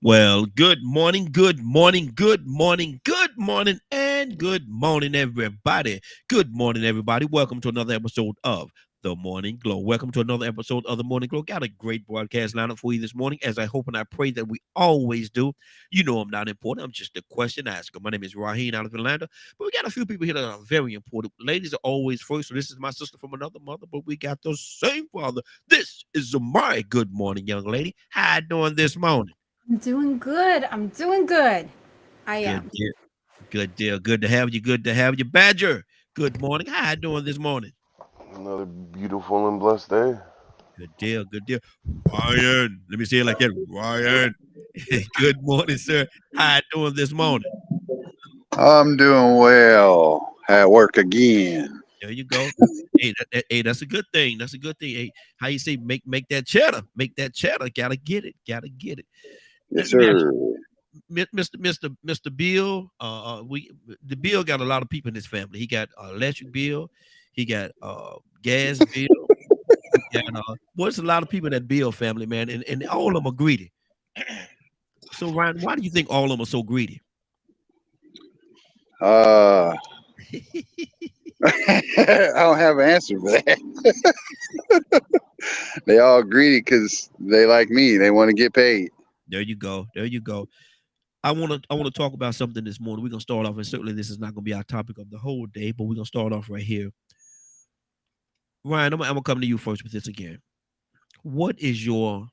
Well, good morning, good morning, good morning, good morning, and good morning, everybody. Good morning, everybody. Welcome to another episode of The Morning Glow. Welcome to another episode of The Morning Glow. Got a great broadcast lineup for you this morning, as I hope and I pray that we always do. You know I'm not important. I'm just a question asker. My name is Raheem out of Atlanta, but we got a few people here that are very important. Ladies are always first, so this is my sister from another mother, but we got the same father. This is my good morning, young lady. How you doing this morning? I'm doing good. I'm doing good. I Good am. deal. Good deal. Good to have you. Good to have you. Badger, good morning. How you doing this morning? Another beautiful and blessed day. Good deal. Good deal. Ryan, let me say it like that. Ryan, good morning, sir. How you doing this morning? I'm doing well at work again. There you go. Hey, hey, that's a good thing. That's a good thing. Hey, how you say make that cheddar? Make that cheddar. Gotta get it. Gotta get it. Let, Yes, let me ask sir. you, Mr. Bill. We the Bill got a lot of people in his family. He got electric bill. He got gas bill. And boy, it's a lot of people in that Bill family, man, and all of them are greedy. So, Ryan, why do you think all of them are so greedy? Uh, I don't have an answer for that. They all greedy because they like me. They want to get paid. There you go. There you go. I want to talk about something this morning. We're gonna start off, and certainly this is not gonna be our topic of the whole day, but we're gonna start off right here. Ryan, I'm gonna come to you first with this again. What is your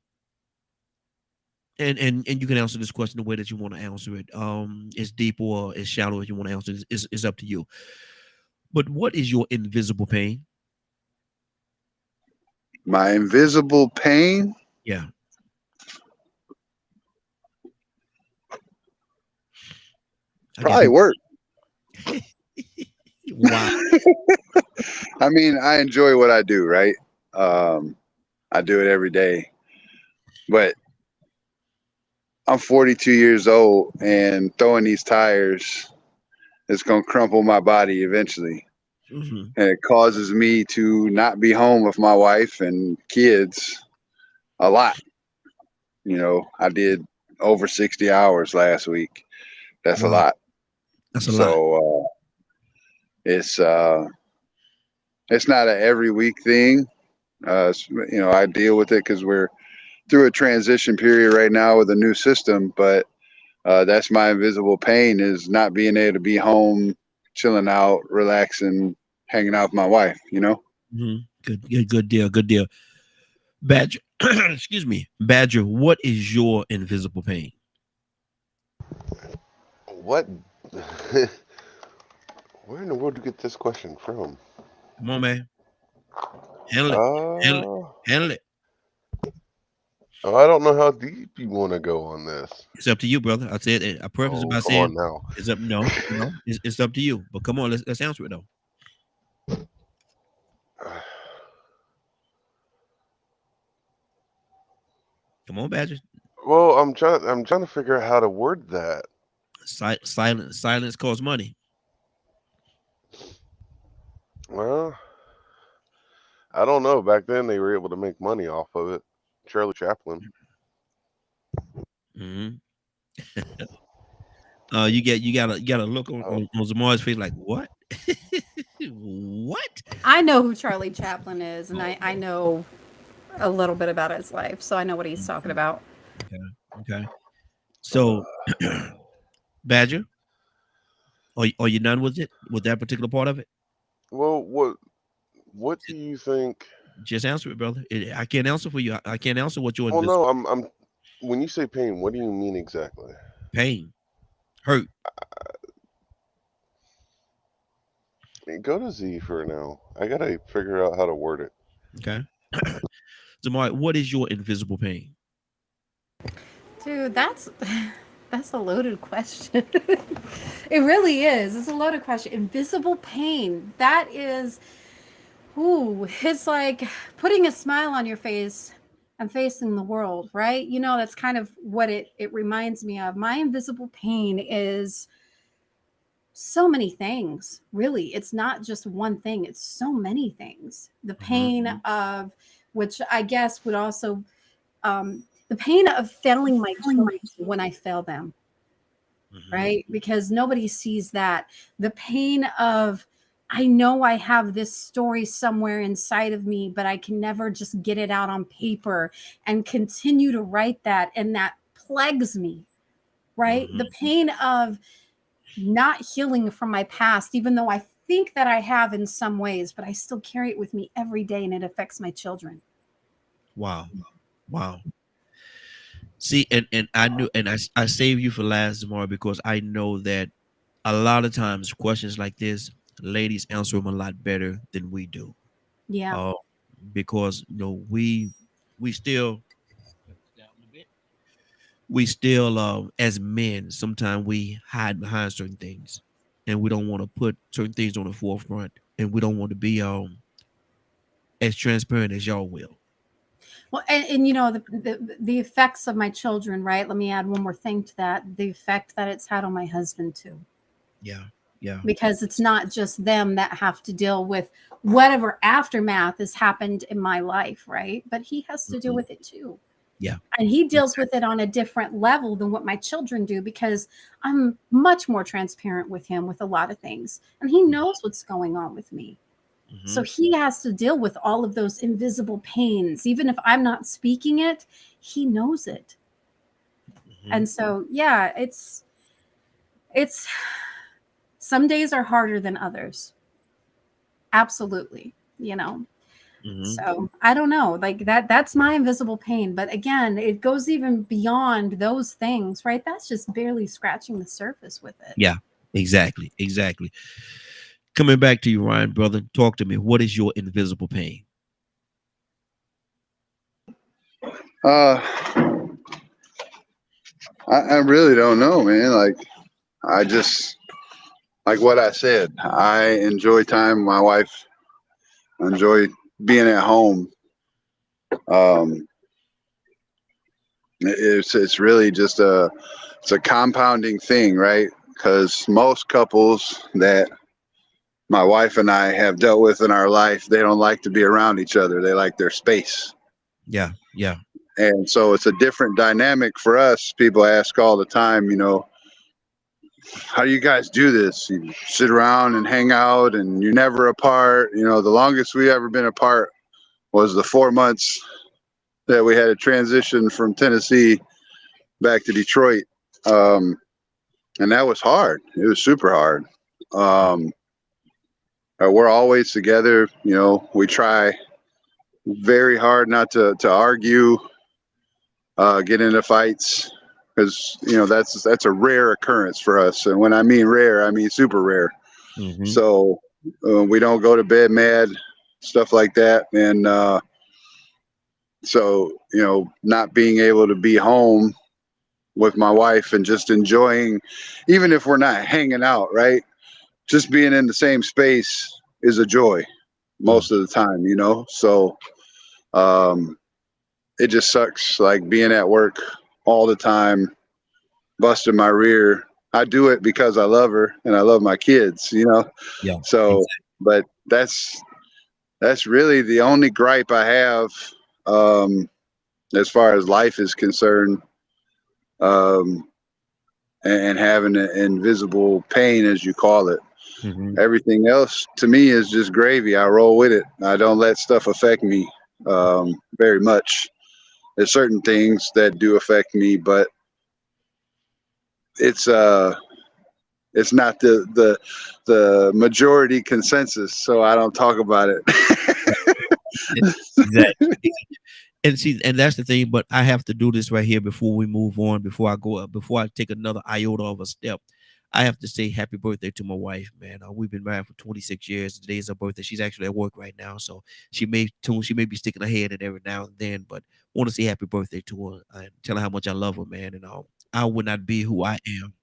and you can answer this question the way that you want to answer it. It's deep or it's shallow if you want to answer it. It's up to you. But what is your invisible pain? My invisible pain, Yeah. I got probably people. work. Wow. I mean, I enjoy what I do, right? Um, I do it every day. But I'm 42 years old and throwing these tires is going to crumple my body eventually. Hmm. And it causes me to not be home with my wife and kids a lot. I did over 60 hours last week. That's a Wow. lot. That's a lot. So it's uh, it's not a every week thing. I deal with it because we're through a transition period right now with a new system. But that's my invisible pain is not being able to be home, chilling out, relaxing, hanging out with my wife. Good deal. Good deal. Badger, excuse me. Badger, what is your invisible pain? What? Where in the world do you get this question from? Come on, man. Handle it. Handle it. Uh, Handle it. I don't know how deep you want to go on this. It's up to you, brother. I said I preface it Oh, by come saying on now. it's up. No, it's up to you. But come on, let's answer it though. Come on, Badger. Well, I'm trying to figure out how to word that. Silence costs money. Well, I don't know. Back then, they were able to make money off of it. Charlie Chaplin. Hmm. You got a look on, Oh, on Zamar's face like what? What? I know who Charlie Chaplin is, and I know a little bit about his life, so I know what he's talking Mhm. about. Okay. Okay. So, Badger, are you done with it with that particular part of it? well, what do you think? Just answer it, brother. I can't answer for you. I can't answer what your Well, no, invisible I'm. When you say pain, what do you mean exactly? pain, hurt. Go to Z for now. I gotta figure out how to word it. Okay. Zamari, what is your invisible pain? Dude, that's a loaded question. It really is. It's a loaded question. Invisible pain. That is, ooh, it's like putting a smile on your face and facing the world, right? That's kind of what it reminds me of. My invisible pain is so many things, really. It's not just one thing, it's so many things. The pain Mhm. of, which I guess would also the pain of failing my children when I fail them, right? Because nobody sees that. The pain of, I know I have this story somewhere inside of me, but I can never just get it out on paper and continue to write that. And that plagues me, right? The pain of not healing from my past, even though I think that I have in some ways, but I still carry it with me every day and it affects my children. Wow. See, and I knew, and I saved you for last tomorrow because I know that a lot of times questions like this, ladies answer them a lot better than we do. Yeah. Because we still as men sometimes we hide behind certain things, and we don't want to put certain things on the forefront, and we don't want to be as transparent as y'all will. Well, and the effects of my children, right? Let me add one more thing to that. The effect that it's had on my husband too. Yeah. Because it's not just them that have to deal with whatever aftermath has happened in my life, right? But he has to deal with it too. Yeah. And he deals with it on a different level than what my children do, because I'm much more transparent with him with a lot of things. And he knows what's going on with me. So he has to deal with all of those invisible pains. Even if I'm not speaking it, he knows it. And so, yeah, it's some days are harder than others. Absolutely. So I don't know, like that's my invisible pain. But again, it goes even beyond those things, right? That's just barely scratching the surface with it. Yeah, exactly. Coming back to you, Ryan, brother, talk to me. What is your invisible pain? I really don't know, man. Like, I just, like what I said, I enjoy time with my wife. I enjoy being at home. It's really just it's a compounding thing, right? Because most couples that my wife and I have dealt with in our life, they don't like to be around each other. They like their space. Yeah. And so it's a different dynamic for us. People ask all the time, how do you guys do this? You sit around and hang out and you're never apart. The longest we ever been apart was the 4 months that we had a transition from Tennessee back to Detroit. And that was hard. It was super hard. We're always together. We try very hard not to argue, get into fights, because that's a rare occurrence for us. And when I mean rare, I mean super rare. So we don't go to bed mad, stuff like that. And so not being able to be home with my wife and just enjoying, even if we're not hanging out, right, just being in the same space is a joy most of the time. So it just sucks, like being at work all the time, busting my rear. I do it because I love her and I love my kids, Yeah. So, but that's really the only gripe I have, as far as life is concerned, and having an invisible pain, as you call it. Everything else to me is just gravy. I roll with it. I don't let stuff affect me very much. There's certain things that do affect me, but it's not the majority consensus, so I don't talk about it. Exactly. And see, and that's the thing, but I have to do this right here before we move on, before I go up, before I take another iota of a step. I have to say happy birthday to my wife, man. We've been married for 26 years. Today is her birthday. She's actually at work right now, so she may be sticking her head in every now and then, but want to say happy birthday to her and tell her how much I love her, man. And I would not be who I am.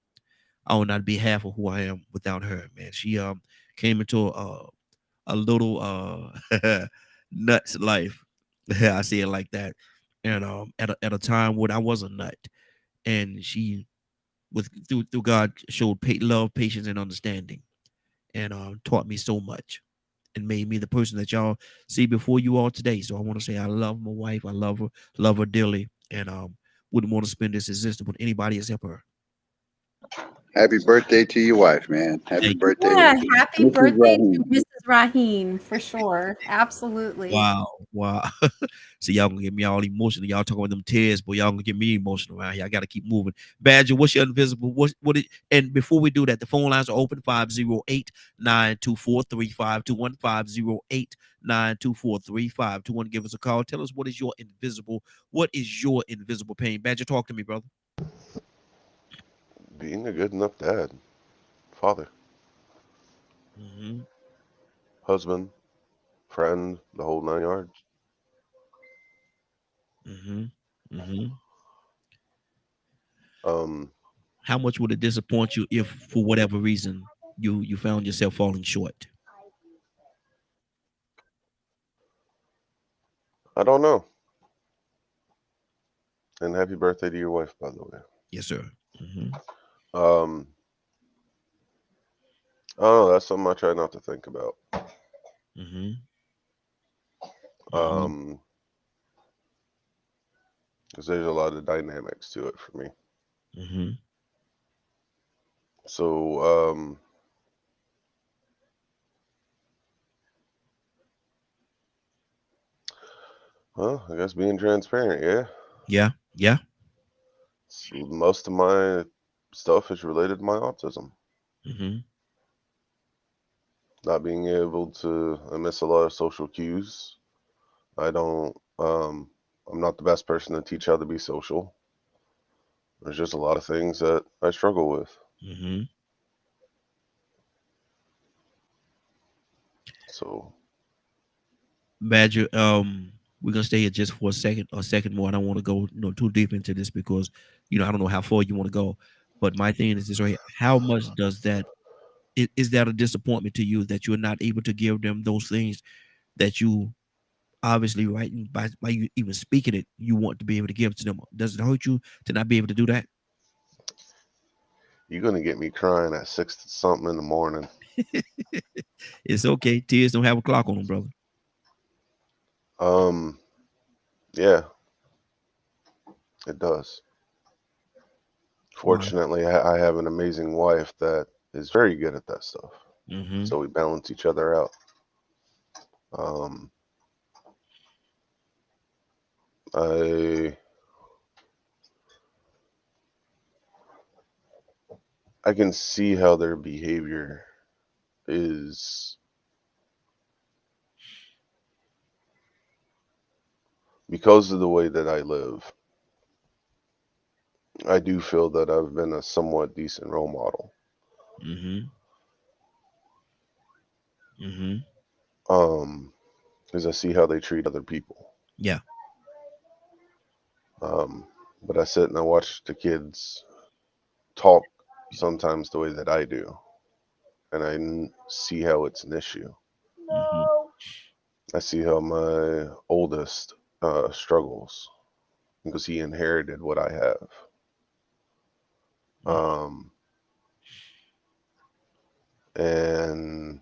I would not be half of who I am without her, man. She came into a little nuts life. I say it like that. And at a time when I was a nut, and she through God showed love, patience, and understanding, and taught me so much, and made me the person that y'all see before you all today. So I want to say I love my wife. I love her dearly, and wouldn't want to spend this existence with anybody except her. Happy birthday to your wife, man. Happy Thank you. birthday. Yeah, happy Mrs. birthday to Rahim. Mrs. Raheen for sure. Absolutely. Wow. So y'all gonna get me all emotional. Y'all talking about them tears, but y'all gonna get me emotional around here. I gotta keep moving. Badger, what's your invisible? And before we do that, the phone lines are open 508-924-3521, 508-924-3521. Give us a call. Tell us what is your invisible pain? Badger, talk to me, brother. Being a good enough dad, father, Mm-hmm. husband, friend, the whole 9 yards. Mm-hmm. Mm-hmm. How much would it disappoint you if, for whatever reason, you found yourself falling short? I don't know. And happy birthday to your wife, by the way. Yes, sir. Mm-hmm. I don't know. That's something I try not to think about. Mm-hmm. Because there's a lot of dynamics to it for me. Mm-hmm. So, well, I guess being transparent, Yeah. So most of my stuff is related to my autism. Mm-hmm. Not being able to, I miss a lot of social cues. I don't, I'm not the best person to teach how to be social. There's just a lot of things that I struggle with. Mm-hmm. So, Badger, we're gonna stay here just for a second more. I don't want to go too deep into this because I don't know how far you want to go. But my thing is this right here. How much does that is that a disappointment to you that you're not able to give them those things that you obviously, right, by you even speaking it, you want to be able to give to them? Does it hurt you to not be able to do that? you're going to get me crying at 6 something in the morning. It's okay. Tears don't have a clock on them, brother. Yeah, it does. Fortunately, I have an amazing wife that is very good at that stuff. Mm-hmm. So we balance each other out. I can see how their behavior is because of the way that I live. I do feel that I've been a somewhat decent role model. Mm-hmm. Mm-hmm. Because I see how they treat other people. Yeah. But I sit and I watch the kids talk sometimes the way that I do, and I see how it's an issue. Mm-hmm. I see how my oldest struggles because he inherited what I have. And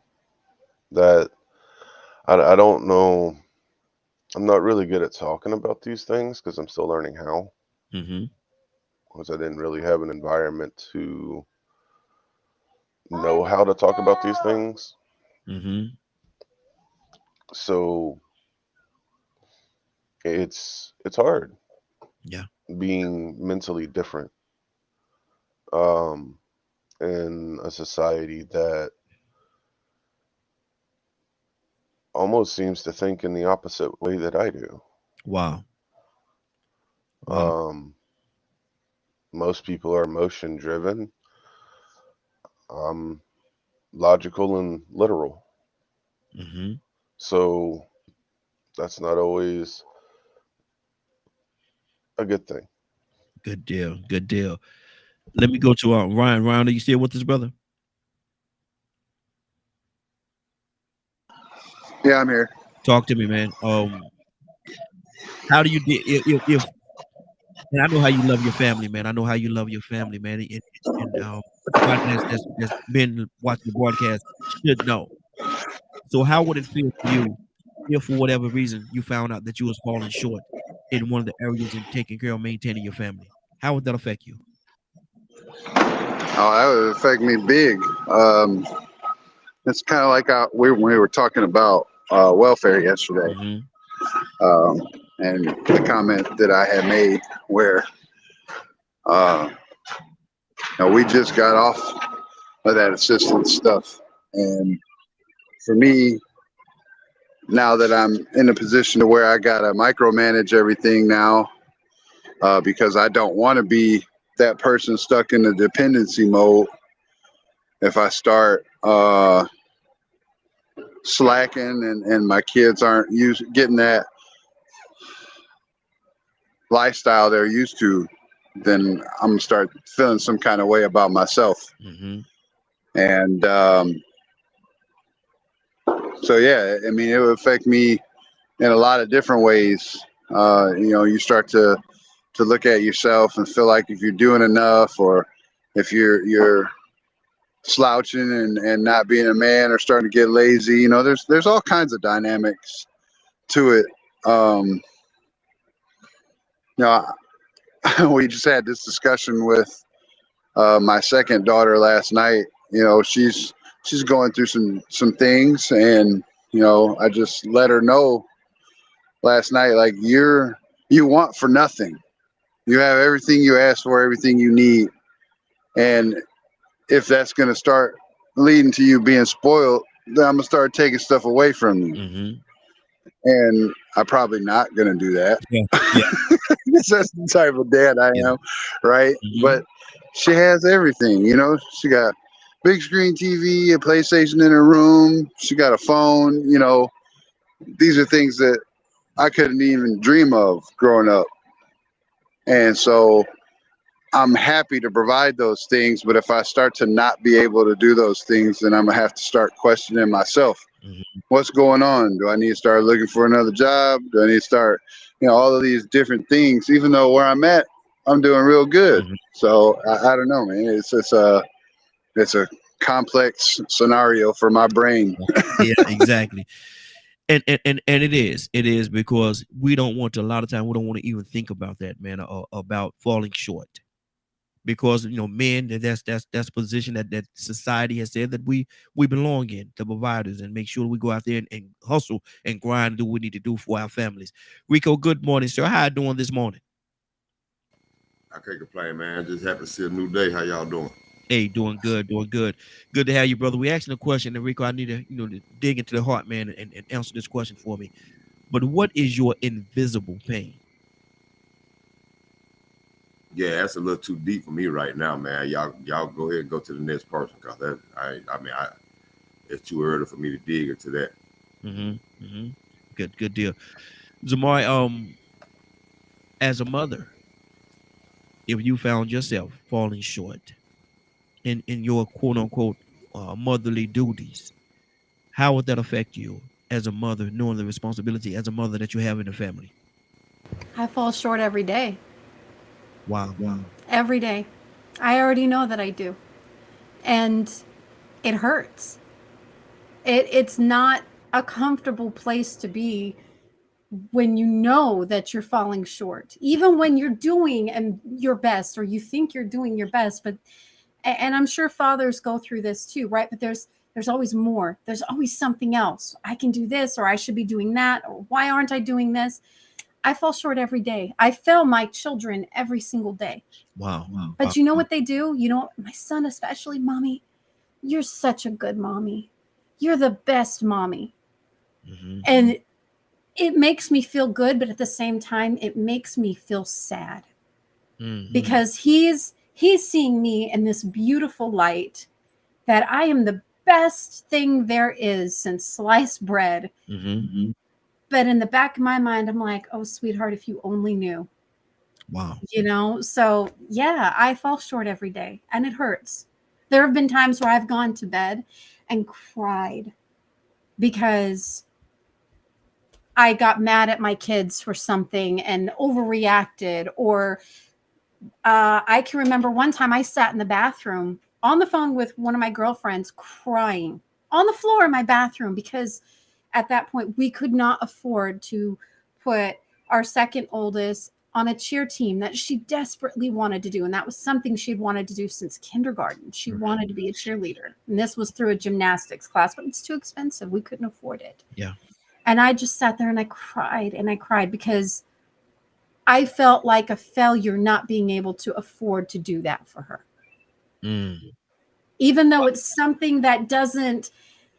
that I don't know. I'm not really good at talking about these things because I'm still learning how. Mm-hmm. Because I didn't really have an environment to know how to talk about these things. Mm-hmm. So it's hard. Yeah. Being mentally different. In a society that almost seems to think in the opposite way that I do. Wow. Most people are emotion driven. I'm logical and literal. Mm-hmm. So that's not always a good thing. Good deal. Good deal. Let me go to Ryan. Ryan, are you still with us, brother? Yeah, I'm here. Talk to me, man. How do you if and I know how you love your family, man. I know how you love your family, man. And everybody that's been watching the broadcast should know. So how would it feel for you if for whatever reason you found out that you was falling short in one of the areas in taking care of maintaining your family? How would that affect you? Oh, that would affect me big. It's kind of like we were talking about welfare yesterday, Mm-hmm. and the comment that I had made where we just got off of that assistance stuff, and for me, now that I'm in a position to where I gotta micromanage everything now, because I don't want to be that person stuck in the dependency mode. If I start slacking and my kids aren't getting that lifestyle they're used to, then I'm gonna start feeling some kind of way about myself. Mm-hmm. And so yeah, I mean, it would affect me in a lot of different ways. You start to look at yourself and feel like if you're doing enough, or if you're slouching and not being a man, or starting to get lazy. There's all kinds of dynamics to it. We just had this discussion with my second daughter last night. She's going through some things, and I just let her know last night, like, you want for nothing. You have everything you ask for, everything you need, and if that's going to start leading to you being spoiled, then I'm gonna start taking stuff away from you. Mm-hmm. And I'm probably not gonna do that. Yeah. That's the type of dad I am, right? Mm-hmm. But she has everything. She got big screen TV, a PlayStation in her room. She got a phone. These are things that I couldn't even dream of growing up. And so I'm happy to provide those things, but if I start to not be able to do those things, then I'm gonna have to start questioning myself. Mm-hmm. What's going on? Do I need to start looking for another job? Do I need to start, all of these different things, even though where I'm at, I'm doing real good. Mm-hmm. So I don't know, man. It's a complex scenario for my brain. Yeah, exactly. And it is because we don't want to, a lot of time we don't want to even think about that, man, about falling short. Because men, that's a position that society has said that we belong in, the providers, and make sure we go out there and hustle and grind and do what we need to do for our families. Rico, good morning, sir. How you doing this morning? I can't complain, man. Just happy to see a new day. How y'all doing? Hey, doing good. Good to have you, brother. We asking a question, and Rico, I need to to dig into the heart, man, and answer this question for me. But what is your invisible pain? Yeah, that's a little too deep for me right now, man. Y'all go ahead and go to the next person, because it's too early for me to dig into that. Mm-hmm. Mm-hmm. Good deal. Zamari, as a mother, if you found yourself falling short in your quote unquote motherly duties, how would that affect you as a mother, knowing the responsibility as a mother that you have in the family? I fall short every day. Wow. Every day. I already know that I do. And it hurts. It's not a comfortable place to be when you know that you're falling short, even when you're doing your best, or you think you're doing your best. But and I'm sure fathers go through this too, right? But there's always more. There's always something else. I can do this, or I should be doing that, or why aren't I doing this? I fall short every day. I fail my children every single day. Wow. But you know what they do? My son especially, Mommy, you're such a good mommy. You're the best mommy. Mm-hmm. And it makes me feel good, but at the same time, it makes me feel sad. Mm-hmm. Because he's seeing me in this beautiful light, that I am the best thing there is since sliced bread. Mm-hmm. But in the back of my mind, I'm like, oh, sweetheart, if you only knew. Wow. So yeah, I fall short every day, and it hurts. There have been times where I've gone to bed and cried because I got mad at my kids for something and overreacted. Or I can remember one time I sat in the bathroom on the phone with one of my girlfriends, crying on the floor in my bathroom, because at that point we could not afford to put our second oldest on a cheer team that she desperately wanted to do. And that was something she'd wanted to do since kindergarten. She wanted to be a cheerleader. And this was through a gymnastics class, but it's too expensive. We couldn't afford it. Yeah. And I just sat there and I cried because I felt like a failure not being able to afford to do that for her. Even though it's something that doesn't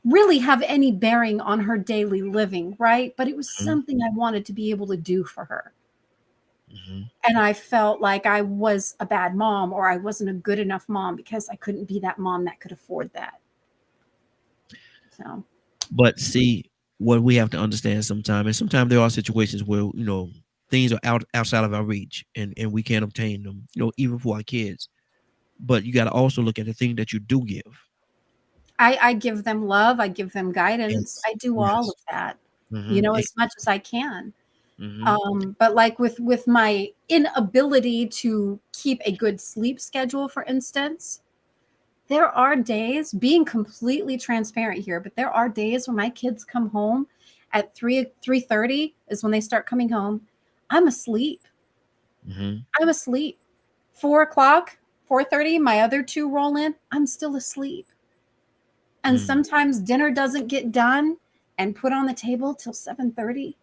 really have any bearing on her daily living, right? But it was something I wanted to be able to do for her. And I felt like I was a bad mom, or I wasn't a good enough mom because I couldn't be that mom that could afford that. So, but see, what we have to understand sometimes, and sometimes there are situations where, you know, things are outside of our reach and we can't obtain them, you know, even for our kids. But you got to also look at the thing that you do give. I give them love. I give them guidance. Yes. I do all of that, you know, as much as I can. But like with my inability to keep a good sleep schedule, for instance, there are days, being completely transparent here, but there are days when my kids come home at 3:30 is when they start coming home. I'm asleep. I'm asleep. 4 o'clock, 4:30, my other two roll in. I'm still asleep. And sometimes dinner doesn't get done and put on the table till 7:30,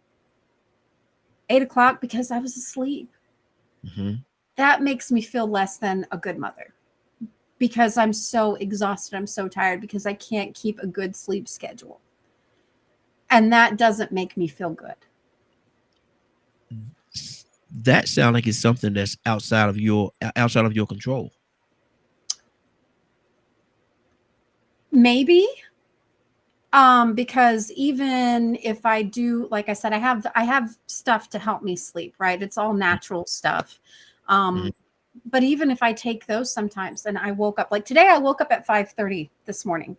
8 o'clock because I was asleep. That makes me feel less than a good mother because I'm so exhausted. I'm so tired because I can't keep a good sleep schedule. And that doesn't make me feel good. That sounds like it's something that's outside of your control. Maybe. Because even if I do, like I said, I have stuff to help me sleep, right? It's all natural stuff. But even if I take those sometimes, and I woke up, like today, I woke up at 5:30 this morning.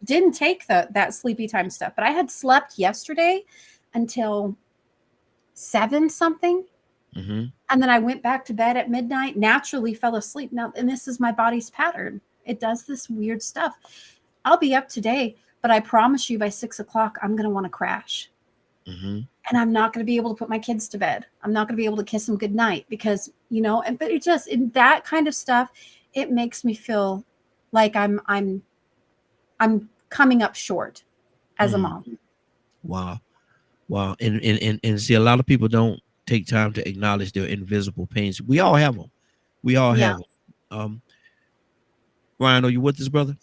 Didn't take that sleepy time stuff, but I had slept yesterday until 7 something. And then I went back to bed at midnight, naturally fell asleep. Now, and this is my body's pattern. It does this weird stuff. I'll be up today, but I promise you by 6 o'clock, I'm going to want to crash. And I'm not going to be able to put my kids to bed. I'm not going to be able to kiss them goodnight because, you know, but it just, in that kind of stuff, it makes me feel like I'm coming up short as a mom. Wow. And see, a lot of people don't take time to acknowledge their invisible pains. We all have them. We all have them. Ryan, are you with us, brother?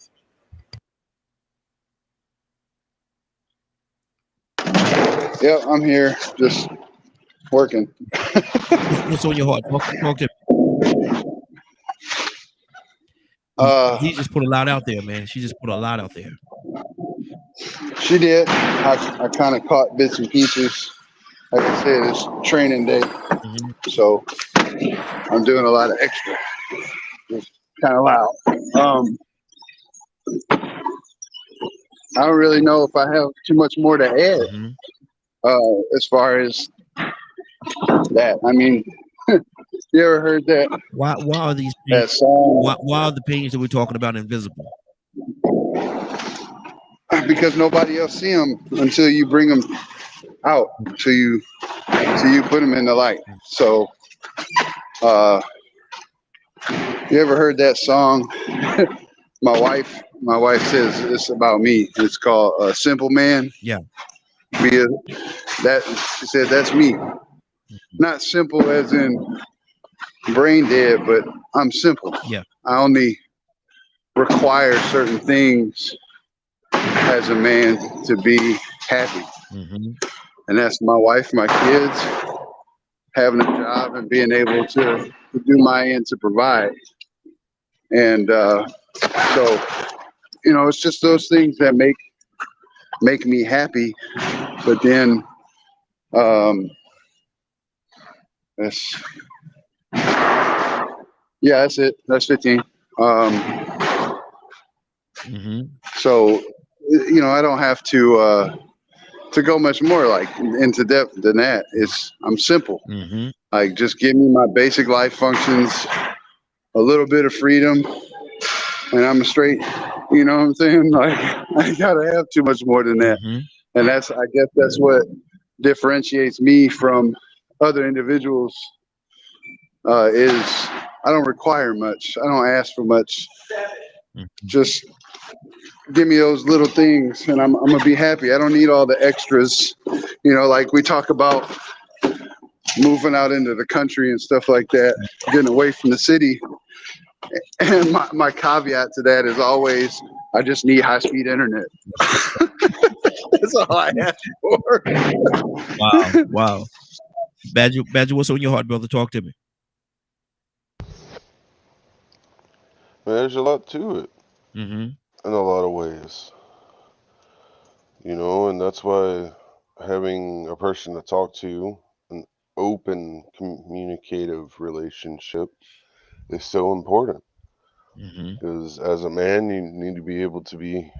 Yeah, I'm here, just working. What's on your heart? Talk to me. He just put a lot out there, man. She just put a lot out there. She did. I kind of caught bits and pieces. Like I said, it's training day, so I'm doing a lot of extra. It's kind of loud. I don't really know if I have too much more to add as far as that. I mean, you ever heard that? Why are these that pains, song? why are the pains that we're talking about invisible? Because nobody else see them until you bring them out, till you put them in the light. So, you ever heard that song? My wife says it's about me. It's called Simple Man. Yeah. Because she said that's me. Not simple as in brain dead, but I'm simple. Yeah. I only require certain things as a man to be happy. And that's my wife, my kids, having a job and being able to do my end to provide. And so, you know, it's just those things that make me happy. But then that's it. That's 15. So, you know, I don't have to go much more like into depth than that. I'm simple. Like, just give me my basic life functions, a little bit of freedom, and I'm straight. You know what I'm saying? Like, I gotta have too much more than that. And I guess that's what differentiates me from other individuals is I don't require much. I don't ask for much. Mhm. Just give me those little things and I'm gonna be happy. I don't need all the extras. You know, like we talk about moving out into the country and stuff like that, getting away from the city. And my caveat to that is always, I just need high speed internet. That's all I ask for. Wow, wow. Badger, what's on your heart, brother? Talk to me. There's a lot to it Mm-hmm. in a lot of ways, and that's why having a person to talk to, an open communicative relationship, is so important. Mm-hmm. Because as a man, you need to be able to be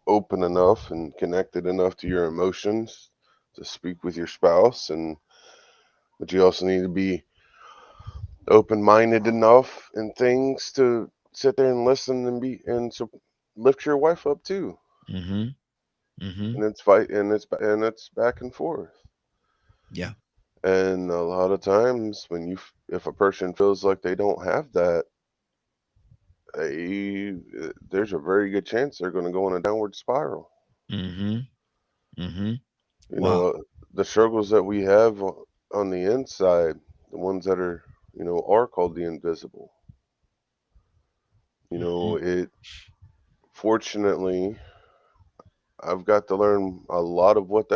open enough and connected enough to your emotions to speak with your spouse, but you also need to be open-minded enough in things to sit there and listen and so lift your wife up too. Mm-hmm. Mm-hmm. And it's back and forth. Yeah. And a lot of times if a person feels like they don't have that, there's a very good chance they're going to go in a downward spiral. Mm-hmm. Mm-hmm. You Wow. know, the struggles that we have on the inside, the ones that are called the invisible. It fortunately, I've got to learn a lot of what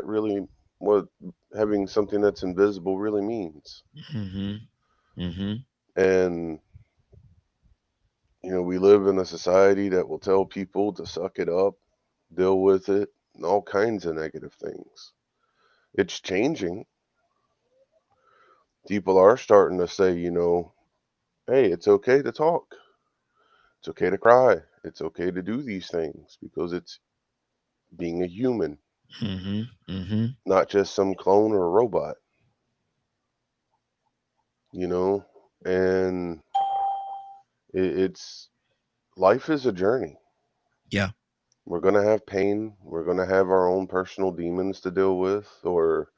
having something that's invisible really means. Mm-hmm. Mm-hmm. And we live in a society that will tell people to suck it up, deal with it, and all kinds of negative things. It's changing. People are starting to say, hey, it's okay to talk. It's okay to cry. It's okay to do these things because it's being a human, Mm-hmm. Mm-hmm. not just some clone or a robot, you know? And it's life is a journey. Yeah. We're going to have pain. We're going to have our own personal demons to deal with, or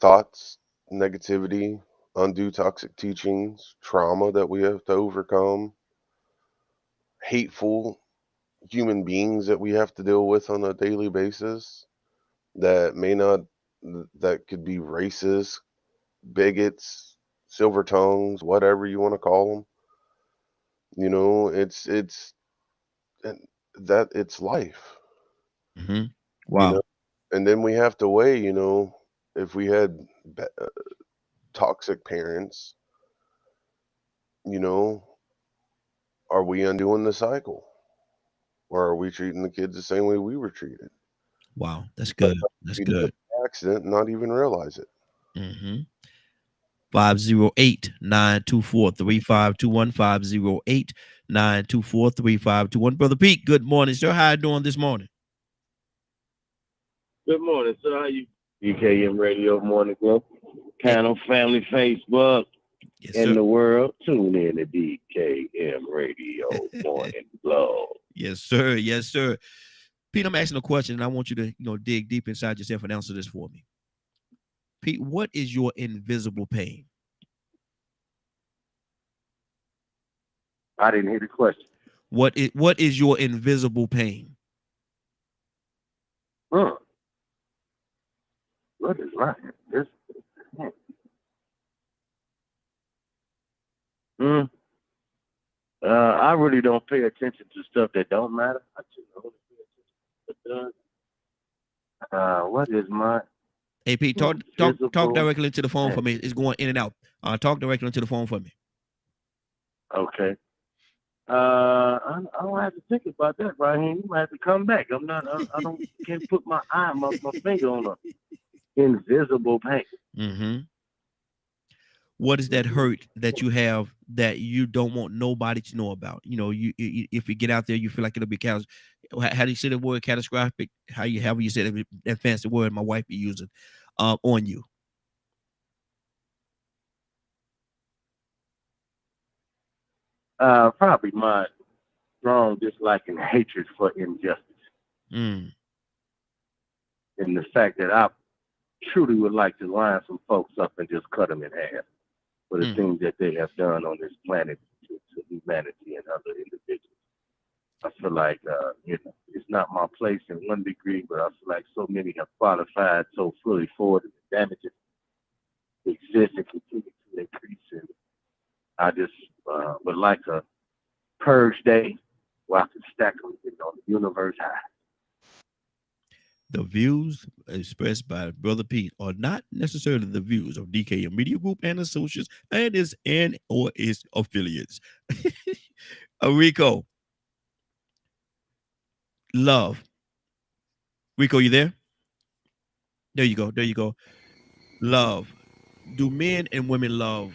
thoughts, negativity, undue toxic teachings, trauma that we have to overcome, hateful human beings that we have to deal with on a daily basis that may not, that could be racist, bigots, silver tongues, whatever you want to call them. It's and that it's life, Mm-hmm. you know, Wow. and then we have to weigh, if we had toxic parents, you know, are we undoing the cycle? Or are we treating the kids the same way we were treated? Wow. That's good. That's We did it good. by accident and not even realize it. Mm-hmm. 508-924-3521. 508-924-3521. Brother Pete, good morning, sir. How you doing this morning? Good morning, sir. How you? DKM Radio Morning Glow, Panel Family Facebook, Yes, in sir. the world. Tune in to DKM Radio Morning Glow. Yes, sir. Yes, sir. Pete, I'm asking a question, and I want you to, dig deep inside yourself and answer this for me. Pete, what is your invisible pain? I didn't hear the question. What is your invisible pain? What is right? This. I really don't pay attention to stuff that don't matter. I just only pay attention to what does. What is my Hey, Pete, talk invisible directly into the phone for pain? me. It's going in and out. Talk directly into the phone for me. Okay. I don't have to think about that, Raheem. You might have to come back. I can't put my finger on a invisible pain. Mm-hmm. What is that hurt that you have that you don't want nobody to know about? You if you get out there, you feel like it'll be how do you say the word catastrophic? However you said it, that fancy word my wife be using on you. Probably my strong dislike and hatred for injustice. Mm. and the fact that I truly would like to line some folks up and just cut them in half for the things that they have done on this planet to humanity and other individuals. I feel like, it's not my place in one degree, but I feel like so many have qualified so fully for it, and the damages exist and continue to increase. And I just would like a purge day where I can stack them, the universe high. The views expressed by Brother Pete are not necessarily the views of DKM Media Group and associates and its affiliates. Rico, love. Rico, you there? There you go. There you go. Love. Do men and women love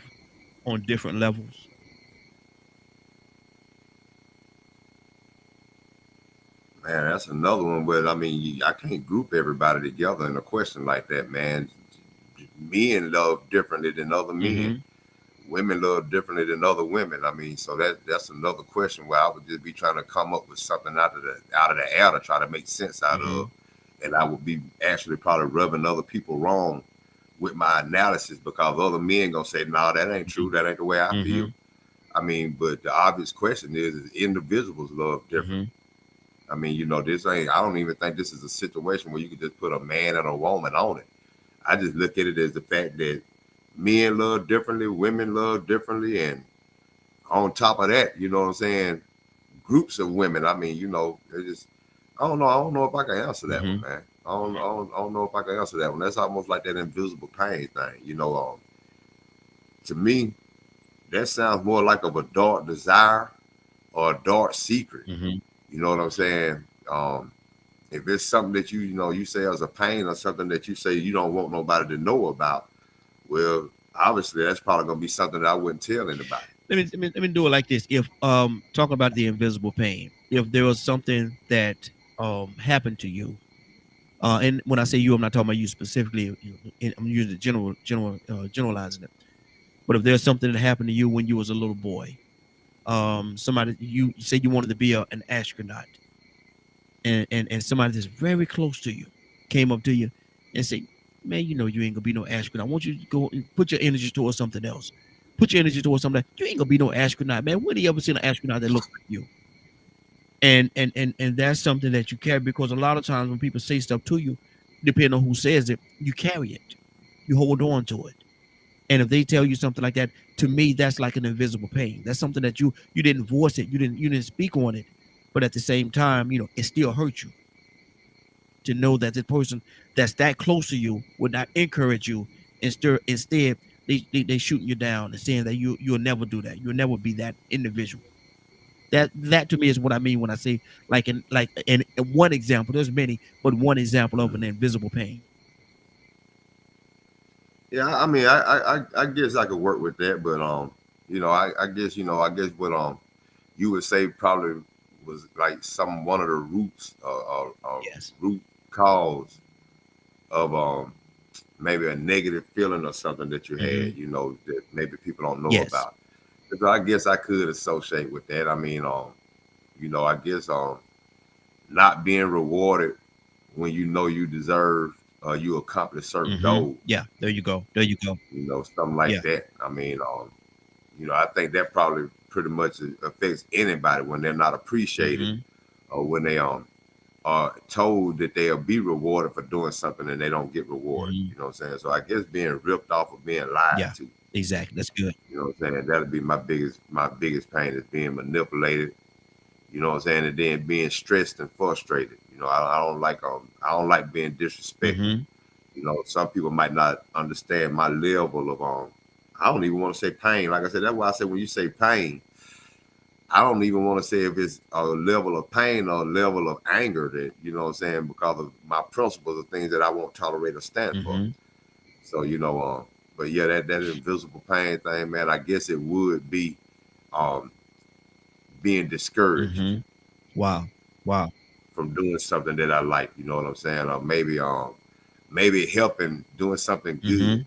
on different levels? Man, that's another one. But I mean, I can't group everybody together in a question like that, man. Men love differently than other men. Women love differently than other women. I mean, so that's another question where I would just be trying to come up with something out of the air to try to make sense out of, and I would be actually probably rubbing other people wrong with my analysis because other men gonna say, "No, that ain't true. That ain't the way I feel." I mean, but the obvious question is individuals love different. I mean, this ain't. I don't even think this is a situation where you could just put a man and a woman on it. I just look at it as the fact that men love differently, women love differently, and on top of that, you know what I'm saying, groups of women. I mean, they just, I don't know if I can answer that one, man. I don't know if I can answer that one. That's almost like that invisible pain thing, to me, that sounds more like of a dark desire or a dark secret. You know what I'm saying? If it's something that you say as a pain or something that you say you don't want nobody to know about, well, obviously that's probably gonna be something that I wouldn't tell anybody. Let me do it like this. If talk about the invisible pain, if there was something that happened to you, and when I say you, I'm not talking about you specifically. I'm using the generalizing it. But if there's something that happened to you when you was a little boy, somebody you say you wanted to be an astronaut, and somebody that's very close to you came up to you and say, "Man, you ain't gonna be no astronaut. I want you to go and put your energy towards something else. Put your energy towards something. You ain't gonna be no astronaut, man. When have you ever seen an astronaut that looks like you?" And that's something that you carry, because a lot of times when people say stuff to you, depending on who says it, you carry it, you hold on to it. And if they tell you something like that, to me, that's like an invisible pain. That's something that you didn't voice it, you didn't speak on it, but at the same time, it still hurts you to know that the person that's that close to you would not encourage you. Instead, they shooting you down and saying that you'll never do that. You'll never be that individual. That to me is what I mean when I say like in one example. There's many, but one example of an invisible pain. Yeah, I mean, I guess I could work with that, but I guess what you would say probably was like one of the roots Yes. root cause of maybe a negative feeling or something that you had, that maybe people don't know Yes. about. So I guess I could associate with that. I mean, I guess not being rewarded when you deserve you accomplish certain goals. Yeah, there you go. Something like that. I mean, I think that probably pretty much affects anybody when they're not appreciated or when they are told that they'll be rewarded for doing something and they don't get rewarded. You know what I'm saying? So I guess being ripped off or being lied to. Exactly. That's good. You know what I'm saying? That'll be my biggest pain is being manipulated. You know what I'm saying? And then being stressed and frustrated. I don't like being disrespected. Some people might not understand my level of I don't even want to say pain. Like I said, that's why I said when you say pain, I don't even want to say if it's a level of pain or a level of anger that, you know what I'm saying, because of my principles of things that I won't tolerate or stand for. So, but yeah, that invisible pain thing, man, I guess it would be being discouraged. Wow. From doing something that I like, you know what I'm saying? Or maybe helping doing something good.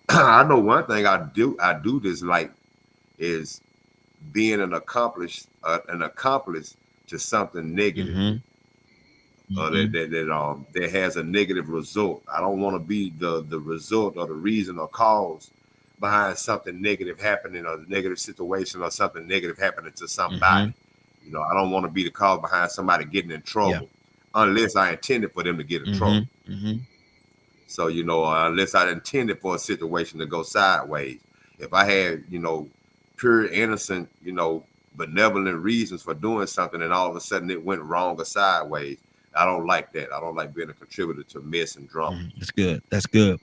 I know one thing I do dislike is being an accomplice to something negative that has a negative result. I don't want to be the result or the reason or cause behind something negative happening or a negative situation or something negative happening to somebody. You know, I don't want to be the cause behind somebody getting in trouble unless I intended for them to get in trouble. So, you know, unless I intended for a situation to go sideways. If I had, you know, pure innocent, you know, benevolent reasons for doing something and all of a sudden it went wrong or sideways, I don't like that. I don't like being a contributor to mess and drama. That's good. That's good.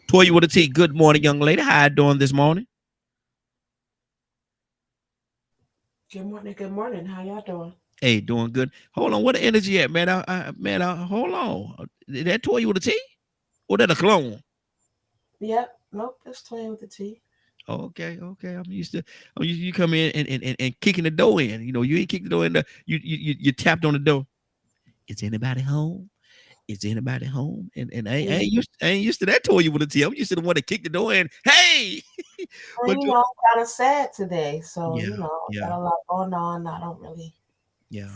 Toya with a T. Good morning, young lady. How you doing this morning? Good morning. Good morning. How y'all doing? Hey, doing good. Hold on. What the energy at, man? Hold on. Is that Toya with a T? Or that a clone? Yep. Nope. That's Toya with the T. Okay. I'm used to you come in and kicking the door in. You know, you ain't kicked the door in. You tapped on the door. Is anybody home? Is anybody home? And I ain't used to that Toya with a T. I'm used to the one that kicked the door in. Hey. Well, you know, I'm kind of sad today. So, you know, got a lot going on. I don't really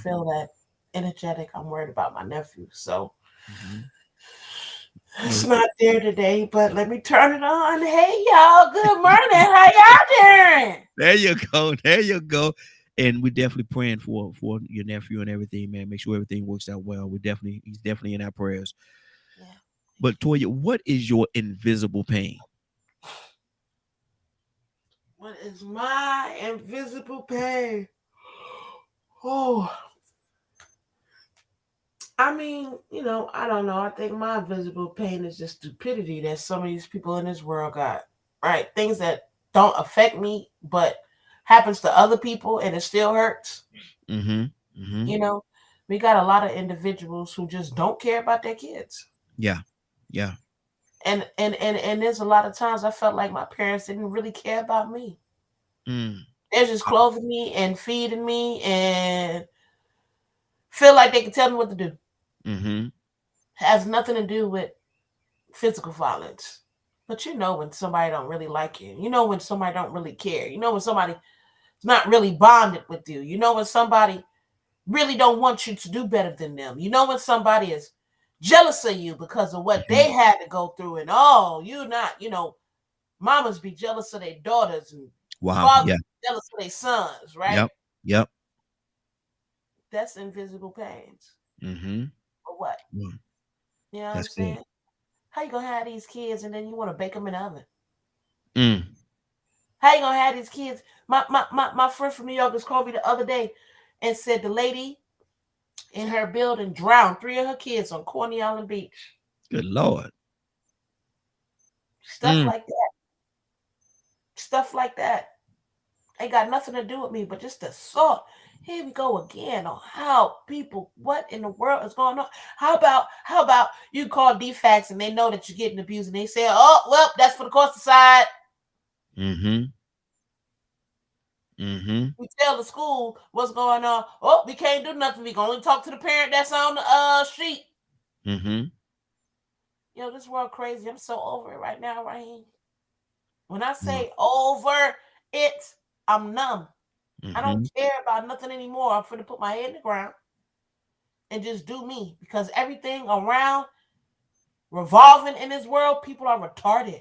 feel that energetic. I'm worried about my nephew. So it's not there today, but let me turn it on. Hey, y'all. Good morning. How y'all doing? There you go. There you go. And we're definitely praying for your nephew and everything, man. Make sure everything works out well. He's definitely in our prayers. Yeah. But Toya, what is your invisible pain? What is my invisible pain? Oh, I mean, you know, I don't know. I think my invisible pain is just stupidity that some of these people in this world got, right? Things that don't affect me, but happens to other people and it still hurts. You know, we got a lot of individuals who just don't care about their kids. Yeah. And there's a lot of times I felt like my parents didn't really care about me. They're just clothing me and feeding me and feel like they can tell me what to do. Has nothing to do with physical violence. But you know when somebody don't really like you. You know when somebody don't really care. You know when somebody's not really bonded with you. You know when somebody really don't want you to do better than them. You know when somebody is jealous of you because of what they had to go through. And you're not, you know, mamas be jealous of their daughters and fathers be jealous of their sons, right? Yep. That's invisible pains. Or what? You know what I'm saying? Good. How you gonna have these kids and then you want to bake them in the oven? How you gonna have these kids? My friend from New York just called me the other day and said the lady in her building drowned 3 of her kids on Coney Island Beach. Good Lord. Stuff like that. Stuff like that. Ain't got nothing to do with me, but just the thought. Here we go again on how people, what in the world is going on? How about you call DFACS and they know that you're getting abused and they say, oh, well, that's for the cost side. We tell the school what's going on. Oh, we can't do nothing. We can only talk to the parent that's on the sheet. You know, this world crazy. I'm so over it right now, Raheem. When I say over it, I'm numb. I don't care about nothing anymore. I'm finna put my head in the ground and just do me because everything around revolving in this world, people are retarded.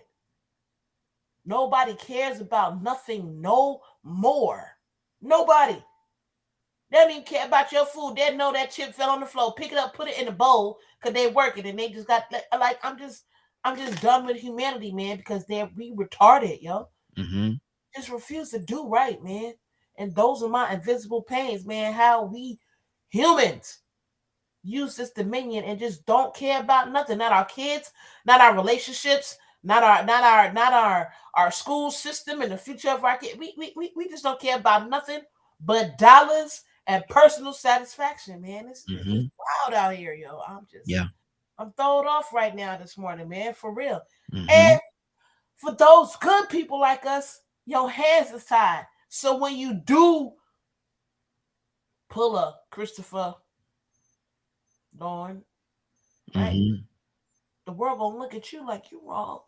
Nobody cares about nothing no more. Nobody. They don't even care about your food. They know that chip fell on the floor. Pick it up, put it in a bowl because they're working and they just got like I'm just done with humanity, man, because we retarded, yo. Just refuse to do right, man. And those are my invisible pains, man. How we humans use this dominion and just don't care about nothing. Not our kids, not our relationships, not our school system and the future of our kids. We just don't care about nothing but dollars and personal satisfaction, man. It's wild out here, yo. I'm thrown off right now this morning, man, for real. And for those good people like us, your hands is tied. So when you do pull a Christopher Dorn, right? The world gonna look at you like you wrong.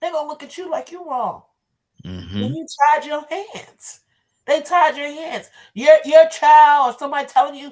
They're gonna look at you like you wrong. When you tied your hands. They tied your hands. Your child or somebody telling you,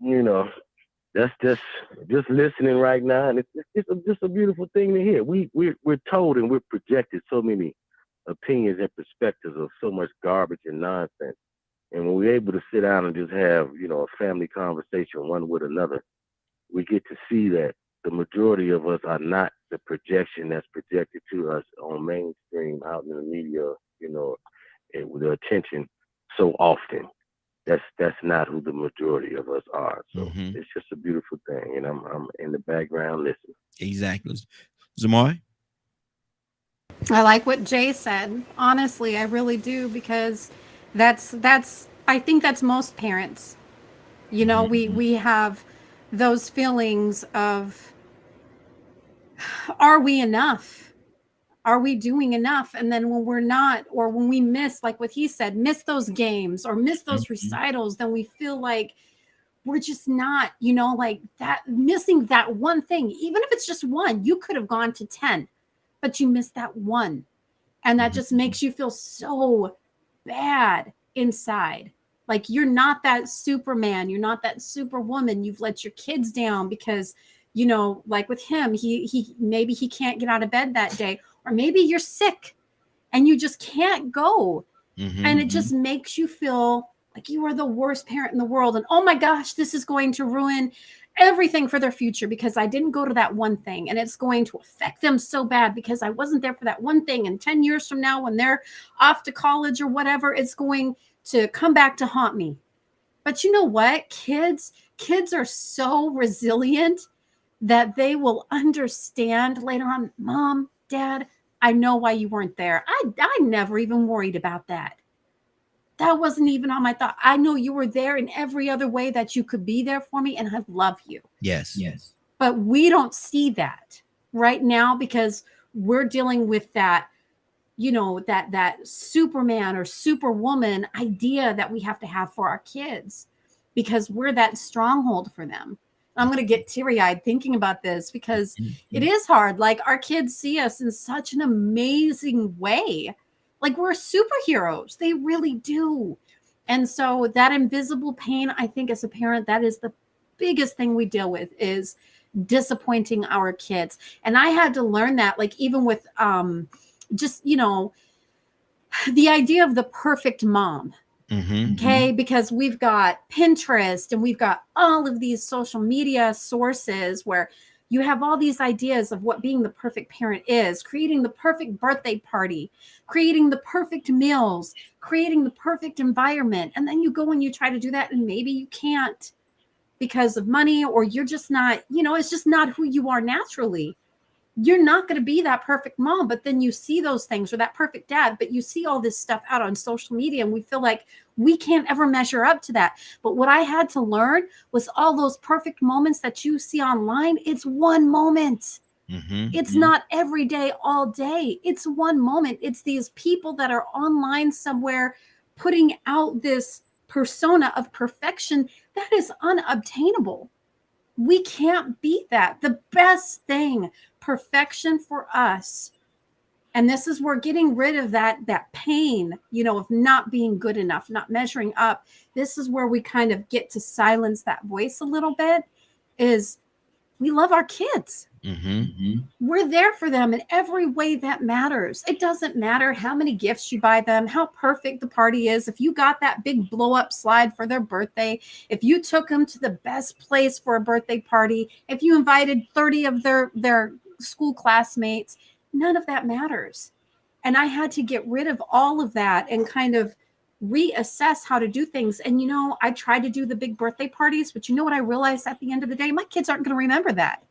you know, that's just listening right now, and it's just a beautiful thing to hear. We're told and we're projected so many opinions and perspectives of so much garbage and nonsense. And when we're able to sit down and just have, a family conversation one with another, we get to see that the majority of us are not the projection that's projected to us on mainstream out in the media, and with the attention so often. That's not who the majority of us are. So it's just a beautiful thing, and I'm in the background listening. Exactly. Zamari? I like what Jay said. Honestly, I really do, because that's I think that's most parents. We have those feelings of, are we enough? Are we doing enough? And then when we're not, or when we miss, like what he said, miss those games or miss those recitals, then we feel like we're just not, like that, missing that one thing. Even if it's just one, you could have gone to 10, but you missed that one. And that just makes you feel so bad inside. Like you're not that Superman. You're not that Superwoman. You've let your kids down because, like with him, he maybe he can't get out of bed that day, or maybe you're sick and you just can't go. And it just makes you feel like you are the worst parent in the world. And oh my gosh, this is going to ruin everything for their future because I didn't go to that one thing, and it's going to affect them so bad because I wasn't there for that one thing. And 10 years from now, when they're off to college or whatever, it's going to come back to haunt me. But you know what? Kids are so resilient that they will understand later on. Mom, Dad, I know why you weren't there. I never even worried about that. That wasn't even on my thought. I know you were there in every other way that you could be there for me, and I love you. Yes. But we don't see that right now because we're dealing with that, that Superman or Superwoman idea that we have to have for our kids because we're that stronghold for them. I'm going to get teary-eyed thinking about this because it is hard. Like our kids see us in such an amazing way. Like we're superheroes. They really do. And so that invisible pain, I think as a parent, that is the biggest thing we deal with is disappointing our kids. And I had to learn that, like even with just, the idea of the perfect mom. Okay, because we've got Pinterest and we've got all of these social media sources where you have all these ideas of what being the perfect parent is, creating the perfect birthday party, creating the perfect meals, creating the perfect environment. And then you go and you try to do that and maybe you can't because of money, or you're just not, it's just not who you are naturally. You're not going to be that perfect mom, but then you see those things, or that perfect dad, but you see all this stuff out on social media and we feel like we can't ever measure up to that. But what I had to learn was all those perfect moments that you see online, it's one moment. It's not every day, all day. It's one moment. It's these people that are online somewhere putting out this persona of perfection that is unobtainable. We can't beat that. The best thing, perfection for us. And this is where getting rid of that pain, of not being good enough, not measuring up. This is where we kind of get to silence that voice a little bit, is we love our kids. We're there for them in every way that matters. It doesn't matter how many gifts you buy them, how perfect the party is. If you got that big blow up slide for their birthday, if you took them to the best place for a birthday party, if you invited 30 of their school classmates, none of that matters. And I had to get rid of all of that and kind of reassess how to do things. And, I tried to do the big birthday parties, but what I realized at the end of the day, my kids aren't going to remember that.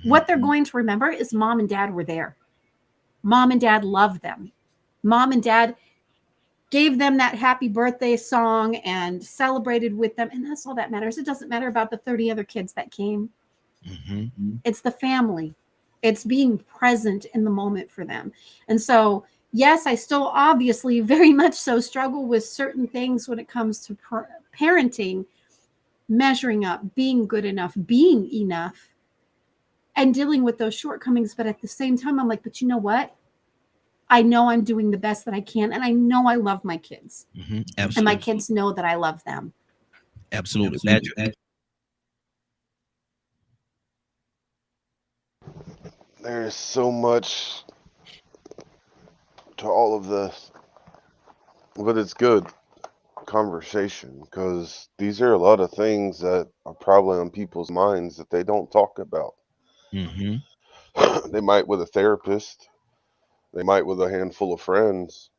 What they're going to remember is mom and dad were there. Mom and dad loved them. Mom and dad gave them that happy birthday song and celebrated with them. And that's all that matters. It doesn't matter about the 30 other kids that came. It's the family. It's being present in the moment for them. And so, yes, I still obviously very much so struggle with certain things when it comes to parenting, measuring up, being good enough, being enough, and dealing with those shortcomings. But at the same time, I'm like, but you know what? I know I'm doing the best that I can. And I know I love my kids. Absolutely. And my kids know that I love them. Absolutely. there's so much to all of this, but it's good conversation because these are a lot of things that are probably on people's minds that they don't talk about. They might with a therapist, they might with a handful of friends,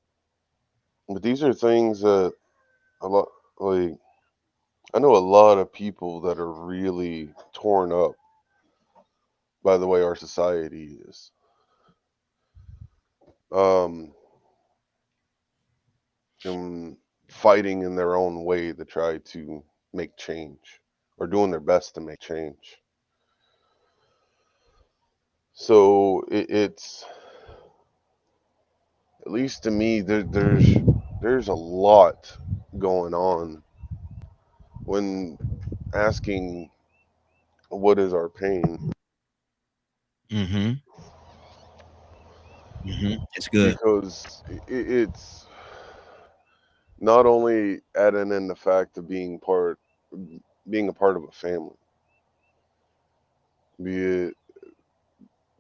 but these are things that a lot, like, I know a lot of people that are really torn up by the way our society is. And fighting in their own way to try to make change or doing their best to make change. So it's, at least to me, there's a lot going on when asking what is our pain. It's good. Because it's not only adding in the fact of being a part of a family, be it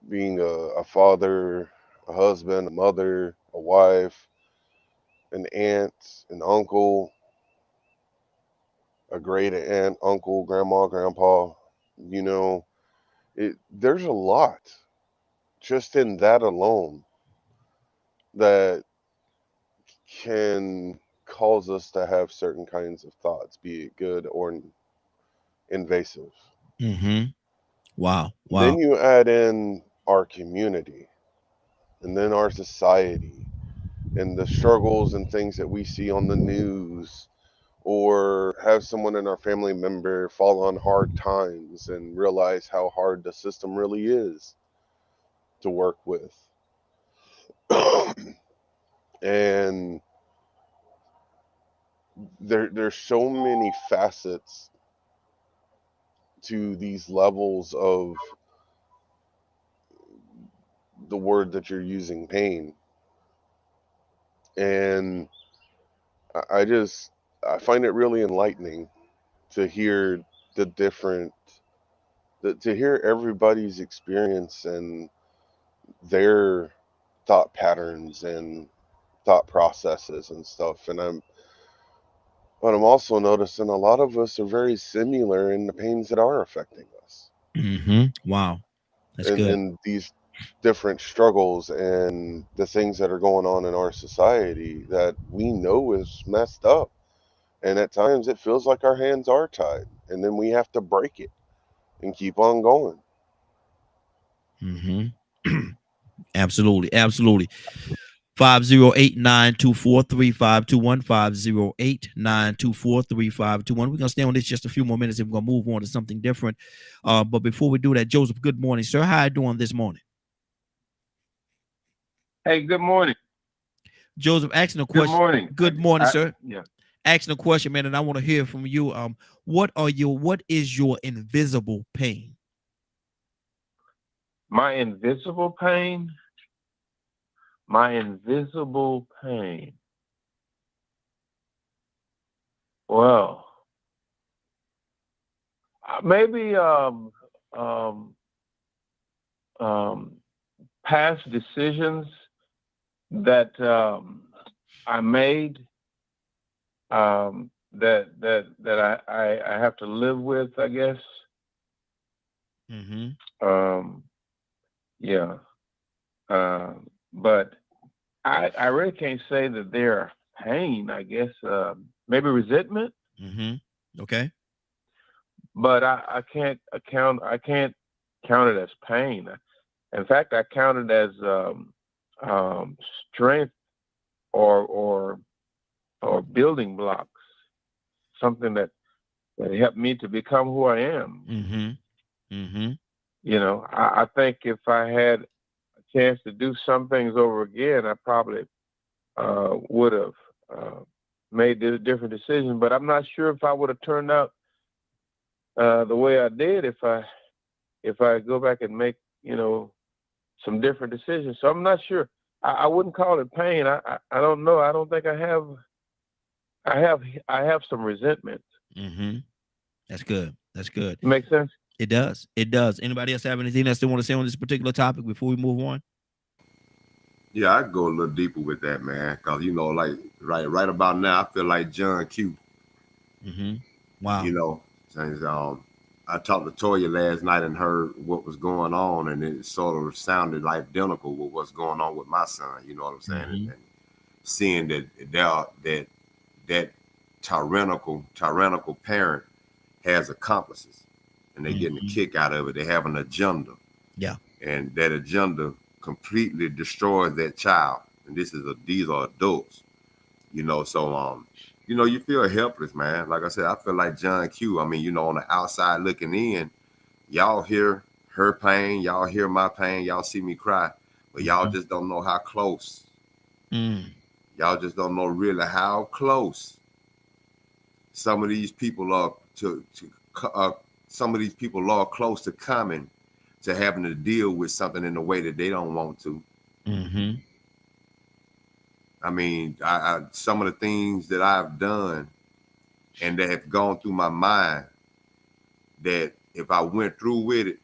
being a father, a husband, a mother, a wife, an aunt, an uncle, a great aunt, uncle, grandma, grandpa, you know, there's a lot just in that alone that can cause us to have certain kinds of thoughts, be it good or invasive. Wow. Then you add in our community and then our society and the struggles and things that we see on the news, or have someone in our family member fall on hard times and realize how hard the system really is to work with. And there's so many facets to these levels of the word that you're using, pain. And I find it really enlightening to hear the different, to hear everybody's experience and their thought patterns and thought processes and stuff. But I'm also noticing a lot of us are very similar in the pains that are affecting us. Wow. That's good. And these different struggles and the things that are going on in our society that we know is messed up. And at times it feels like our hands are tied, and then we have to break it and keep on going. Absolutely. 508-924-3521, 508-924-3521. We're gonna stay on this just a few more minutes and we're gonna move on to something different. But before we do that, Joseph, good morning, sir. How are you doing this morning? Hey, good morning. Joseph, asking a question. Good morning. Good morning, sir. Yeah. Asking a question, man, and I want to hear from you. What is your invisible pain? My invisible pain? My invisible pain. Well, maybe past decisions that I made that I have to live with, I guess. Yeah. But I really can't say that they're pain, I guess. Maybe resentment. Okay. But I can't count it as pain. In fact, I count it as strength or building blocks, something that helped me to become who I am. You know, I think if I had a chance to do some things over again, I probably would have made a different decision. But I'm not sure if I would have turned out the way I did if I go back and make, you know, some different decisions. So I'm not sure. I wouldn't call it pain. I don't know. I don't think I have. I have some resentment. That's good. That's good. Make sense? It does. It does. Anybody else have anything else they want to say on this particular topic before we move on? Yeah, I go a little deeper with that, man, because like right about now, I feel like John Q. Wow. Since I talked to Toya last night and heard what was going on, and it sort of sounded identical with what's going on with my son. You know what I'm saying? And seeing that tyrannical parent has accomplices, and they're getting a kick out of it. They have an agenda. Yeah. And that agenda completely destroys that child. And these are adults. So you feel helpless, man. Like I said, I feel like John Q. I mean, on the outside looking in, y'all hear her pain, y'all hear my pain, y'all see me cry, but y'all just don't know how close. Y'all just don't know really how close some of these people are close to coming to having to deal with something in a way that they don't want to. I mean, I some of the things that I've done and that have gone through my mind, that if I went through with it,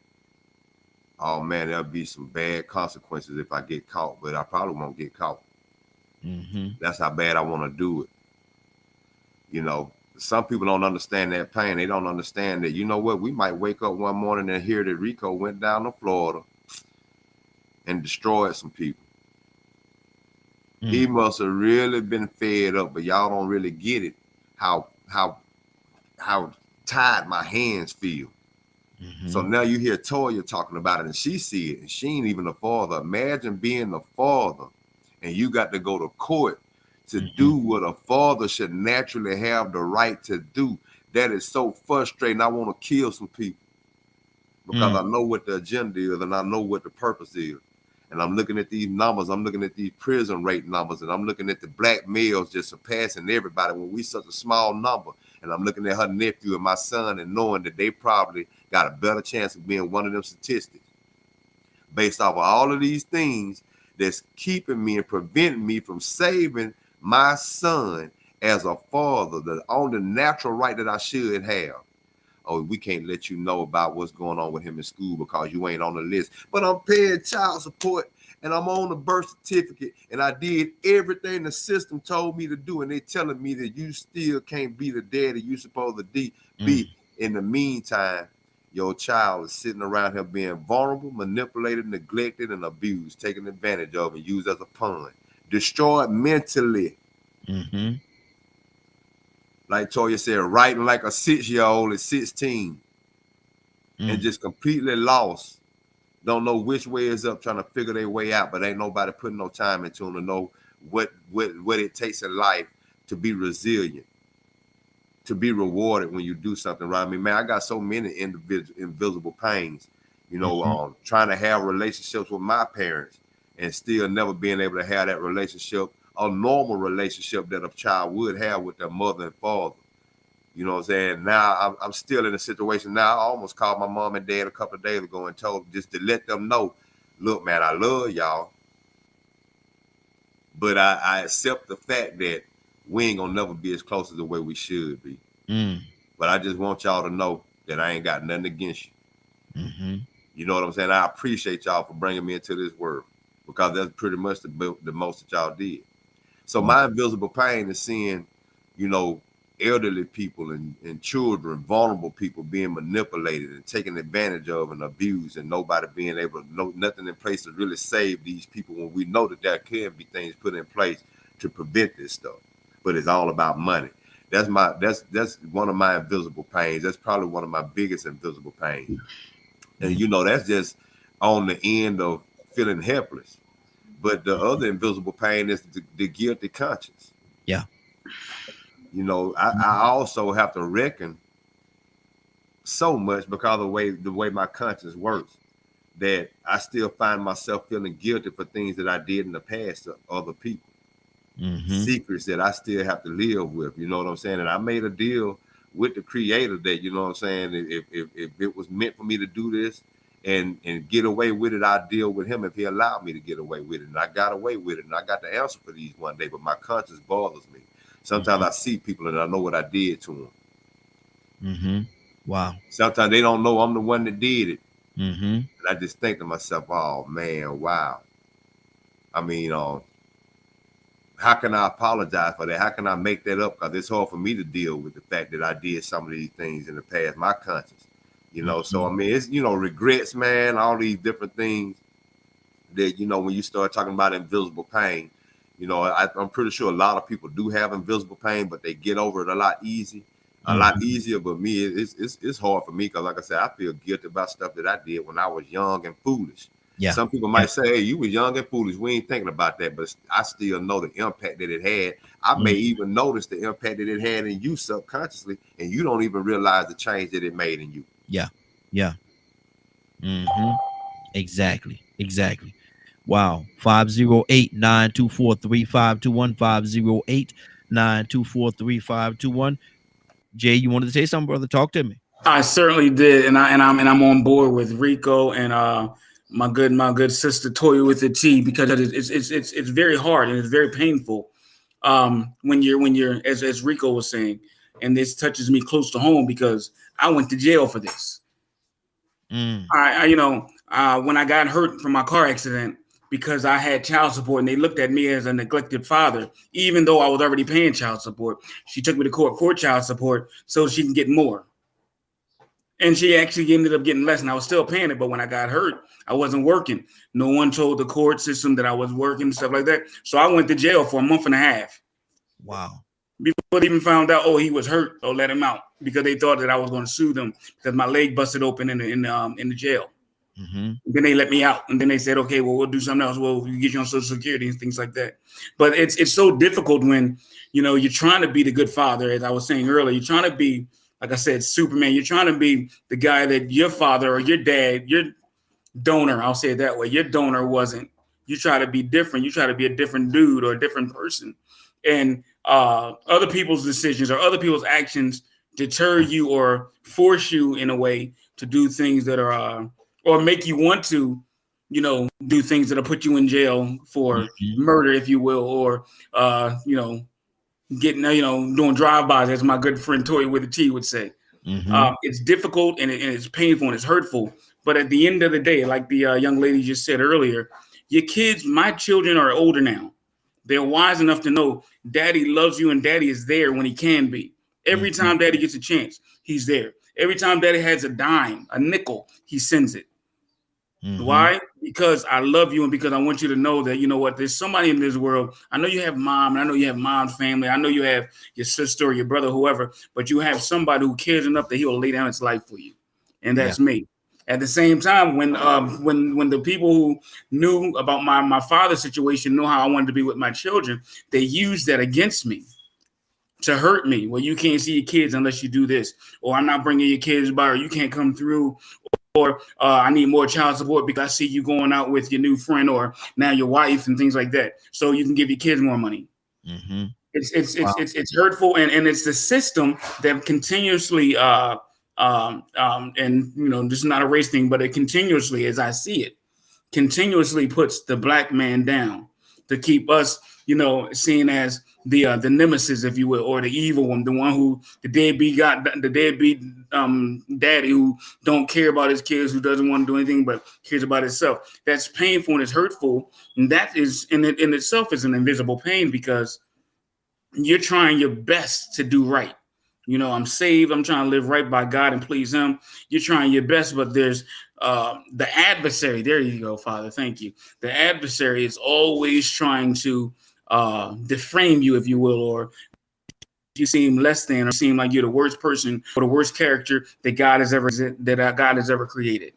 oh man, there'll be some bad consequences if I get caught, but I probably won't get caught. That's how bad I want to do it. Some people don't understand that pain. They don't understand that, we might wake up one morning and hear that Rico went down to Florida and destroyed some people. He must have really been fed up, but y'all don't really get it, how tired my hands feel. So now you hear Toya talking about it, and she see it, and she ain't even a father. Imagine being a father, and you got to go to court to do what a father should naturally have the right to do. That is so frustrating. I want to kill some people because I know what the agenda is, and I know what the purpose is. And I'm looking at these numbers. I'm looking at these prison rate numbers, and I'm looking at the black males just surpassing everybody when we such a small number. And I'm looking at her nephew and my son and knowing that they probably got a better chance of being one of them statistics. Based off of all of these things that's keeping me and preventing me from saving my son as a father, the only natural right that I should have. Oh, we can't let you know about what's going on with him in school because you ain't on the list. But I'm paying child support and I'm on the birth certificate and I did everything the system told me to do. And they telling me that you still can't be the daddy you supposed to be. In the meantime, your child is sitting around here being vulnerable, manipulated, neglected, and abused, taken advantage of and used as a pawn. Destroyed mentally. Like Toya said, writing like a 6-year-old at 16 and just completely lost. Don't know which way is up, trying to figure their way out, but ain't nobody putting no time into them to know what it takes in life to be resilient, to be rewarded when you do something right. I mean, man, I got so many invisible pains, trying to have relationships with my parents and still never being able to have that relationship, a normal relationship that a child would have with their mother and father. You know what I'm saying? Now I'm still in a situation now. I almost called my mom and dad a couple of days ago and told them just to let them know, look, man, I love y'all, but I accept the fact that we ain't gonna never be as close as the way we should be. But I just want y'all to know that I ain't got nothing against you. You know what I'm saying? I appreciate y'all for bringing me into this world because that's pretty much the most that y'all did. So my invisible pain is seeing, elderly people and children, vulnerable people being manipulated and taken advantage of and abused, and nobody being able to know nothing in place to really save these people when we know that there can be things put in place to prevent this stuff. But it's all about money. That's one of my invisible pains. That's probably one of my biggest invisible pains. And that's just on the end of feeling helpless. But the other invisible pain is the guilty conscience. Yeah. I also have to reckon so much because of the way my conscience works, that I still find myself feeling guilty for things that I did in the past to other people. Secrets that I still have to live with, you know what I'm saying? And I made a deal with the creator that, you know what I'm saying, if it was meant for me to do this and get away with it, I'd deal with him if he allowed me to get away with it. And I got away with it, and I got the answer for these one day, but my conscience bothers me. Sometimes I see people and I know what I did to them. Wow. Sometimes they don't know I'm the one that did it. Mm-hmm. And I just think to myself, oh man, wow. I mean, how can I apologize for that? How can I make that up? Because it's hard for me to deal with the fact that I did some of these things in the past, my conscience, you know. So I mean, it's, you know, regrets, man, all these different things that, you know, when you start talking about invisible pain, you know, I'm pretty sure a lot of people do have invisible pain, but they get over it a lot easier. But me, it's hard for me because, like I said, I feel guilty about stuff that I did when I was young and foolish. Yeah. Some people might say, hey, you were young and foolish. We ain't thinking about that, but I still know the impact that it had. I may even notice the impact that it had in you subconsciously, and you don't even realize the change that it made in you. Yeah. Yeah. Mm-hmm. Exactly. Exactly. Wow. 508-924-3521. 508-924-3521. Jay, you wanted to say something, brother? Talk to me. I certainly did, and I'm on board with Rico and my good sister Toya with the T, because it's very hard and it's very painful when you're as Rico was saying, and this touches me close to home because I went to jail for this. I you know, when I got hurt from my car accident because I had child support and they looked at me as a neglected father, even though I was already paying child support. She took me to court for child support so she can get more. And she actually ended up getting less, and I was still paying it. But when I got hurt, I wasn't working. No one told the court system that I was working and stuff like that. So I went to jail for a month and a half. Wow. Before they even found out, oh, he was hurt, or let him out, because they thought that I was going to sue them because my leg busted open in the jail. Then they let me out, and then they said, okay, well, we'll do something else. Well, we get you on Social Security and things like that. But it's so difficult when, you know, you're trying to be the good father, as I was saying earlier. You're trying to be, like I said, Superman. You're trying to be the guy that your father or your dad, your donor, I'll say it that way, your donor wasn't. You try to be different. You try to be a different dude or a different person. And other people's decisions or other people's actions deter you or force you in a way to do things that are or make you want to, you know, do things that'll put you in jail for murder, if you will, or you know, getting, you know, doing drive-bys, as my good friend Toy with the T would say. It's difficult and it's painful and it's hurtful. But at the end of the day, like the young lady just said earlier, your kids, my children are older now. They're wise enough to know daddy loves you and daddy is there when he can be. Every time daddy gets a chance, he's there. Every time daddy has a dime, a nickel, he sends it. Why? Because I love you and because I want you to know that, you know what, there's somebody in this world. I know you have mom, and I know you have mom's family. I know you have your sister or your brother, whoever, but you have somebody who cares enough that he will lay down his life for you. And that's me. At the same time, when the people who knew about my father's situation knew how I wanted to be with my children, they used that against me to hurt me. Well, you can't see your kids unless you do this, or I'm not bringing your kids by, or you can't come through, or I need more child support because I see you going out with your new friend or now your wife and things like that, so you can give your kids more money. It's hurtful, and it's the system that continuously and you know, this is not a race thing, but it continuously, as I see it, continuously puts the black man down to keep us, you know, seen as the nemesis, if you will, or the evil one, the one who the deadbeat daddy who don't care about his kids, who doesn't want to do anything but cares about himself. That's painful and it's hurtful, and that is in itself is an invisible pain because you're trying your best to do right. You know, I'm saved. I'm trying to live right by God and please him. You're trying your best, but there's the adversary. There you go, Father. Thank you. The adversary is always trying to deframe you, if you will, or you seem less than, or seem like you're the worst person or the worst character that God has ever created.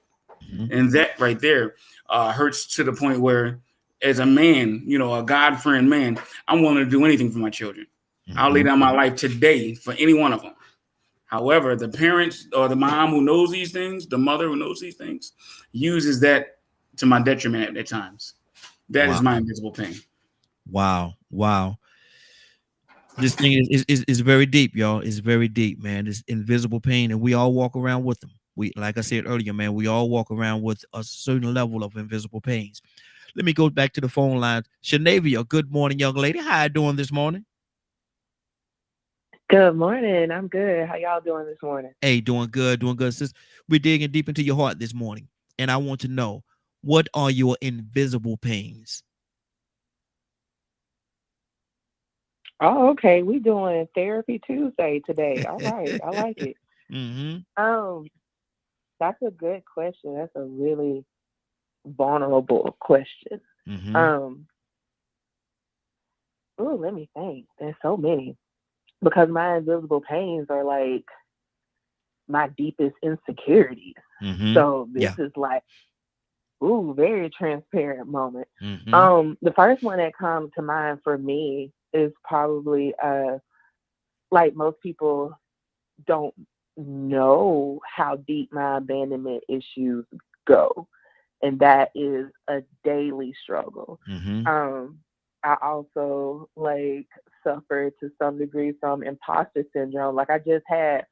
And that right there hurts to the point where, as a man, you know, a God-fearing man, I'm willing to do anything for my children. I'll lay down my life today for any one of them. However, the parents or the mom who knows these things, the mother who knows these things, uses that to my detriment at times. That is my invisible pain. Wow. This thing is very deep, y'all. It's very deep, man. It's invisible pain, and we all walk around with them. We, like I said earlier, man, we all walk around with a certain level of invisible pains. Let me go back to the phone line. Shanavia, good morning, young lady. How you doing this morning? Good morning. I'm good. How y'all doing this morning? Hey, doing good, doing good. Sis, we're digging deep into your heart this morning, and I want to know, what are your invisible pains? Oh, okay. We doing therapy Tuesday today. All right. I like it. That's a good question. That's a really vulnerable question. Oh, let me think. There's so many. Because my invisible pains are like my deepest insecurities. So this is like, very transparent moment. The first one that comes to mind for me is probably like most people don't know how deep my abandonment issues go, and that is a daily struggle. I also like suffer to some degree from imposter syndrome. Like I just had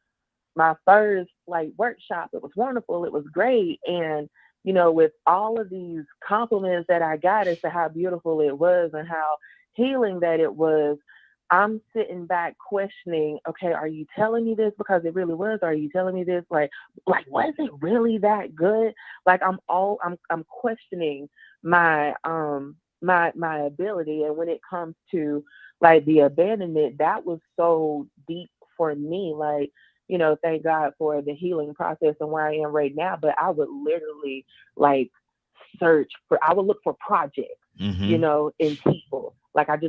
my first like workshop. It was wonderful. It was great. And, you know, with all of these compliments that I got as to how beautiful it was and how healing that it was, I'm sitting back questioning, okay, are you telling me this because it really was? Are you telling me this? Like, was it really that good? Like I'm questioning my my ability. And when it comes to like the abandonment, that was so deep for me. Like, you know, thank God for the healing process and where I am right now. But I would literally like I would look for projects, you know, in people. Like I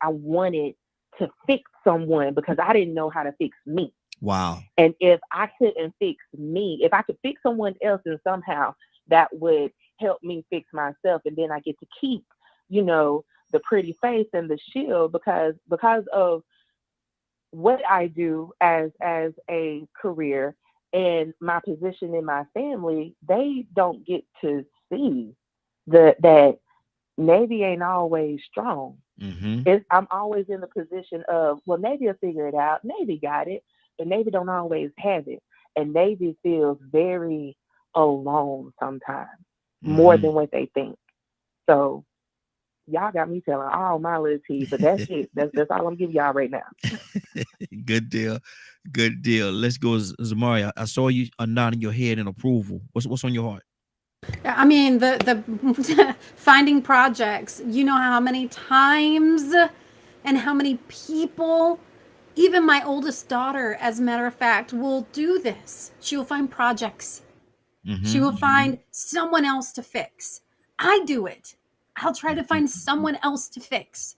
wanted to fix someone because I didn't know how to fix me. Wow. And if I couldn't fix me, if I could fix someone else, and somehow that would help me fix myself, and then I get to keep, you know, the pretty face and the shield because of what I do as a career and my position in my family, they don't get to see that Navy ain't always strong. I'm always in the position of, well, Navy will figure it out. Navy got it, but Navy don't always have it. And Navy feels very alone sometimes, more than what they think. So y'all got me telling all my little tea, but that's it. That's all I'm giving y'all right now. Good deal. Good deal. Let's go, Zamaria. I saw you nodding your head in approval. What's on your heart? I mean, the finding projects, you know how many times and how many people, even my oldest daughter, as a matter of fact, will do this. She will find projects. She will find someone else to fix. I do it. I'll try to find someone else to fix.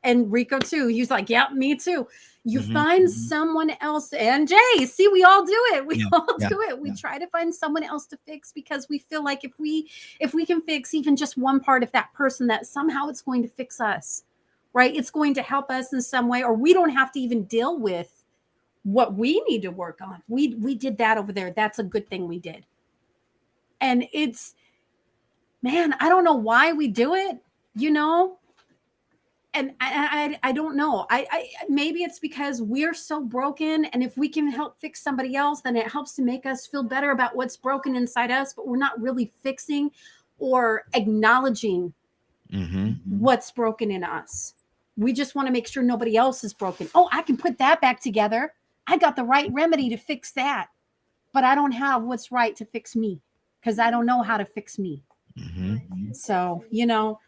And Rico too. He's like, yeah, me too. You find someone else. And Jay, see, we all do it. We all do it. We try to find someone else to fix because we feel like if we can fix even just one part of that person, that somehow it's going to fix us, right? It's going to help us in some way, or we don't have to even deal with what we need to work on. We did that over there. That's a good thing we did. And it's, man, I don't know why we do it, you know? And I don't know. I maybe it's because we're so broken, and if we can help fix somebody else, then it helps to make us feel better about what's broken inside us, but we're not really fixing or acknowledging what's broken in us. We just want to make sure nobody else is broken. Oh, I can put that back together. I got the right remedy to fix that, but I don't have what's right to fix me because I don't know how to fix me. So, you know,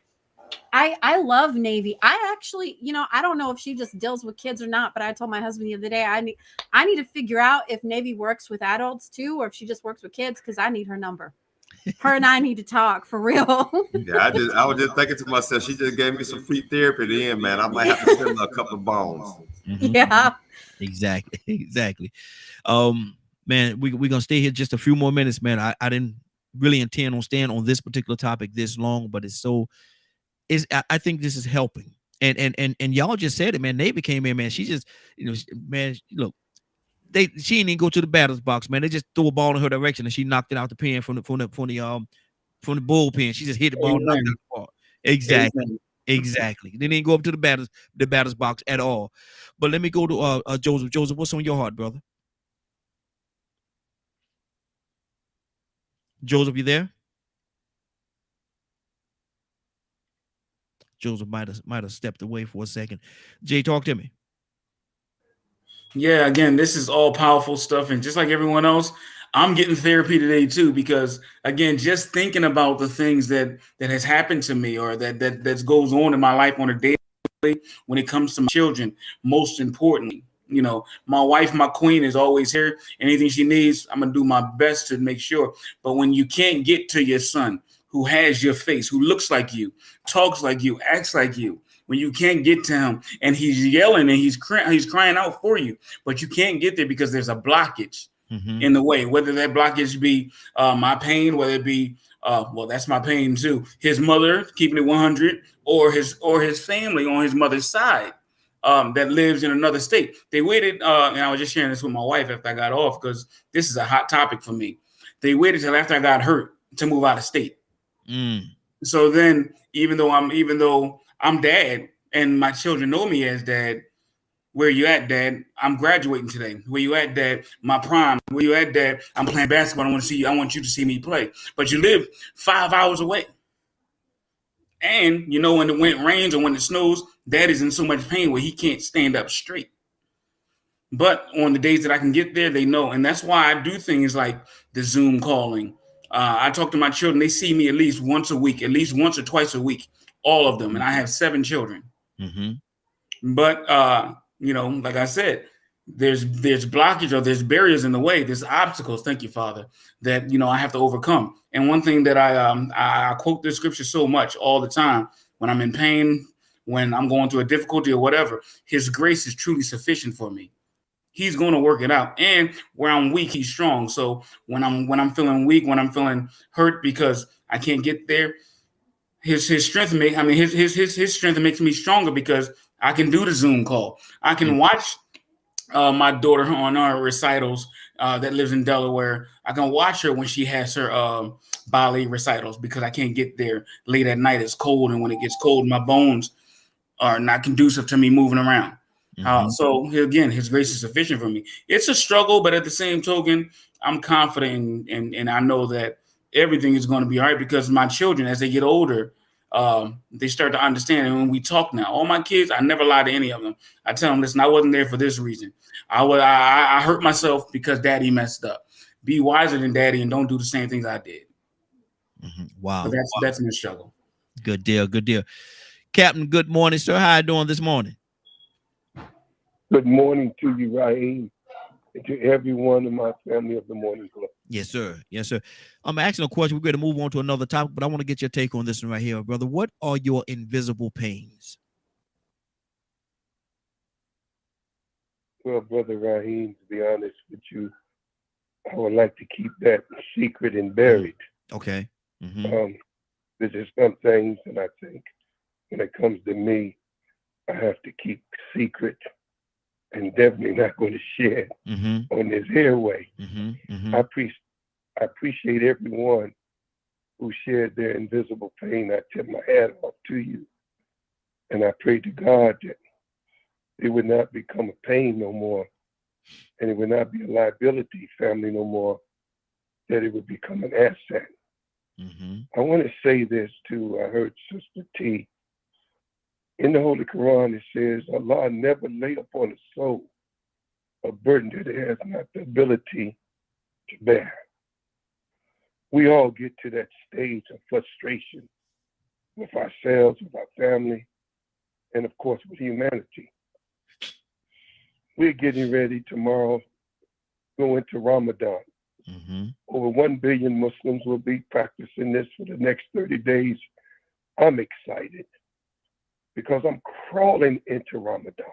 I love Navy. I actually, you know, I don't know if she just deals with kids or not, but I told my husband the other day, I need to figure out if Navy works with adults too, or if she just works with kids, because I need her number. Her and I need to talk for real. Yeah, I was just thinking to myself, she just gave me some free therapy then, man. I might have to send her a couple of bones. Yeah. Exactly. Man, we're gonna stay here just a few more minutes, man. I didn't really intend on staying on this particular topic this long, but I think this is helping. And y'all just said it, man. Navy came in, man. She just, you know, man, look, she didn't even go to the batter's box, man. They just threw a ball in her direction and she knocked it out the pen from the bullpen. She just hit the ball, knocked it out the ball. Exactly. They didn't go up to the batter's box at all. But let me go to Joseph. Joseph, what's on your heart, brother? Joseph, you there? Joseph might have stepped away for a second. Jay, talk to me. Yeah, again, this is all powerful stuff. And just like everyone else, I'm getting therapy today too, because again, just thinking about the things that has happened to me or that goes on in my life on a daily when it comes to my children, most importantly. My wife, my queen, is always here. Anything she needs, I'm gonna do my best to make sure. But when you can't get to your son who has your face, who looks like you, talks like you, acts like you, when you can't get to him and he's yelling and he's crying out for you, but you can't get there because there's a blockage in the way, whether that blockage be my pain, whether it be well, that's my pain too, his mother keeping it 100, or his family on his mother's side that lives in another state. They waited, and I was just sharing this with my wife after I got off, because this is a hot topic for me. They waited till after I got hurt to move out of state. So then, even though I'm dad and my children know me as dad, where you at, Dad? I'm graduating today. Where you at, Dad? My prime. Where you at, Dad? I'm playing basketball. I want to see you. I want you to see me play. But you live 5 hours away. And when it rains or when it snows, Dad is in so much pain where he can't stand up straight. But on the days that I can get there, they know. And that's why I do things like the Zoom calling. I talk to my children. They see me at least once a week, at least once or twice a week, all of them. And I have 7 children. But, like I said, there's blockage or there's barriers in the way. There's obstacles. Thank you, Father, that, I have to overcome. And one thing that I quote this scripture so much all the time when I'm in pain, when I'm going through a difficulty or whatever, his grace is truly sufficient for me. He's going to work it out. And where I'm weak, he's strong. So when I'm feeling weak, when I'm feeling hurt because I can't get there, his strength his strength makes me stronger because I can do the Zoom call. I can watch my daughter on our recitals that lives in Delaware. I can watch her when she has her ballet recitals because I can't get there late at night. It's cold, and when it gets cold, my bones are not conducive to me moving around. So again, his grace is sufficient for me. It's a struggle, but at the same token, I'm confident and I know that everything is going to be all right, because my children, as they get older, they start to understand. And when we talk now, all my kids, I never lie to any of them. I tell them, listen, I wasn't there for this reason. I hurt myself because Daddy messed up. Be wiser than Daddy and don't do the same things I did. Wow. But that's my struggle. Good deal. Good deal. Captain, good morning, sir. How you doing this morning? Good morning to you, Raheem, and to everyone in my family of the Morning Club. Yes, sir. Yes, sir. I'm asking a question. We're going to move on to another topic, but I want to get your take on this one right here, brother. What are your invisible pains? Well, Brother Raheem, to be honest with you, I would like to keep that secret and buried. Okay. There's just some things that I think when it comes to me, I have to keep secret and definitely not going to share on this airway. I appreciate everyone who shared their invisible pain. I tip my hat off to you. And I pray to God that it would not become a pain no more, and it would not be a liability family no more, that it would become an asset. I want to say this too. I heard Sister T. In the Holy Quran, it says, Allah never lay upon a soul a burden that it has not the ability to bear. We all get to that stage of frustration with ourselves, with our family, and of course with humanity. We're getting ready tomorrow, go into Ramadan. Over 1 billion Muslims will be practicing this for the next 30 days. I'm excited because I'm crawling into Ramadan.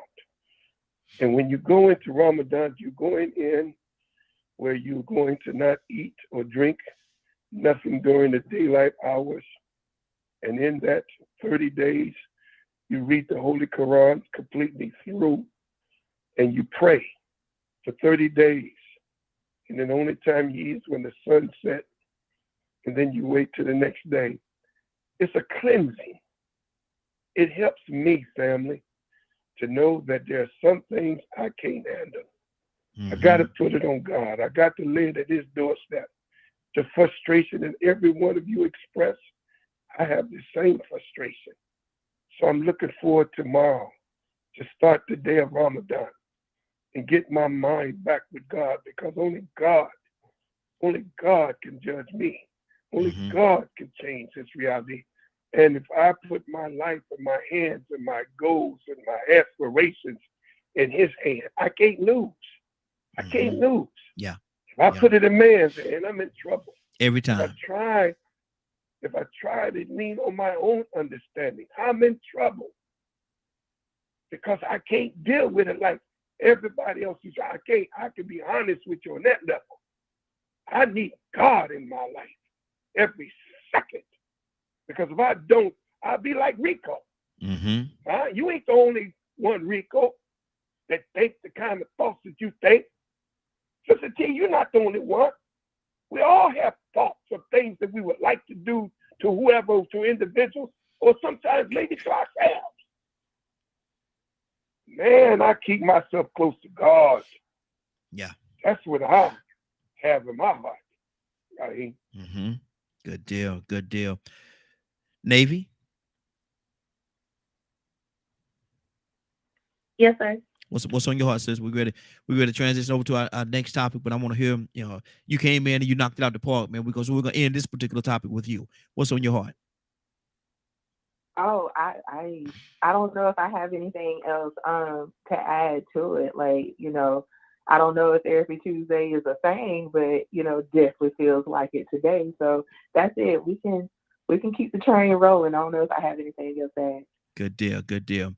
And when you go into Ramadan, you're going in where you're going to not eat or drink nothing during the daylight hours. And in that 30 days, you read the Holy Quran completely through, and you pray for 30 days. And then the only time you eat is when the sun sets, and then you wait till the next day. It's a cleansing. It helps me, family, to know that there are some things I can't handle. I got to put it on God. I got to lay it at his doorstep. The frustration that every one of you express, I have the same frustration. So I'm looking forward tomorrow to start the day of Ramadan. and get my mind back with God, because only God can judge me. Only God can change this reality. And if I put my life and my hands and my goals and my aspirations in his hand, I can't lose. I can't lose. Yeah. If I put it in man's hand, I'm in trouble. Every time. If I try to lean on my own understanding, I'm in trouble. Because I can't deal with it like everybody else is. I can be honest with you on that level. I need God in my life every second. Because if I don't, I'll be like Rico. You ain't the only one, Rico, that thinks the kind of thoughts that you think. Sister T, you're not the only one. We all have thoughts of things that we would like to do to whoever, to individuals, or sometimes maybe to ourselves. Man, I keep myself close to God. Yeah. That's what I have in my heart. Right? Good deal. Good deal. Navy? Yes, sir. What's on your heart, sis? We're ready to transition over to our next topic, but I want to hear, you came in and you knocked it out the park, man, because we're going to end this particular topic with you. What's on your heart? Oh, I don't know if I have anything else to add to it. Like, I don't know if Therapy Tuesday is a thing, but definitely feels like it today. So that's it. We can keep the train rolling. I don't know if I have anything else to add. Good deal. Good deal.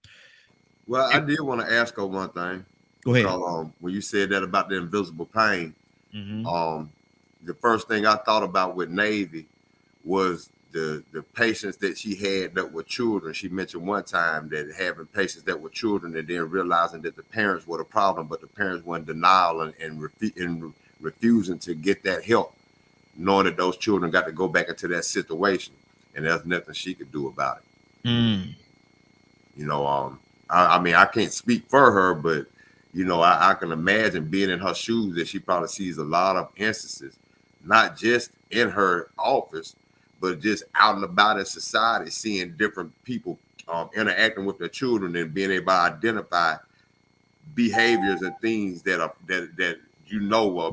Well, I did want to ask her one thing. Go ahead. Because, when you said that about the invisible pain, the first thing I thought about with Navy was the patients that she had that were children. She mentioned one time that having patients that were children and then realizing that the parents were the problem, but the parents were in denial and refusing to get that help, knowing that those children got to go back into that situation, and there's nothing she could do about it. I mean, I can't speak for her, but I can imagine being in her shoes that she probably sees a lot of instances, not just in her office, but just out and about in society, seeing different people interacting with their children and being able to identify behaviors and things that are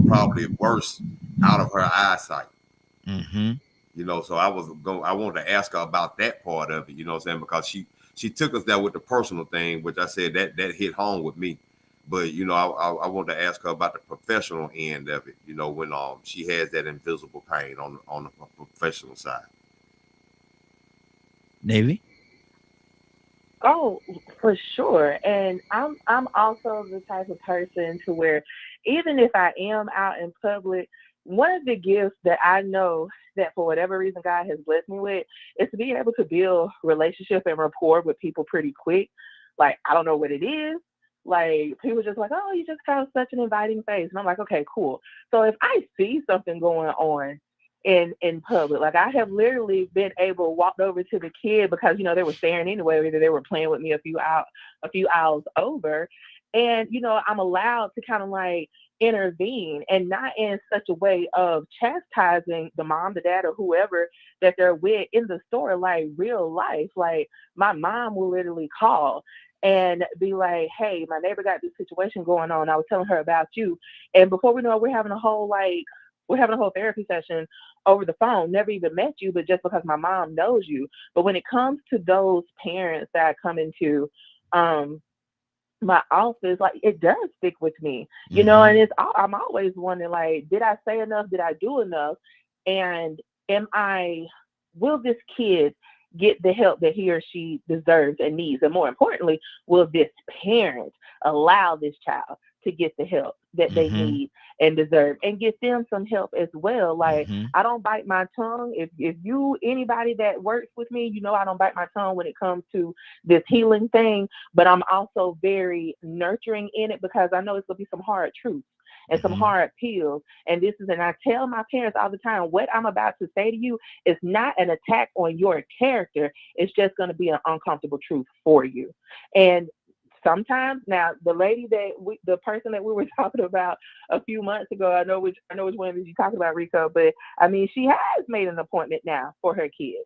probably worse out of her eyesight. So I wanted to ask her about that part of it, you know what I'm saying? Because she took us there with the personal thing, which I said that hit home with me. But, I wanted to ask her about the professional end of it, when she has that invisible pain on the professional side. Navy? Oh, for sure. And I'm also the type of person to where even if I am out in public, one of the gifts that I know that for whatever reason God has blessed me with is to be able to build relationship and rapport with people pretty quick. Like, I don't know what it is. Like, people just like, oh, you just have such an inviting face. And I'm like, okay, cool. So if I see something going on in public, like I have literally been able to walk over to the kid because, they were staring anyway, either they were playing with me a few aisles over. And, I'm allowed to kind of like intervene, and not in such a way of chastising the mom, the dad, or whoever that they're with in the store, like real life. Like, my mom will literally call and be like, hey, my neighbor got this situation going on. I was telling her about you. And before we know it, we're having a whole therapy session over the phone. Never even met you, but just because my mom knows you. But when it comes to those parents that come into my office, like, it does stick with me, and I'm always wondering, like, did I say enough? Did I do enough? And will this kid get the help that he or she deserves and needs? And more importantly, will this parent allow this child to get the help that they need and deserve, and get them some help as well? Like, I don't bite my tongue. If anybody that works with me, I don't bite my tongue when it comes to this healing thing, but I'm also very nurturing in it because I know it's gonna be some hard truths and some hard pills. And I tell my parents all the time, what I'm about to say to you is not an attack on your character. It's just going to be an uncomfortable truth for you. And sometimes, now, the person that we were talking about a few months ago, I know which one you talking about, Rico, but I mean, she has made an appointment now for her kids,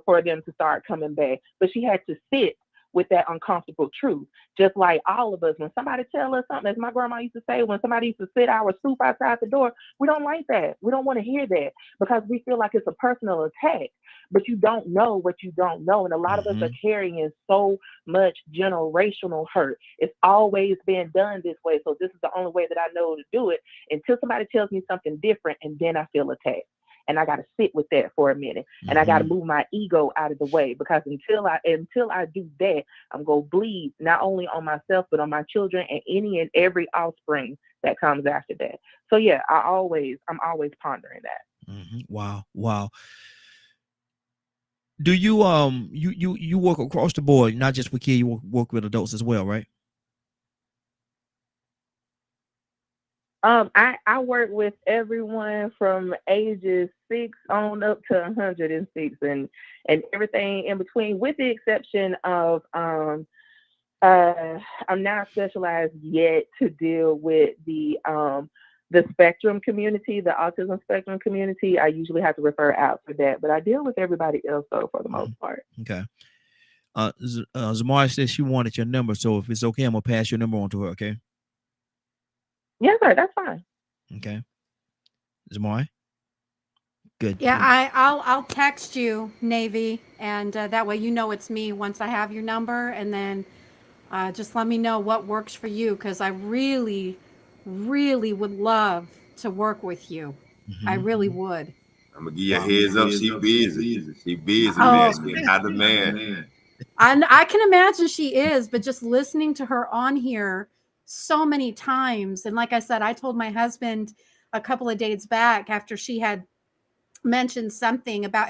for them to start coming back, but she had to sit with that uncomfortable truth. Just like all of us, when somebody tell us something, as my grandma used to say, when somebody used to sit our soup outside the door, we don't like that. We don't want to hear that because we feel like it's a personal attack. But you don't know what you don't know. And a lot of us are carrying so much generational hurt. It's always been done this way. So this is the only way that I know to do it until somebody tells me something different, and then I feel attacked. And I got to sit with that for a minute, and I got to move my ego out of the way, because until I do that, I'm going to bleed not only on myself, but on my children and any and every offspring that comes after that. So yeah, I'm always pondering that. Wow. Do you you work across the board, not just with kids, you work with adults as well, right? I work with everyone from ages 6 on up to 106 and everything in between, with the exception of I'm not specialized yet to deal with the spectrum community, the autism spectrum community. I usually have to refer out for that, but I deal with everybody else though for the most part. Okay. Zamari says she wanted your number, so if it's okay, I'm gonna pass your number on to her. Okay. Yes, sir. That's fine. Okay. Zamari. Good. Yeah, I'll text you, Navy, and that way you know it's me once I have your number, and then just let me know what works for you, because I really would love to work with you. I really would. I'm gonna give you a heads up. She busy. She busy, Oh. man. She hot demand. I can imagine she is, but just listening to her on here so many times, and like I said, I told my husband a couple of days back after she had mentioned something about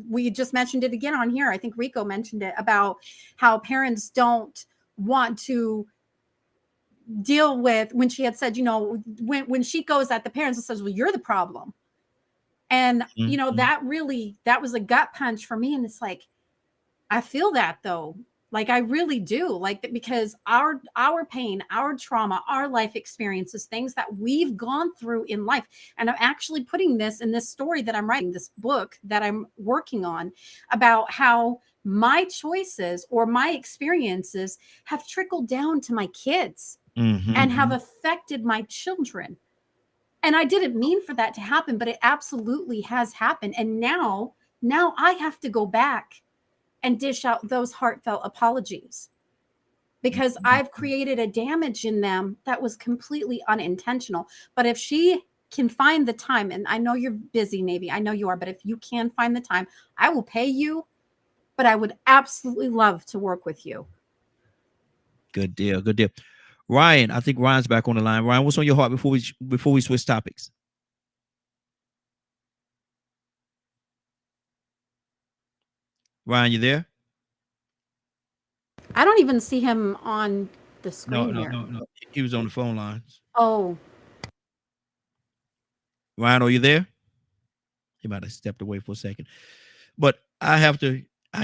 we just mentioned it again on here. I think Rico mentioned it about how parents don't want to deal with, when she had said, when she goes at the parents and says, well, you're the problem. And that was a gut punch for me. And it's like, I feel that though. Like I really do, like that, because our pain, our trauma, our life experiences, things that we've gone through in life. And I'm actually putting this in this story that I'm writing, this book that I'm working on, about how my choices or my experiences have trickled down to my kids and have affected my children. And I didn't mean for that to happen, but it absolutely has happened. And now I have to go back and dish out those heartfelt apologies, because I've created a damage in them that was completely unintentional. But if she can find the time, and I know you're busy, Navy, I know you are, but if you can find the time, I will pay you, but I would absolutely love to work with you. Good deal. Ryan, I think Ryan's back on the line. Ryan, what's on your heart before we switch topics? Ryan, you there? I don't even see him on the screen here. No. He was on the phone lines. Oh. Ryan, are you there? He might have stepped away for a second. But I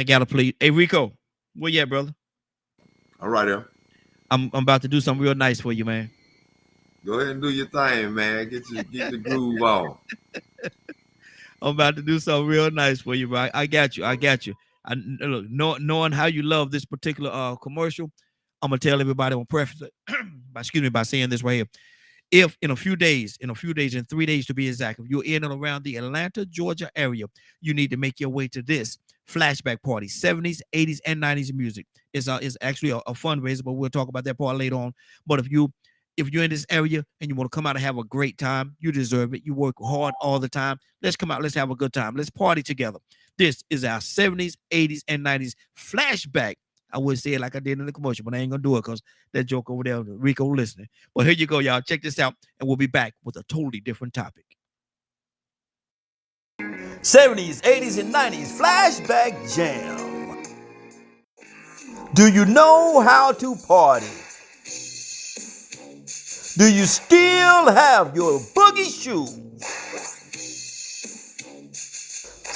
gotta play. Hey, Rico, where you at, brother? All right, there. I'm about to do something real nice for you, man. Go ahead and do your thing, man. Get the groove on. I'm about to do something real nice for you, bro. I got you. Look, knowing how you love this particular commercial, I'm gonna tell everybody, I'm gonna preface it by saying this right here. If in 3 days to be exact, if you're in and around the Atlanta, Georgia area, you need to make your way to this flashback party, 70s, 80s, and 90s music. It's actually a fundraiser, but we'll talk about that part later on. But if you're in this area and you want to come out and have a great time, you deserve it. You work hard all the time. Let's come out. Let's have a good time. Let's party together. This is our 70s, 80s, and 90s flashback. I would say it like I did in the commercial, but I ain't going to do it because that joke over there, Rico listening. But here you go, y'all. Check this out, and we'll be back with a totally different topic. 70s, 80s, and 90s flashback jam. Do you know how to party? Do you still have your boogie shoes?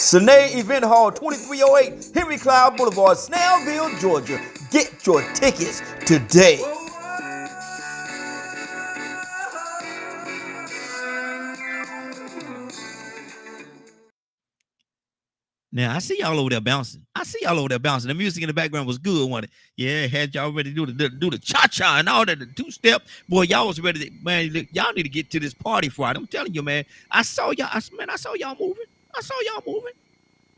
Sine Event Hall, 2308 Henry Cloud Boulevard, Snellville, Georgia. Get your tickets today. Now I see y'all over there bouncing. The music in the background was good, wasn't it? Yeah, had y'all ready to do the cha-cha and all that, the two-step. Boy, y'all was ready to, man, look, y'all need to get to this party Friday. I'm telling you, man. I saw y'all moving.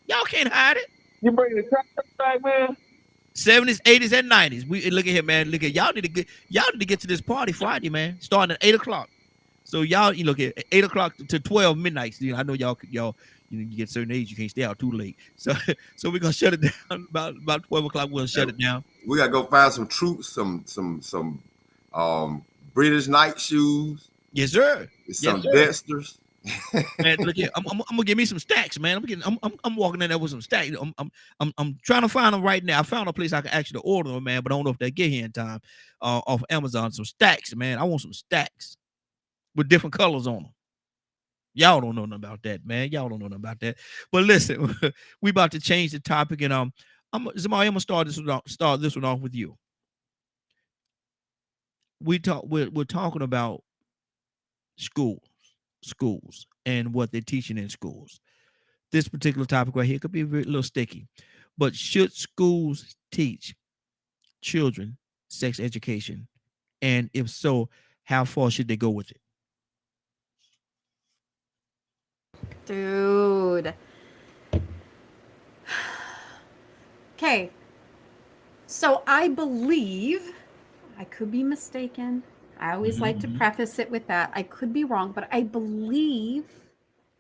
Y'all can't hide it. You bring the cha-cha back, man? 70s, 80s, and 90s. We look at here, man. Look at y'all need to get to this party Friday, man. Starting at 8 o'clock. So y'all, you look at 8 o'clock to 12 midnight. You know, I know y'all you get a certain age, you can't stay out too late. So we're gonna shut it down about 12 o'clock. We'll shut it down. We gotta go find some troops, some British night shoes. Yes, sir. Some Dexters. Man, look here. I'm gonna give me some stacks, man. I'm walking in there with some stacks. I'm trying to find them right now. I found a place I can actually order them, man, but I don't know if they get here in time. Off Amazon, some stacks, man. I want some stacks with different colors on them. Y'all don't know nothing about that, man. But listen, we about to change the topic, and Zamari, I'm gonna start this one off with you. We're talking about schools and what they're teaching in schools. This particular topic right here could be a little sticky, but should schools teach children sex education, and if so, how far should they go with it? Dude. Okay. So I believe, I could be mistaken. I always like to preface it with that. I could be wrong, but I believe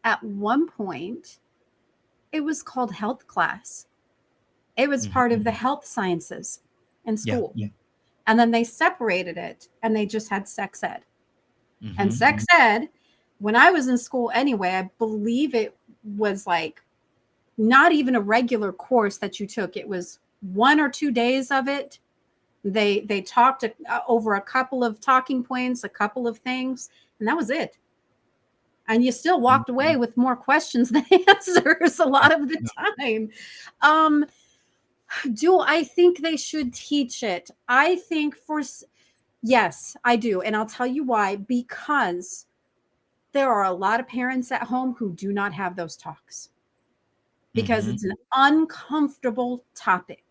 at one point it was called health class. It was part of the health sciences in school. Yeah. And then they separated it and they just had sex ed. And sex ed, when I was in school anyway, I believe it was like not even a regular course that you took. It was 1 or 2 days of it. They talked over a couple of talking points, a couple of things, and that was it. And you still walked away with more questions than answers a lot of the time. Do I think they should teach it? I think yes, I do. And I'll tell you why. Because there are a lot of parents at home who do not have those talks because it's an uncomfortable topic.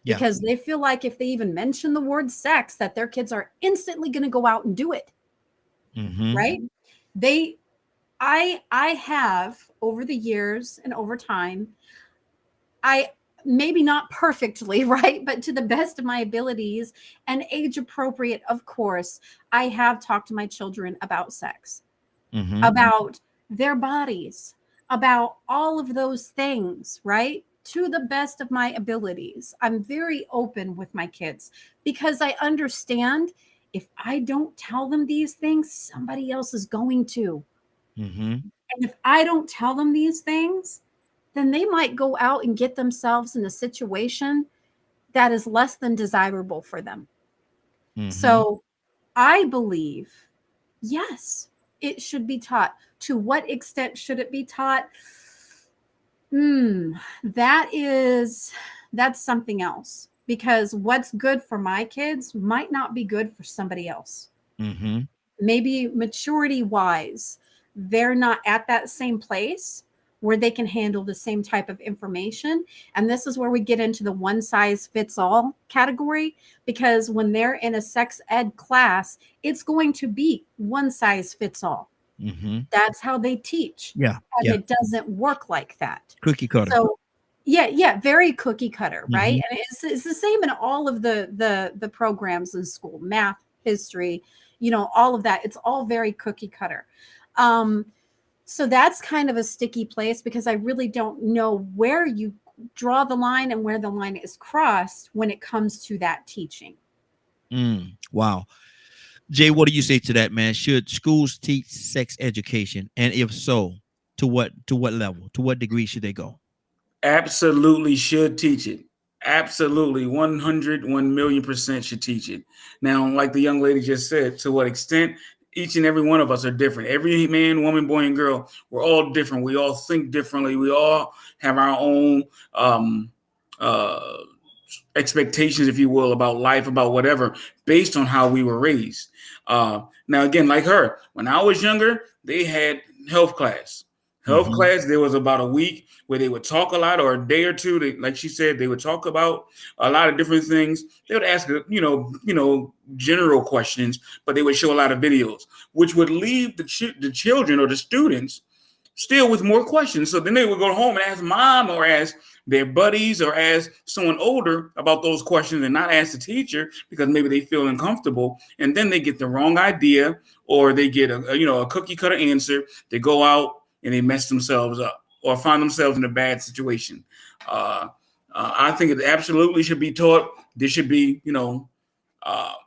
Yeah. Because they feel like if they even mention the word sex, that their kids are instantly going to go out and do it. Right? I have over the years and over time, I maybe not perfectly, right? But to the best of my abilities and age appropriate, of course, I have talked to my children about sex, about their bodies, about all of those things, right? To the best of my abilities. I'm very open with my kids because I understand if I don't tell them these things, somebody else is going to. And if I don't tell them these things, then they might go out and get themselves in a situation that is less than desirable for them. So I believe, yes, it should be taught. To what extent should it be taught? That's something else, because what's good for my kids might not be good for somebody else. Maybe maturity wise, they're not at that same place where they can handle the same type of information. And this is where we get into the one size fits all category, because when they're in a sex ed class, it's going to be one size fits all. That's how they teach. And it doesn't work like that. Cookie cutter. So very cookie cutter, right? And it's the same in all of the programs in school, math, history, all of that. It's all very cookie cutter. So that's kind of a sticky place, because I really don't know where you draw the line and where the line is crossed when it comes to that teaching. Wow. Jay, what do you say to that, man? Should schools teach sex education? And if so, to what level? To what degree should they go? Absolutely should teach it. Absolutely. 1,000,000% should teach it. Now, like the young lady just said, to what extent? Each and every one of us are different. Every man, woman, boy, and girl, we're all different. We all think differently. We all have our own expectations, if you will, about life, about whatever, based on how we were raised. Now, again, like her, when I was younger, they had health class. Health class, there was about a week where they would talk a lot, or a day or two. Like she said, they would talk about a lot of different things. They would ask, general questions, but they would show a lot of videos, which would leave the children or the students still with more questions. So then they would go home and ask mom or ask their buddies or ask someone older about those questions and not ask the teacher because maybe they feel uncomfortable. And then they get the wrong idea or they get a cookie cutter answer. They go out and they mess themselves up or find themselves in a bad situation. I think it absolutely should be taught. There should be,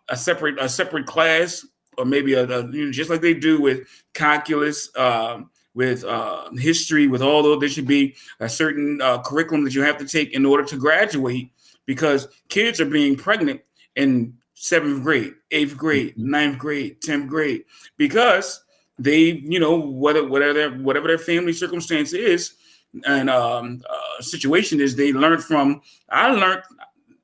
a separate class, or maybe just like they do with calculus, with history, with all those. There should be a certain curriculum that you have to take in order to graduate, because kids are being pregnant in 7th grade, 8th grade, 9th grade, 10th grade, because they, whatever their family circumstance is and situation is, they learned from. I learned,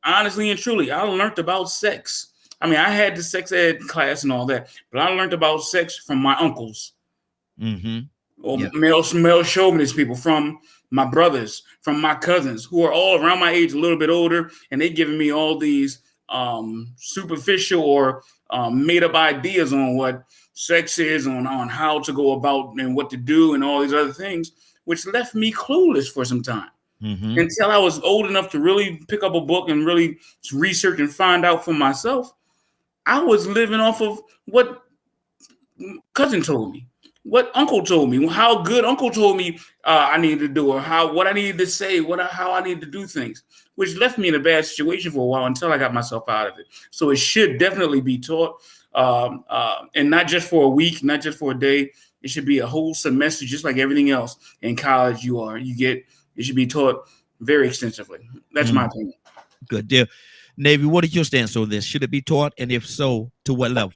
honestly and truly, I learned about sex. I mean, I had the sex ed class and all that, but I learned about sex from my uncles, or male chauvinist people, from my brothers, from my cousins, who are all around my age, a little bit older, and they giving me all these superficial or made up ideas on what sex is, on how to go about and what to do and all these other things, which left me clueless for some time. Until I was old enough to really pick up a book and really research and find out for myself. I was living off of what cousin told me, what uncle told me, how good uncle told me I needed to do, or what I needed to say, how I needed to do things, which left me in a bad situation for a while until I got myself out of it. So it should definitely be taught, and not just for a week, not just for a day. It should be a whole semester, just like everything else in college. It should be taught very extensively. That's my opinion. Good deal. Navy, what is your stance on this? Should it be taught? And if so, to what level?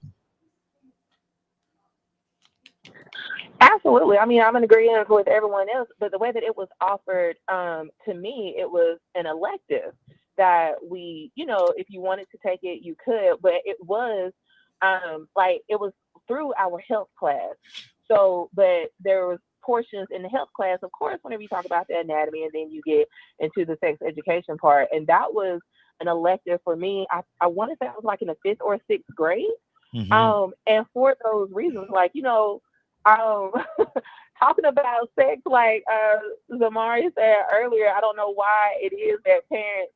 Absolutely. I mean, I'm in agreement with everyone else, but the way that it was offered, to me, it was an elective that we, if you wanted to take it, you could, but it was it was through our health class. So, but there was portions in the health class, of course, whenever you talk about the anatomy, and then you get into the sex education part, and that was an elective for me. I want to say I was like in the 5th or 6th grade. And for those reasons, talking about sex, like Zamari said earlier, I don't know why it is that parents,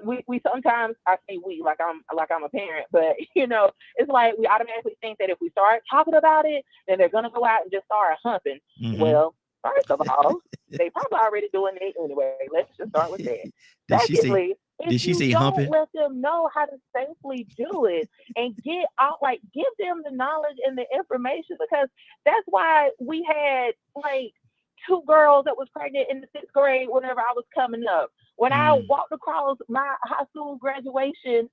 we sometimes, I say we, like I'm a parent, but it's like we automatically think that if we start talking about it, then they're gonna go out and just start humping. Well, first of all, they probably already doing it anyway. Let's just start with that. Secondly, did she say don't humping? Let them know how to safely do it and give them the knowledge and the information, because that's why we had 2 girls that was pregnant in the 6th grade whenever I was coming up. When I walked across my high school graduation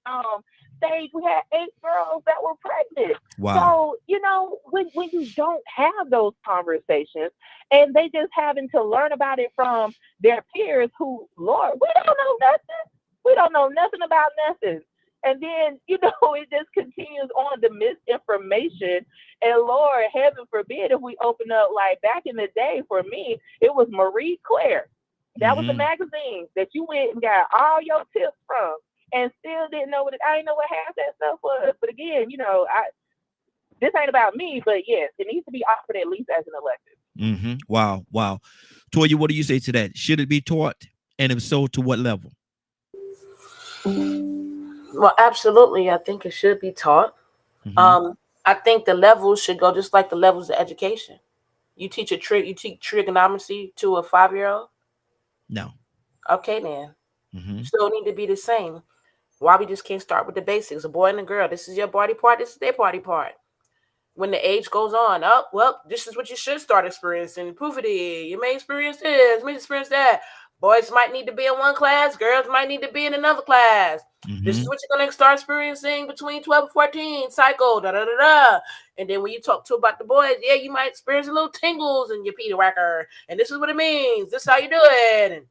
stage, we had 8 girls that were pregnant. Wow. So, when you don't have those conversations and they just having to learn about it from their peers who, Lord, we don't know nothing. We don't know nothing about nothing. And then, it just continues on the misinformation. And Lord, heaven forbid if we open up, like back in the day, for me, it was Marie Claire. That was the magazine that you went and got all your tips from, and still didn't know I didn't know what half that stuff was. But again, this ain't about me, but yes, it needs to be offered at least as an elective. Wow. Toya, what do you say to that? Should it be taught? And if so, to what level? Well, absolutely. I think it should be taught. I think the levels should go just like the levels of education. You teach trigonometry to a 5-year-old? No. Okay, then. Still need to be the same. Why we just can't start with the basics? A boy and a girl. This is your body part. This is their body part. When the age goes on, this is what you should start experiencing. Puberty. You may experience this. You may experience that. Boys might need to be in one class. Girls might need to be in another class. This is what you're going to start experiencing between 12 and 14. Cycle, And then when you talk about the boys, you might experience a little tingles in your Peter Whacker. And this is what it means. This is how you do it. And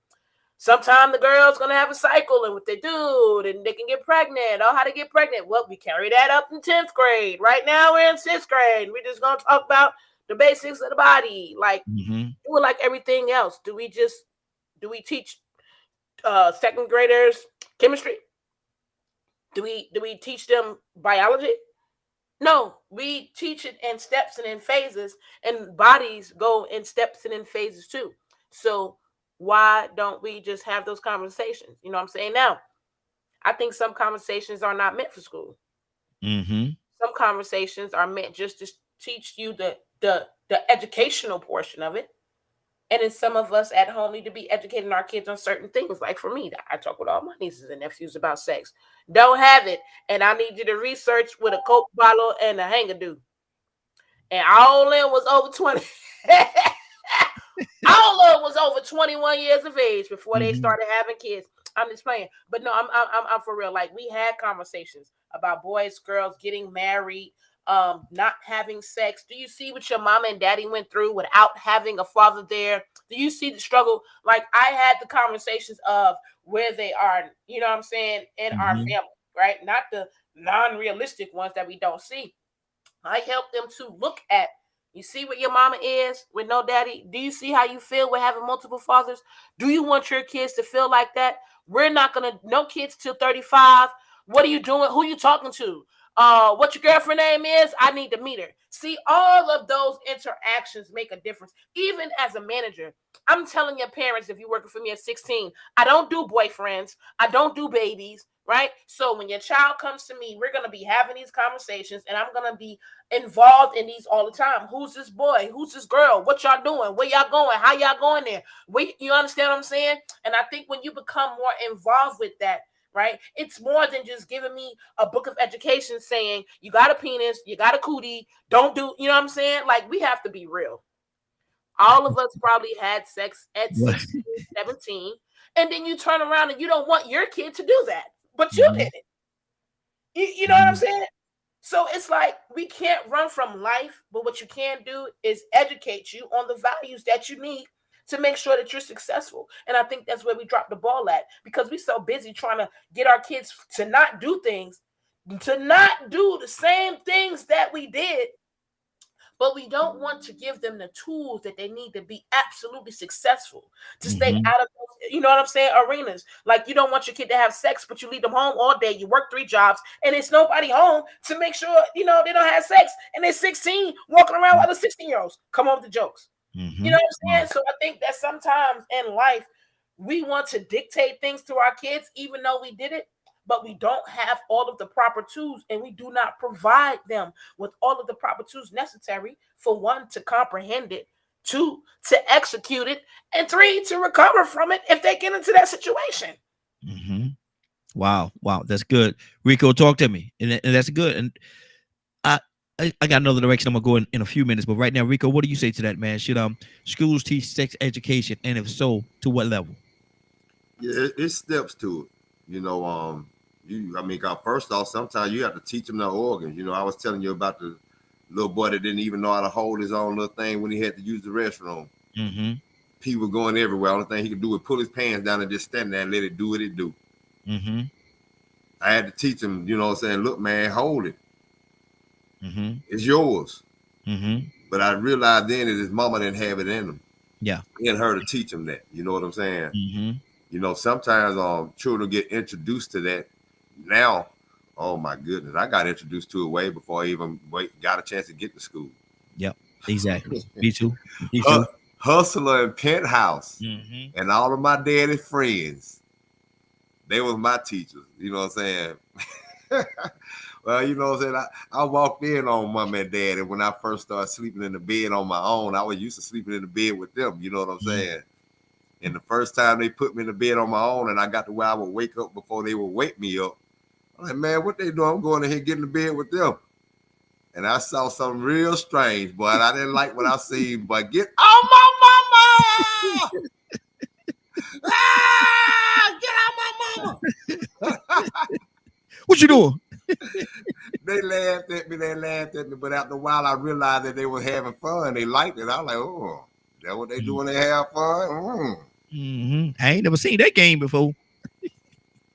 sometimes the girl's going to have a cycle, and what they do, and they can get pregnant. How to get pregnant. Well, we carry that up in 10th grade. Right now, we're in 6th grade. We're just going to talk about the basics of the body. Like Mm-hmm. do it like everything else. Do we teach second graders chemistry? Do we teach them biology? No, we teach it in steps and in phases, and bodies go in steps and in phases too. So why don't we just have those conversations? You know what I'm saying? Now, I think some conversations are not meant for school. Mm-hmm. Some conversations are meant just to teach you the educational portion of it. And then some of us at home need to be educating our kids on certain things. Like for me, I talk with all my nieces and nephews about sex. Don't have it. And I need you to research with a Coke bottle and a hanger do. And all of them was over 20. All of them was over 21 years of age before they started having kids. I'm just playing. But no, I'm for real. Like we had conversations about boys, girls getting married, not having sex. Do you see what your mama and daddy went through without having a father there? Do you see the struggle? Like I had the conversations of where they are, you know what I'm saying, in our family, right? Not the non-realistic ones that we don't see. I help them to look at, you see what your mama is with no daddy? Do you see how you feel with having multiple fathers? Do you want your kids to feel like that? We're not going to, no kids till 35. What are you doing? Who are you talking to? What your girlfriend name is? I need to meet her. See, all of those interactions make a difference. Even as a manager, I'm telling your parents, if you're working for me at 16, I don't do boyfriends. I don't do babies, right? So when your child comes to me, we're going to be having these conversations and I'm going to be involved in these all the time. Who's this boy? Who's this girl? What y'all doing? Where y'all going? How y'all going there? You understand what I'm saying? And I think when you become more involved with that, right? It's more than just giving me a book of education saying you got a penis, you got a cootie, don't do, you know what I'm saying? Like we have to be real. All of us probably had sex at 16, 17, and then you turn around and you don't want your kid to do that, but you did it. You know what I'm saying? So it's like we can't run from life, but what you can do is educate you on the values that you need to make sure that you're successful. And I think that's where we drop the ball at, because we're so busy trying to get our kids to not do things, to not do the same things that we did, but we don't want to give them the tools that they need to be absolutely successful, to stay out of those, you know what I'm saying, arenas. Like you don't want your kid to have sex, but you leave them home all day. You work 3 jobs and there's nobody home to make sure, you know, they don't have sex. And they're 16 walking around with other 16-year-olds. Come on with the jokes. You know what I'm saying? So I think that sometimes in life, we want to dictate things to our kids, even though we did it, but we don't have all of the proper tools, and we do not provide them with all of the proper tools necessary for 1, to comprehend it, 2, to execute it, and 3, to recover from it if they get into that situation. Wow, that's good. Rico, talk to me, and that's good. And I got another direction I'm gonna go in a few minutes, but right now, Rico, what do you say to that, man? Should schools teach sex education, and if so, to what level? Yeah, it's steps to it. You know, first off, sometimes you have to teach them their organs. You know, I was telling you about the little boy that didn't even know how to hold his own little thing when he had to use the restroom. People going everywhere. Only thing he could do was pull his pants down and just stand there and let it do what it do. I had to teach him, you know what I'm saying? Look, man, hold it. It's yours. But I realized then that his mama didn't have it in him. Yeah. In her to teach him that. You know what I'm saying? You know, sometimes children get introduced to that now. Oh my goodness, I got introduced to it way before I even got a chance to get to school. Yep, exactly. Me too. Hustler and Penthouse and all of my daddy's friends, they was my teachers. You know what I'm saying? Well, you know what I'm saying? I walked in on mom and dad, and when I first started sleeping in the bed on my own, I was used to sleeping in the bed with them. You know what I'm saying? And the first time they put me in the bed on my own, and I got to where I would wake up before they would wake me up, I'm like, man, what they doing? I'm going in here getting in the bed with them. And I saw something real strange, but I didn't like what I seen. But get out my mama! Get out my mama! What you doing? They laughed at me, but after a while I realized that they were having fun. They liked it. I was like, oh, that what they do when they have fun? I ain't never seen that game before.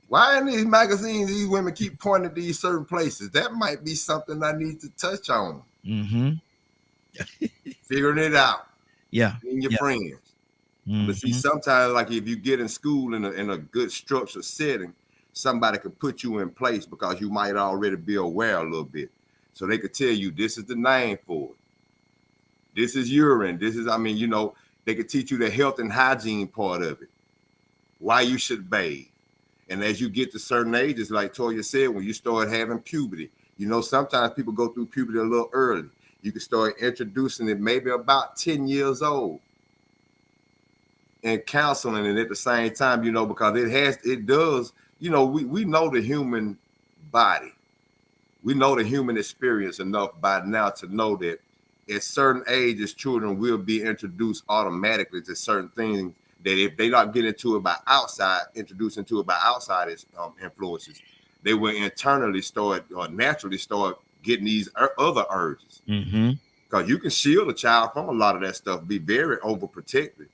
Why in these magazines these women keep pointing to these certain places? That might be something I need to touch on. figuring it out. Yeah. And your friends. But see, sometimes, like if you get in school in a good structured setting, somebody could put you in place because you might already be aware a little bit. So they could tell you this is the name for it. This is urine. This is, I mean, you know, they could teach you the health and hygiene part of it. Why you should bathe. And as you get to certain ages, like Toya said, when you start having puberty, you know, sometimes people go through puberty a little early. You can start introducing it maybe about 10 years old. And counseling it at the same time, you know, because it does, you know, we know the human body. We know the human experience enough by now to know that at certain ages, children will be introduced automatically to certain things that if they not get into it by outside, introduced into it by outside influences, they will internally start or naturally start getting these other urges. Because you can shield a child from a lot of that stuff, be very overprotective.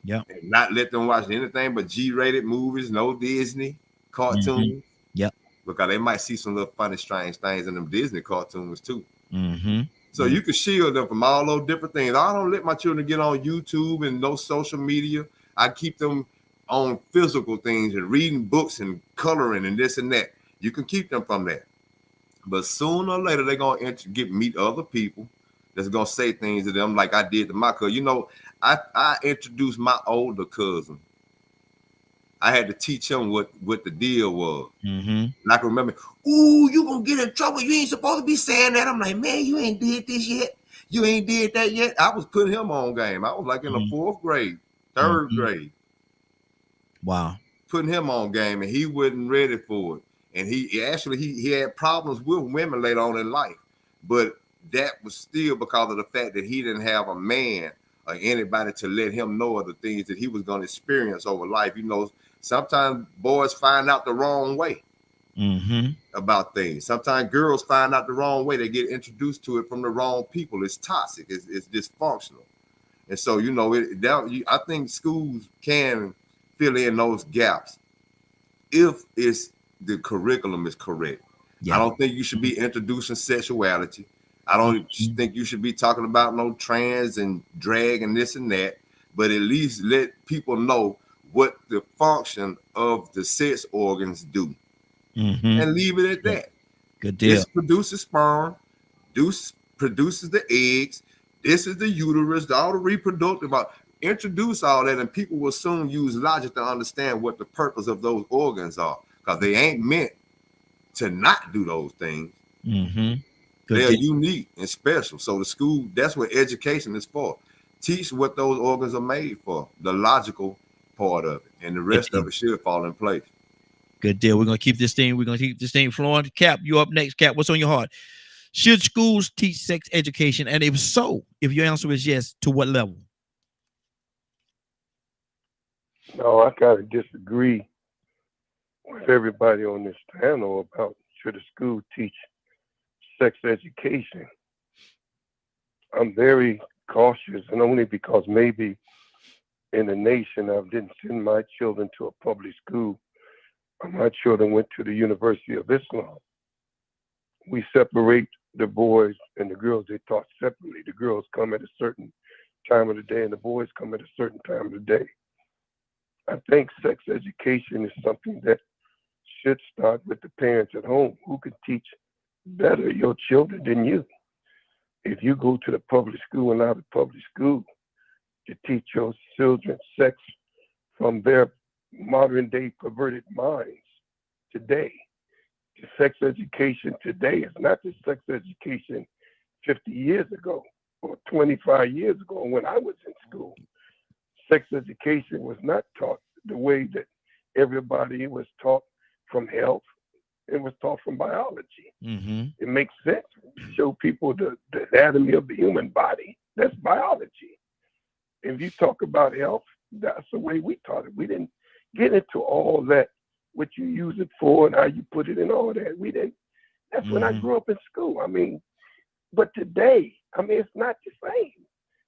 Yeah. And not let them watch anything but G-rated movies, no Disney cartoons. Yep. Because they might see some little funny, strange things in them Disney cartoons too. Mm-hmm. So you can shield them from all those different things. I don't let my children get on YouTube and no social media. I keep them on physical things and reading books and coloring and this and that. You can keep them from that. But sooner or later, they're going to meet other people that's going to say things to them like I did to my cousin. You know, I introduced my older cousin. I had to teach him what the deal was. And I can remember, ooh, you going to get in trouble. You ain't supposed to be saying that. I'm like, man, you ain't did this yet. You ain't did that yet. I was putting him on game. I was like in the 4th grade, 3rd grade. Wow. Putting him on game, and he wasn't ready for it. And he actually had problems with women later on in life. But that was still because of the fact that he didn't have a man or anybody to let him know of the things that he was going to experience over life. You know, sometimes boys find out the wrong way about things. Sometimes girls find out the wrong way. They get introduced to it from the wrong people. It's toxic. It's dysfunctional. And so, you know, I think schools can fill in those gaps if the curriculum is correct. Yeah. I don't think you should be introducing sexuality. I don't think you should be talking about no trans and drag and this and that, but at least let people know what the function of the sex organs do and leave it at that. Good deal. This produces sperm, produces the eggs. This is the uterus, all the reproductive. Introduce all that, and people will soon use logic to understand what the purpose of those organs are, because they ain't meant to not do those things. They're unique and special. So the school, that's what education is for. Teach what those organs are made for, the logical part of it, and the rest of it should fall in place. Good deal. We're gonna keep this thing flowing. Cap, you up next. Cap, what's on your heart? Should schools teach sex education? And if so, if your answer is yes, to what level? No, I gotta disagree with everybody on this panel about should a school teach sex education. I'm very cautious, and only because maybe in the nation I didn't send my children to a public school. My children went to the University of Islam. We separate the boys and the girls. They taught separately. The girls come at a certain time of the day and the boys come at a certain time of the day. I think sex education is something that should start with the parents at home, who can teach better your children than you. If you go to the public school and allow the public school to teach your children sex from their modern day perverted minds today, the sex education today is not the sex education 50 years ago or 25 years ago when I was in school. Sex education was not taught the way that everybody was taught from health. It was taught from biology. It makes sense. Show people the anatomy of the human body. That's biology. If you talk about health, that's the way we taught it. We didn't get into all that, what you use it for and how you put it in all that. We didn't. That's when I grew up in school. I mean, but today, I mean, it's not the same.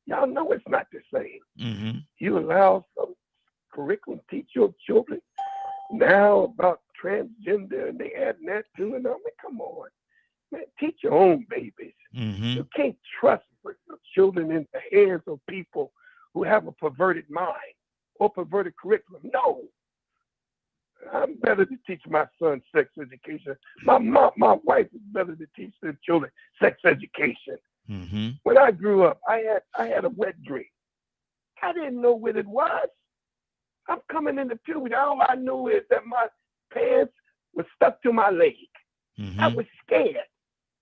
Y'all know it's not the same. You allow some curriculum to teach your children now about transgender, and they add that too. And I mean, come on, man, teach your own babies. You can't trust your children in the hands of people who have a perverted mind or perverted curriculum. No. I'm better to teach my son sex education. My wife is better to teach their children sex education. Mm-hmm. When I grew up, I had a wet dream. I didn't know what it was. I'm coming into puberty. All I knew is that my pants were stuck to my leg. Mm-hmm. I was scared.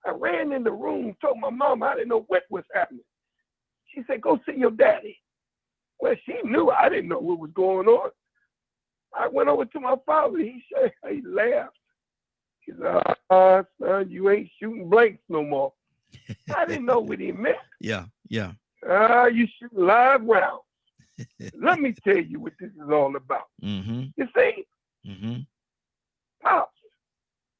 I ran in the room, told my mom I didn't know what was happening. She said, "Go see your daddy." Well, she knew I didn't know what was going on. I went over to my father. He laughed. He said, son, you ain't shooting blanks no more. I didn't know what he meant. Yeah. You shoot live rounds. Let me tell you what this is all about. Mm-hmm. You see? Mm-hmm. Pops,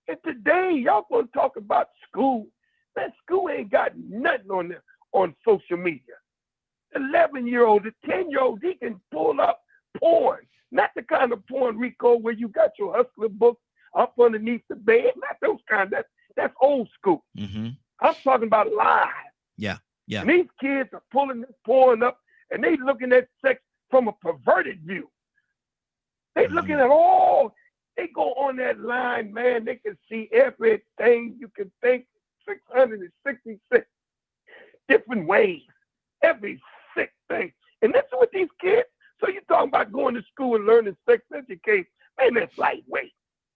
and today y'all gonna talk about school. Man, school ain't got nothing on social media. 11-year-old, the 10-year-old, he can pull up porn. Not the kind of porn, Rico, where you got your hustler book up underneath the bed. Not those kind. That's old school. Mm-hmm. I'm talking about live. Yeah. And these kids are pulling this porn up and they looking at sex from a perverted view. They looking at all. They go on that line, man. They can see everything you can think. 666 different ways. Every sick thing. And that's what these kids. So you talking about going to school and learning sex education. Man, that's lightweight.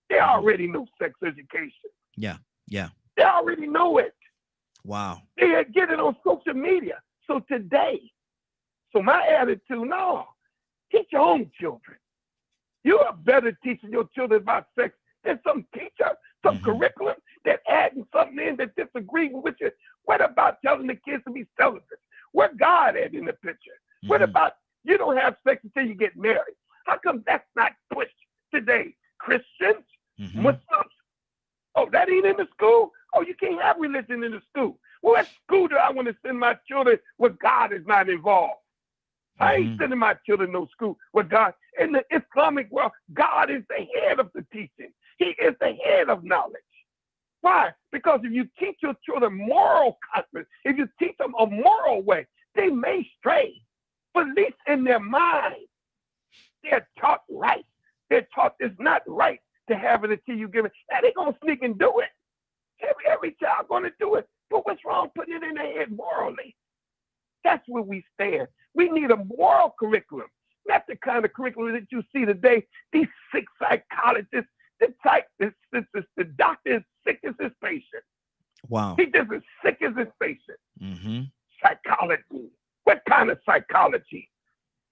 They already know sex education. Yeah. They already know it. Wow. They get it on social media. So today, my attitude, no, teach your own children. You are better teaching your children about sex than some teacher, some curriculum that adding something in that disagrees with you. What about telling the kids to be celibate? Where God at in the picture? What about you don't have sex until you get married? How come that's not pushed today? Christians, Muslims. Oh, that ain't in the school? Oh, you can't have religion in the school. Well, what school do I want to send my children where God is not involved? I ain't sending my children to no school where God, in the Islamic world, God is the head of the teaching. He is the head of knowledge. Why? Because if you teach your children moral confidence, if you teach them a moral way, they may stray. But at least in their mind, they're taught right. They're taught it's not right to have it until you give it. Now they're going to sneak and do it. Every child going to do it. But what's wrong putting it in their head morally? That's where we stand. We need a moral curriculum, not the kind of curriculum that you see today. These sick psychologists, the doctor is sick as his patient. Wow. He just as sick as his patient. Mm-hmm. Psychology. What kind of psychology?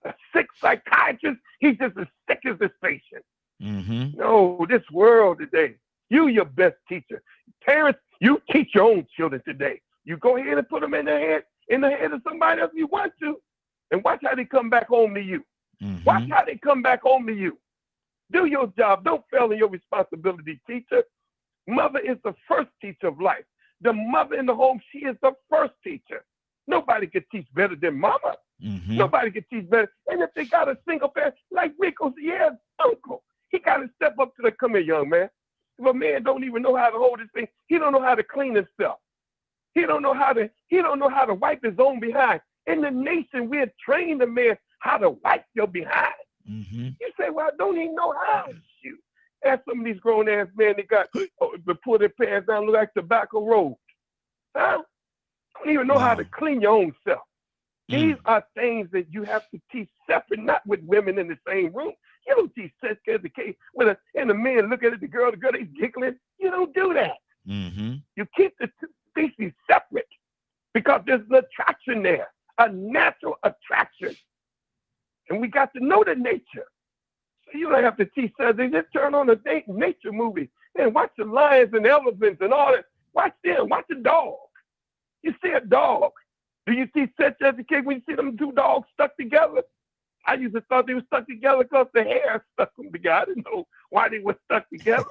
A sick psychiatrist, he's just as sick as his patient. Mm-hmm. No, this world today, you your best teacher. Parents, you teach your own children today. You go ahead and put them in the head of somebody else you want to, and watch how they come back home to you. Mm-hmm. Watch how they come back home to you. Do your job. Don't fail in your responsibility, teacher. Mother is the first teacher of life. The mother in the home, she is the first teacher. Nobody can teach better than mama. Mm-hmm. Nobody can teach better. And if they got a single parent, like Rico said, yeah, uncle, he got to step up to the, come here, young man. If a man don't even know how to hold his thing, he don't know how to clean himself. He don't know how to wipe his own behind. In the nation, we're training the man how to wipe your behind. Mm-hmm. You say, well, I don't even know how. Shoot. Ask some of these grown ass men that got to pull their pants down, look like tobacco road. Huh? Don't even know how to clean your own self. These are things that you have to teach separate, not with women in the same room. You don't teach sex education and the men look at the girl is giggling. You don't do that. Mm-hmm. You keep the two species separate because there's an attraction there, a natural attraction. And we got to know the nature. So you don't have to teach sex. They just turn on a nature movie and watch the lions and elephants and all that. Watch them. Watch the dog. You see a dog. Do you see sex education when you see them two dogs stuck together? I used to thought they were stuck together because the hair stuck them together. I didn't know why they were stuck together.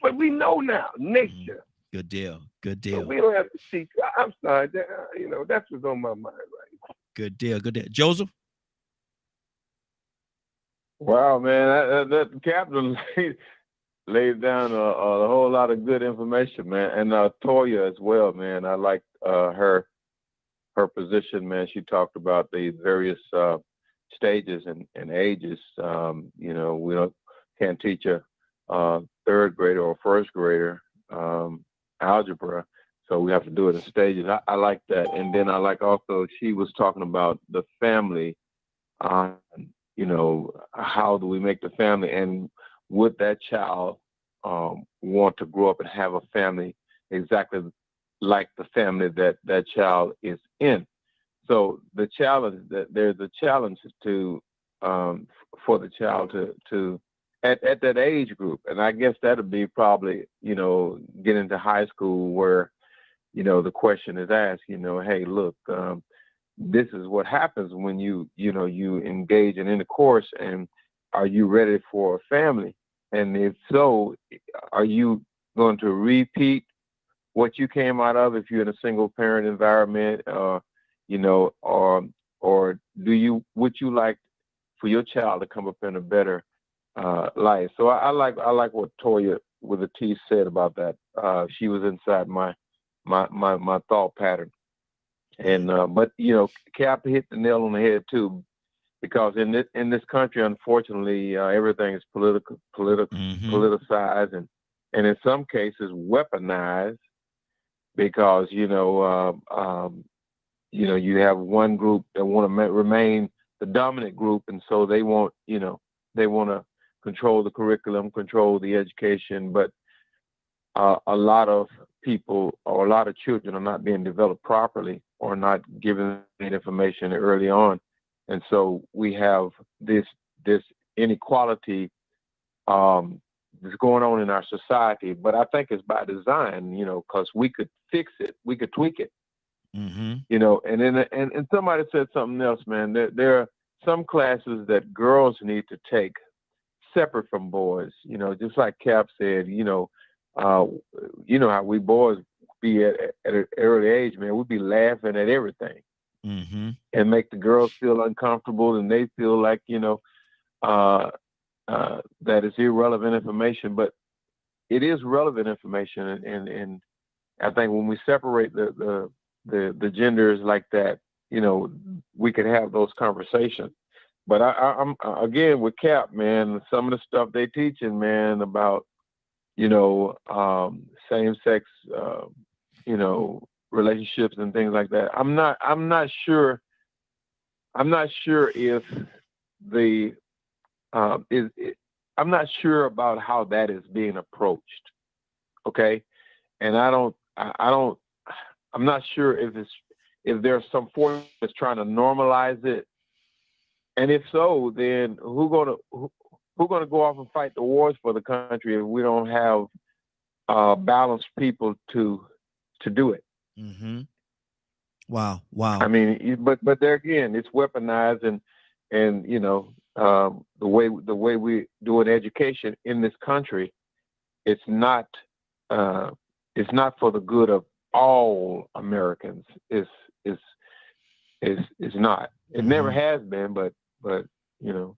But we know now, nature. Good deal. Good deal. So we don't have to teach. I'm sorry. That's what's on my mind right now. Good deal. Good deal. Joseph? Wow, man. That captain laid down a whole lot of good information, man. And Toya as well, man. I like her her position, man, she talked about the various stages and ages. You know, we can't teach a third grader or first grader algebra, so we have to do it in stages. I like that. And then I like also she was talking about the family. You know, how do we make the family, and would that child want to grow up and have a family exactly like the family that that child is in? So the challenge, that there's a challenge to for the child to at that age group, and I guess that'll be probably, you know, get into high school where, you know, the question is asked, you know, hey, look, this is what happens when you engage in intercourse, and are you ready for a family? And if so, are you going to repeat what you came out of if you're in a single parent environment, you know, or would you like for your child to come up in a better life? So I like what Toya with a T said about that. She was inside my thought pattern. And but you know, Cap hit the nail on the head too, because in this country, unfortunately, everything is politicized, and in some cases weaponized, because you know you have one group that want to remain the dominant group, and so they want to control the curriculum, control the education, but a lot of people or a lot of children are not being developed properly, or not given that information early on. And so we have this inequality that's going on in our society, but I think it's by design, you know, because we could fix it, we could tweak it, you know. And then and somebody said something else, man. There are some classes that girls need to take separate from boys, you know, just like Cap said, you know how we boys be at an early age, man. We'd be laughing at everything, and make the girls feel uncomfortable, and they feel like, you know, that is irrelevant information, but it is relevant information. And I think when we separate the genders like that, you know, we can have those conversations. But I'm again with Cap, man, some of the stuff they teaching, man, about, you know, same-sex, you know, relationships and things like that. I'm not sure if the I'm not sure about how that is being approached. Okay, and I'm not sure if there's some force that's trying to normalize it, and if so, then who's gonna go off and fight the wars for the country if we don't have balanced people to do it? Wow. I mean, but there again, it's weaponized, and you know, the way we do an education in this country, it's not for the good of all Americans. It's not. It never has been, but you know,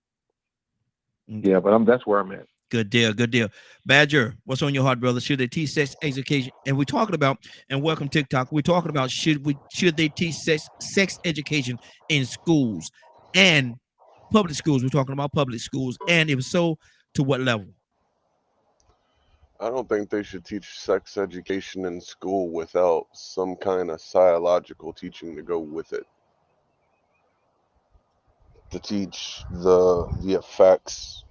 yeah. But that's where I'm at. Good deal. Badger, what's on your heart, brother? Should they teach sex education? And we're talking about, and welcome TikTok, we're talking about should they teach sex education in schools and public schools? We're talking about public schools, and if so, to what level? I don't think they should teach sex education in school without some kind of psychological teaching to go with it. To teach the effects,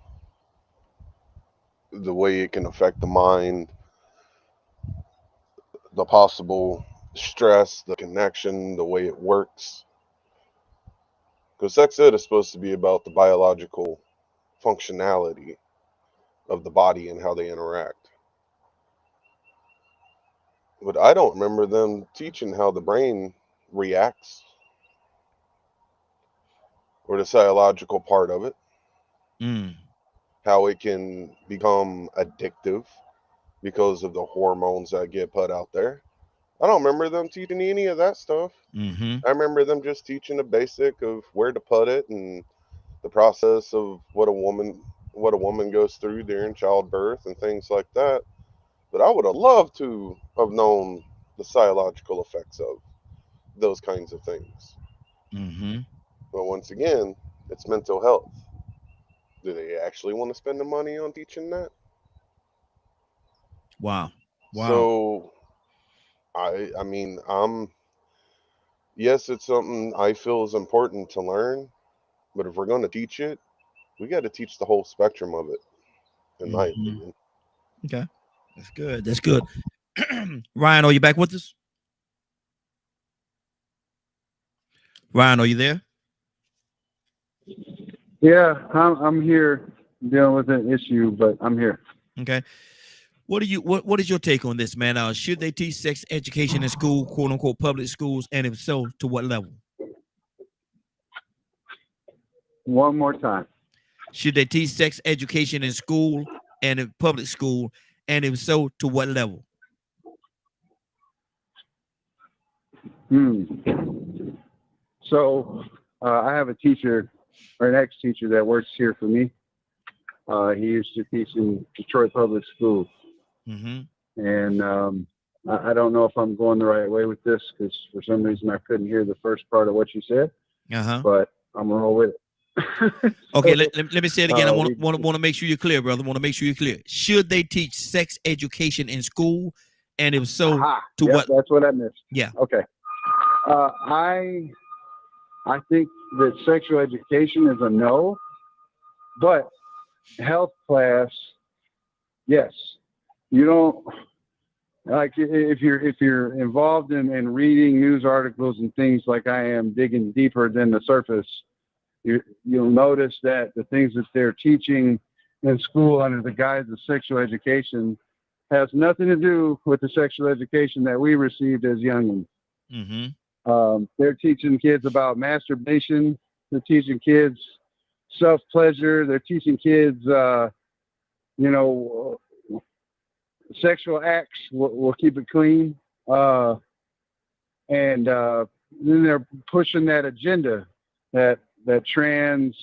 the way it can affect the mind, the possible stress, the connection, the way it works. Because sex ed is supposed to be about the biological functionality of the body and how they interact. But I don't remember them teaching how the brain reacts, or the psychological part of it, how it can become addictive because of the hormones that get put out there. I don't remember them teaching any of that stuff. I remember them just teaching the basic of where to put it and the process of what a woman goes through during childbirth and things like that. But I would have loved to have known the psychological effects of those kinds of things. But once again, it's mental health. Do they actually want to spend the money on teaching that? Wow. So I mean, yes, it's something I feel is important to learn, but if we're going to teach it, we got to teach the whole spectrum of it, in my opinion. Okay, that's good. That's good. Ryan, are you back with us? Ryan, are you there? Yeah, I'm here dealing with an issue, but I'm here. Okay. What is your take on this, man? Should they teach sex education in school, quote unquote, public schools, and if so, to what level? One more time. Should they teach sex education in school and in public school, and if so, to what level? So I have a teacher, or an ex-teacher that works here for me. He used to teach in Detroit Public Schools. And I don't know if I'm going the right way with this, because for some reason I couldn't hear the first part of what you said. But I'm gonna roll with it. Okay, let me say it again. I want to make sure you're clear, brother. Want to make sure you're clear. Should they teach sex education in school, and if so, to what? That's what I missed. Yeah. Okay. I think that sexual education is a no, but health class, yes. You don't, like, if you're involved in reading news articles and things like I am, digging deeper than the surface, you'll notice that the things that they're teaching in school under the guise of sexual education has nothing to do with the sexual education that we received as youngins. They're teaching kids about masturbation. They're teaching kids self-pleasure. They're teaching kids, sexual acts. We'll keep it clean. And then they're pushing that agenda, that trans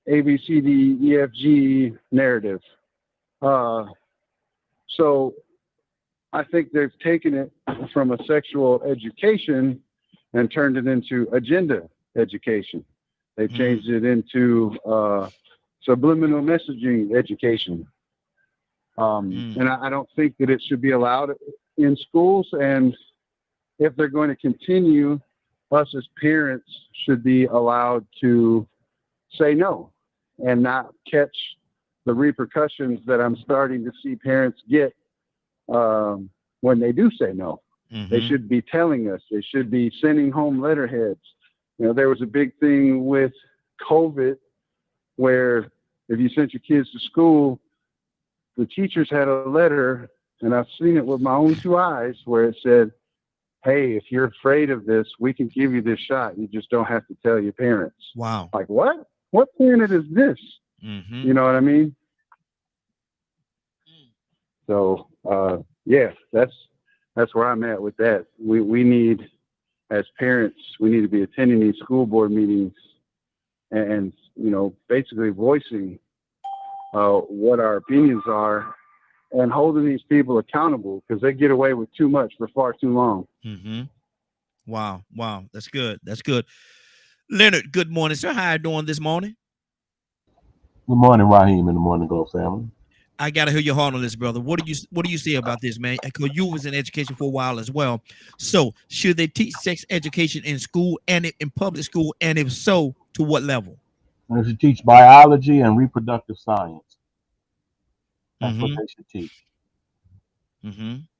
ABCDEFG narrative. So I think they've taken it from a sexual education and turned it into agenda education. They changed it into subliminal messaging education. And I don't think that it should be allowed in schools. And if they're going to continue, us as parents should be allowed to say no and not catch the repercussions that I'm starting to see parents get when they do say no. They should be telling us. They should be sending home letterheads. There was a big thing with COVID where if you sent your kids to school, the teachers had a letter, and I've seen it with my own two eyes, where it said, hey, if you're afraid of this, we can give you this shot. You just don't have to tell your parents. Wow. Like, what? What planet is this? You know what I mean? So, yeah, that's where I'm at with that. We need, as parents, we need to be attending these school board meetings and basically voicing what our opinions are and holding these people accountable, because they get away with too much for far too long. Wow. That's good. Leonard, good morning, sir. How are you doing this morning? Good morning, Raheem, and the Morning Glow family. I gotta hear your heart on this, brother. What do you say about this, man? Because you was in education for a while as well. So, should they teach sex education in school and in public school, and if so, to what level? They should teach biology and reproductive science. That's what they should teach.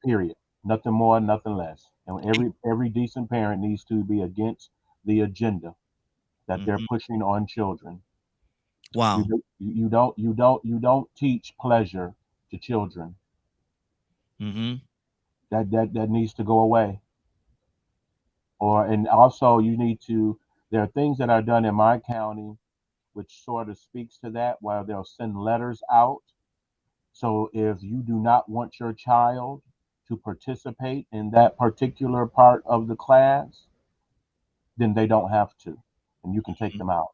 Period. Nothing more, nothing less. And every decent parent needs to be against the agenda that they're pushing on children. Wow. You don't teach pleasure to children. That needs to go away. And also there are things that are done in my county which sort of speaks to that, while they'll send letters out. So if you do not want your child to participate in that particular part of the class, then they don't have to, and you can take them out.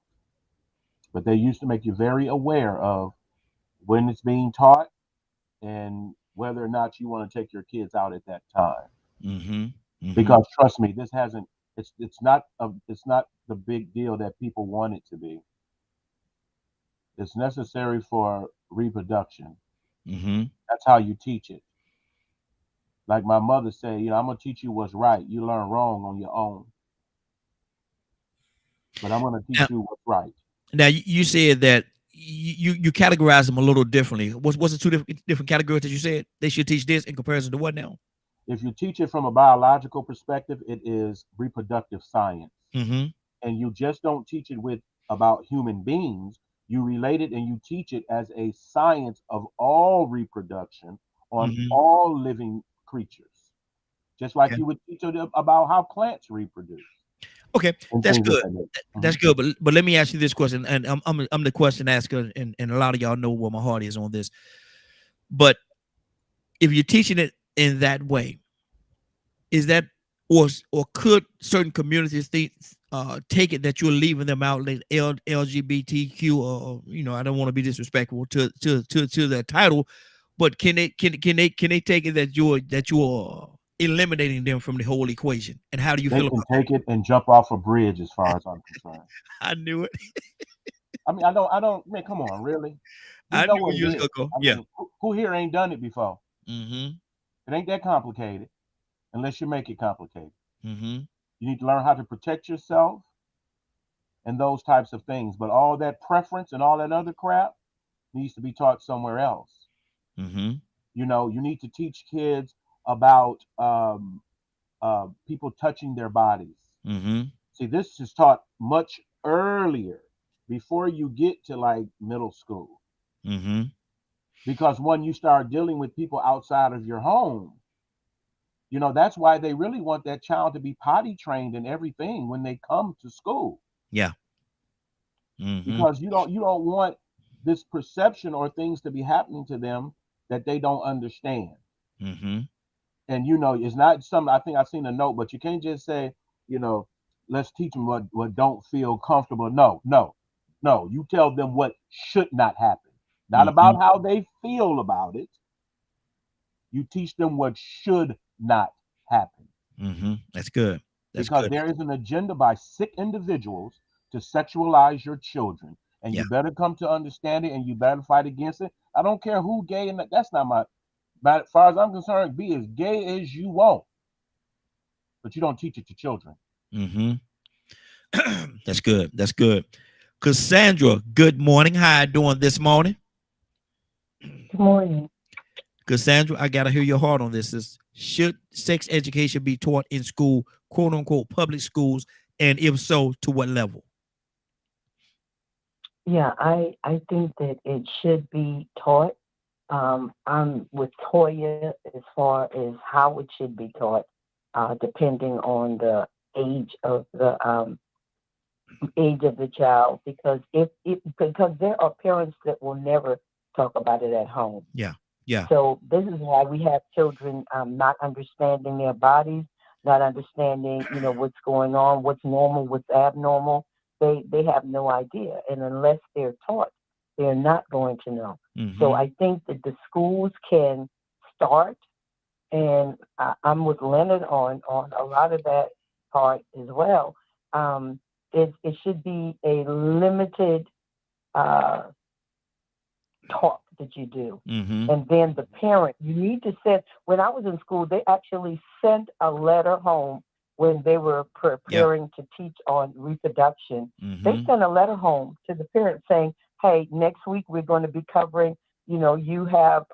But they used to make you very aware of when it's being taught and whether or not you want to take your kids out at that time. Because trust me, this hasn't It's not the big deal that people want it to be. It's necessary for reproduction. That's how you teach it. Like my mother said, you know, I'm gonna teach you what's right. You learn wrong on your own, but I'm gonna teach you what's right. Now you said that you categorize them a little differently. What's the two different categories that you said they should teach this in comparison to what now? If you teach it from a biological perspective, it is reproductive science, and you just don't teach it about human beings. You relate it and you teach it as a science of all reproduction on all living creatures, just like you would teach it about how plants reproduce. Okay, that's good. That's good. But let me ask you this question, and I'm the question asker, and a lot of y'all know where my heart is on this. But if you're teaching it in that way, is that or could certain communities take it that you're leaving them out, like LGBTQ, or you know, I don't want to be disrespectful to their title, but can they take it that you're eliminating them from the whole equation? And how do you feel about that? They can take it and jump off a bridge, as far as I'm concerned. I knew it. I mean, I don't. Man, come on, really? I knew where you was gonna go. Yeah. Who here ain't done it before? It ain't that complicated, unless you make it complicated. You need to learn how to protect yourself and those types of things. But all that preference and all that other crap needs to be taught somewhere else. You know, you need to teach kids about people touching their bodies. See, this is taught much earlier, before you get to like middle school. Because when you start dealing with people outside of your home, you know, that's why they really want that child to be potty trained and everything when they come to school. Yeah. Because you don't want this perception or things to be happening to them that they don't understand. And you know, it's not something, I think I've seen a note, but you can't just say, you know, let's teach them what don't feel comfortable. No. You tell them what should not happen. Not about how they feel about it. You teach them what should not happen. That's good. Because there is an agenda by sick individuals to sexualize your children, and you better come to understand it, and you better fight against it. I don't care who gay, and that's not my. But as far as I'm concerned, be as gay as you want, but you don't teach it to children. That's good. That's good. Cassandra, good morning. How you doing this morning? Good morning. Cassandra, I gotta hear your heart on this. Should sex education be taught in school, quote unquote, public schools, and if so, to what level? Yeah, I think that it should be taught. I'm with Toya as far as how it should be taught, depending on the age of the child, because because there are parents that will never talk about it at home. Yeah. So this is why we have children not understanding their bodies, not understanding, you know, what's going on, what's normal, what's abnormal. They have no idea, and unless they're taught, they're not going to know. So I think that the schools can start, and I'm with Leonard on a lot of that part as well. It should be a limited talk that you do. And then the parent, you need to send, when I was in school, they actually sent a letter home when they were preparing to teach on reproduction. They sent a letter home to the parent saying, hey, next week we're going to be covering, you know, you have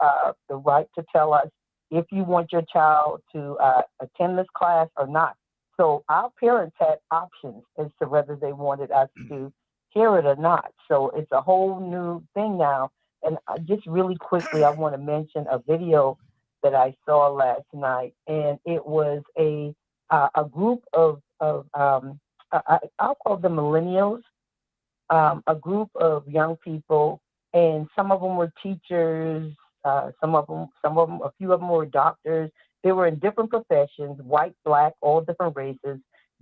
the right to tell us if you want your child to attend this class or not. So our parents had options as to whether they wanted us to hear it or not. So it's a whole new thing now. And just really quickly, I want to mention a video that I saw last night, and it was a group of I'll call them millennials, a group of young people, and some of them were teachers, a few of them were doctors. They were in different professions, white, black, all different races,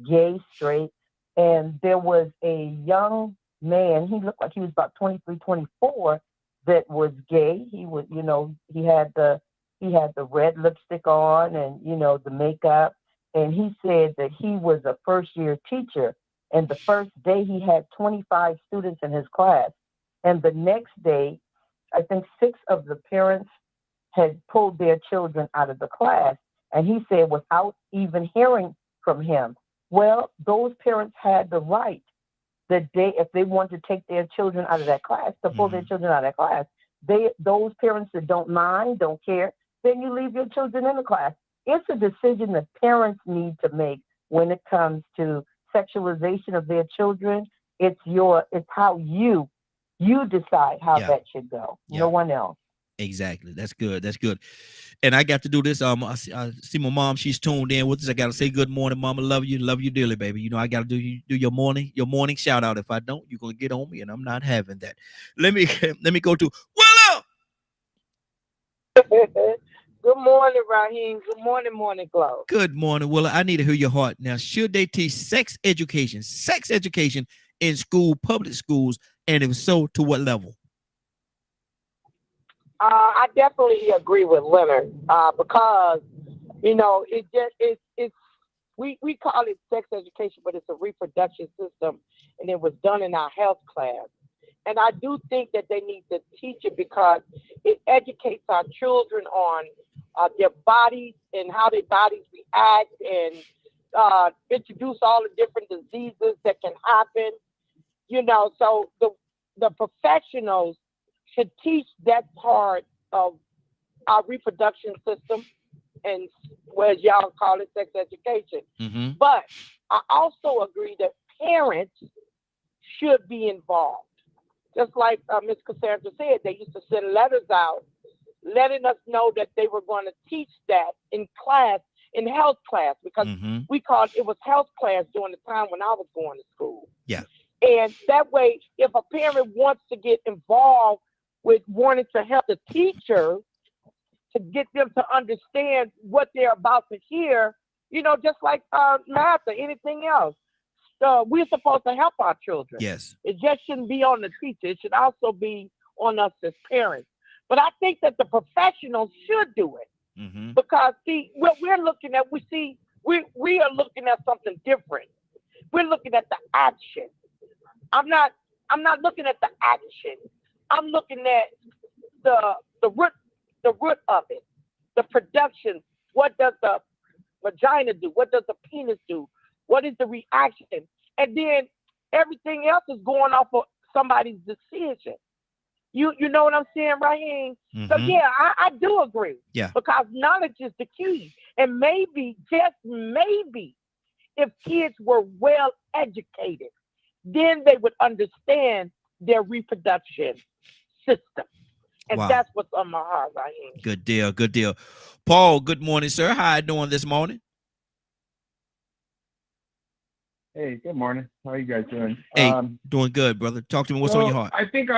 gay, straight, and there was a young man. He looked like he was about 23, 24. That was gay. He was, you know, he had the red lipstick on and, you know, the makeup. and he said that he was a first-year teacher, and the first day he had 25 students in his class, and the next day, I think 6 of the parents had pulled their children out of the class, and he said without even hearing from him, well, those parents had the right that if they want to take their children out of that class, to pull their children out of that class. Those parents that don't mind, don't care, then you leave your children in the class. It's a decision that parents need to make when it comes to sexualization of their children. It's how you decide how that should go. No one else. Exactly. That's good. That's good. And I got to do this. I see my mom. She's tuned in with us. I got to say good morning, Mama. Love you dearly, baby. You know I got to do your morning shout out. If I don't, you're gonna get on me, and I'm not having that. Let me go to Willow. Good morning, Raheem. Good morning, Morning Glow. Good morning, Willow. I need to hear your heart now. Should they teach sex education in school, public schools, and if so, to what level? I definitely agree with Leonard because, you know, we call it sex education, but it's a reproduction system, and it was done in our health class. And I do think that they need to teach it because it educates our children on their bodies and how their bodies react, and introduce all the different diseases that can happen. You know, so the professionals should teach that part of our reproduction system, and as y'all call it, sex education. Mm-hmm. But I also agree that parents should be involved. Just like Ms. Cassandra said, they used to send letters out letting us know that they were going to teach that in class, in health class, because we called it was health class during the time when I was going to school. Yeah. And that way, if a parent wants to get involved with wanting to help the teacher to get them to understand what they're about to hear, you know, just like math or anything else, we're supposed to help our children. Yes. It just shouldn't be on the teacher. It should also be on us as parents. But I think that the professionals should do it because, see, what we're looking at, we are looking at something different. We're looking at the action. I'm not looking at the action. I'm looking at the root of it, the production. What does the vagina do? What does the penis do? What is the reaction? And then everything else is going off of somebody's decision. You know what I'm saying, Raheem? So yeah, I do agree. Yeah. Because knowledge is the key. And maybe, just maybe, if kids were well educated, then they would understand their reproduction system. And that's what's on my heart, Raheem. Good deal. Good deal. Paul, good morning, sir. How you doing this morning? Hey, good morning. How are you guys doing? Hey, doing good, brother. Talk to me. What's on your heart? I think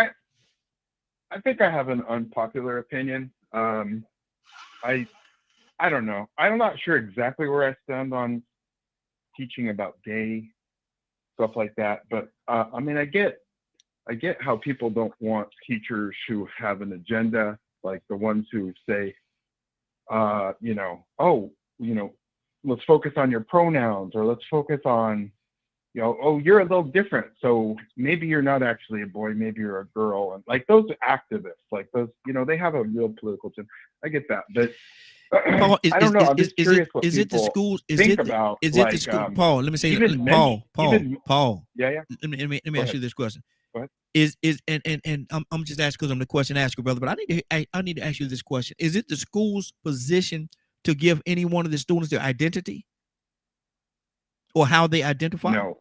I have an unpopular opinion. I don't know. I'm not sure exactly where I stand on teaching about gay stuff like that, but I mean, I get how people don't want teachers who have an agenda, like the ones who say, let's focus on your pronouns, or let's focus on, you're a little different, so maybe you're not actually a boy, maybe you're a girl, and like those activists, like those, they have a real political agenda. I get that, but Paul, I don't know. I'm just curious what is it the people schools? think about. Is it the school? Paul, let me say, Paul. Yeah. Let me ask you this question. Go ahead. Is and I'm just asking because I'm the question asker, brother. But I need to ask you this question: is it the school's position to give any one of the students their identity or how they identify? No.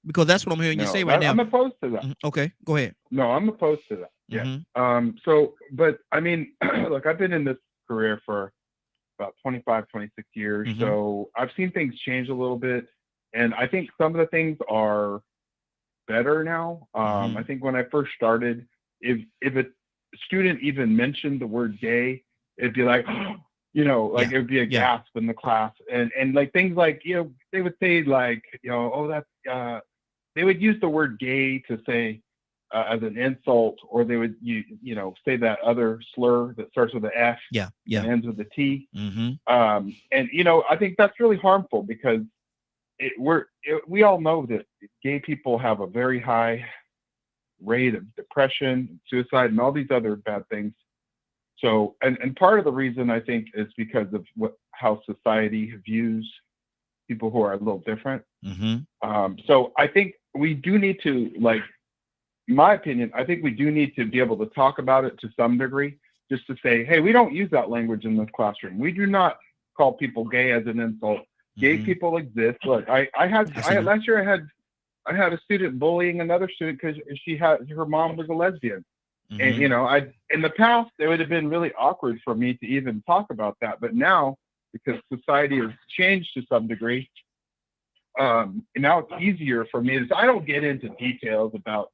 Because that's what I'm hearing you say right now. I'm opposed to that. Okay, go ahead. No, I'm opposed to that. Yeah. So, but I mean, look, I've been in this career for about 25, 26 years. So I've seen things change a little bit. And I think some of the things are better now. I think when I first started, if a student even mentioned the word gay, it'd be like, it would be a gasp in the class. And like things like, they would say like, that's, they would use the word gay to say, as an insult, or they would say that other slur that starts with an F and ends with a T. Mm-hmm. And I think that's really harmful because we all know that gay people have a very high rate of depression, suicide, and all these other bad things. So, and part of the reason I think is because of how society views people who are a little different. Mm-hmm. So I think we do need to, like, in my opinion, I think we do need to be able to talk about it to some degree, just to say, hey, we don't use that language in this classroom. We do not call people gay as an insult. Gay people exist. Look, last year I had a student bullying another student because her mom was a lesbian. Mm-hmm. And in the past it would have been really awkward for me to even talk about that, but now, because society has changed to some degree, now it's easier for me. I don't get into details about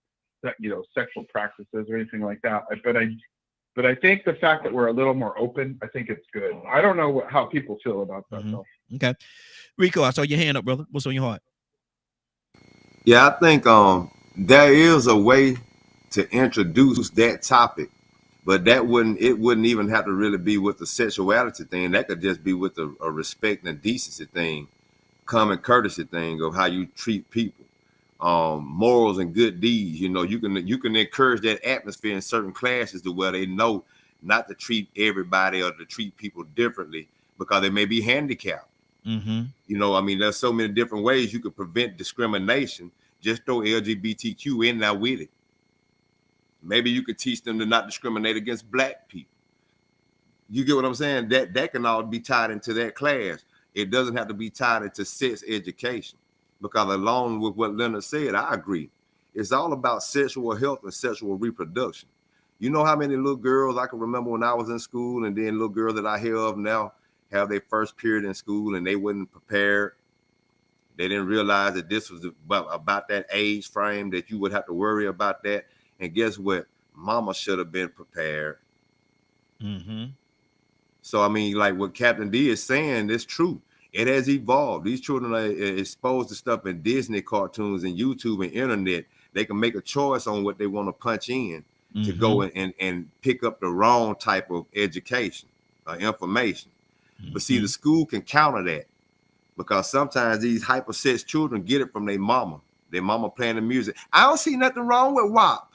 sexual practices or anything like that, but I think the fact that we're a little more open, I think it's good. I don't know how people feel about that though. Okay, Rico, I saw your hand up, brother. What's on your heart? Yeah, I think there is a way to introduce that topic, but it wouldn't even have to really be with the sexuality thing. That could just be with a respect and decency thing, common courtesy thing of how you treat people, morals and good deeds. You can encourage that atmosphere in certain classes to where they know not to treat everybody or to treat people differently because they may be handicapped. Mm-hmm. There's so many different ways you could prevent discrimination. Just throw LGBTQ in there with it. Maybe you could teach them to not discriminate against Black people. You get what I'm saying? That can all be tied into that class. It doesn't have to be tied into sex education, because along with what Leonard said, I agree. It's all about sexual health and sexual reproduction. You know how many little girls I can remember when I was in school, and then little girls that I hear of now have their first period in school and they wasn't prepared. They didn't realize that this was about that age frame that you would have to worry about that. And guess what? Mama should have been prepared. Mm-hmm. So, like what Captain D is saying, it's true. It has evolved. These children are exposed to stuff in Disney cartoons and YouTube and internet. They can make a choice on what they want to punch in to go and pick up the wrong type of education or information. But see, the school can counter that, because sometimes these hypersex children get it from their mama. Their mama playing the music. I don't see nothing wrong with WAP.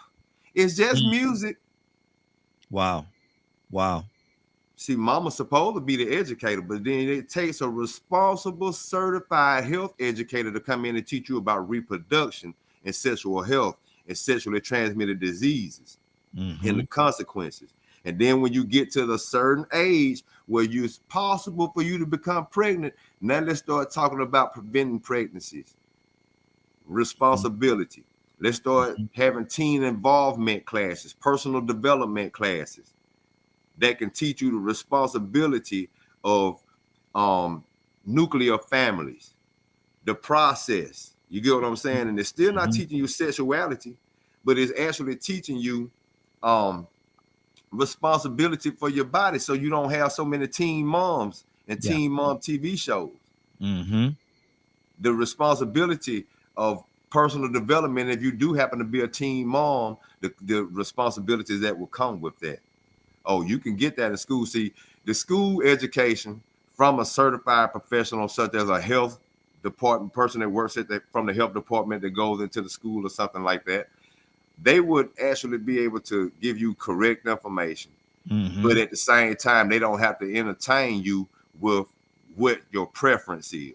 It's just music. Wow. See, mama's supposed to be the educator, but then it takes a responsible, certified health educator to come in and teach you about reproduction and sexual health and sexually transmitted diseases and the consequences. And then when you get to the certain age where it's possible for you to become pregnant, now let's start talking about preventing pregnancies, responsibility. Let's start having teen involvement classes, personal development classes that can teach you the responsibility of nuclear families, the process. You get what I'm saying? And it's still not teaching you sexuality, but it's actually teaching you responsibility for your body, so you don't have so many teen moms and teen mom TV shows. The responsibility of personal development, if you do happen to be a teen mom, the responsibilities that will come with that. Oh, you can get that in school. See, the school education from a certified professional, such as a health department person that works from the health department that goes into the school or something like that, they would actually be able to give you correct information. But at the same time, they don't have to entertain you with what your preference is.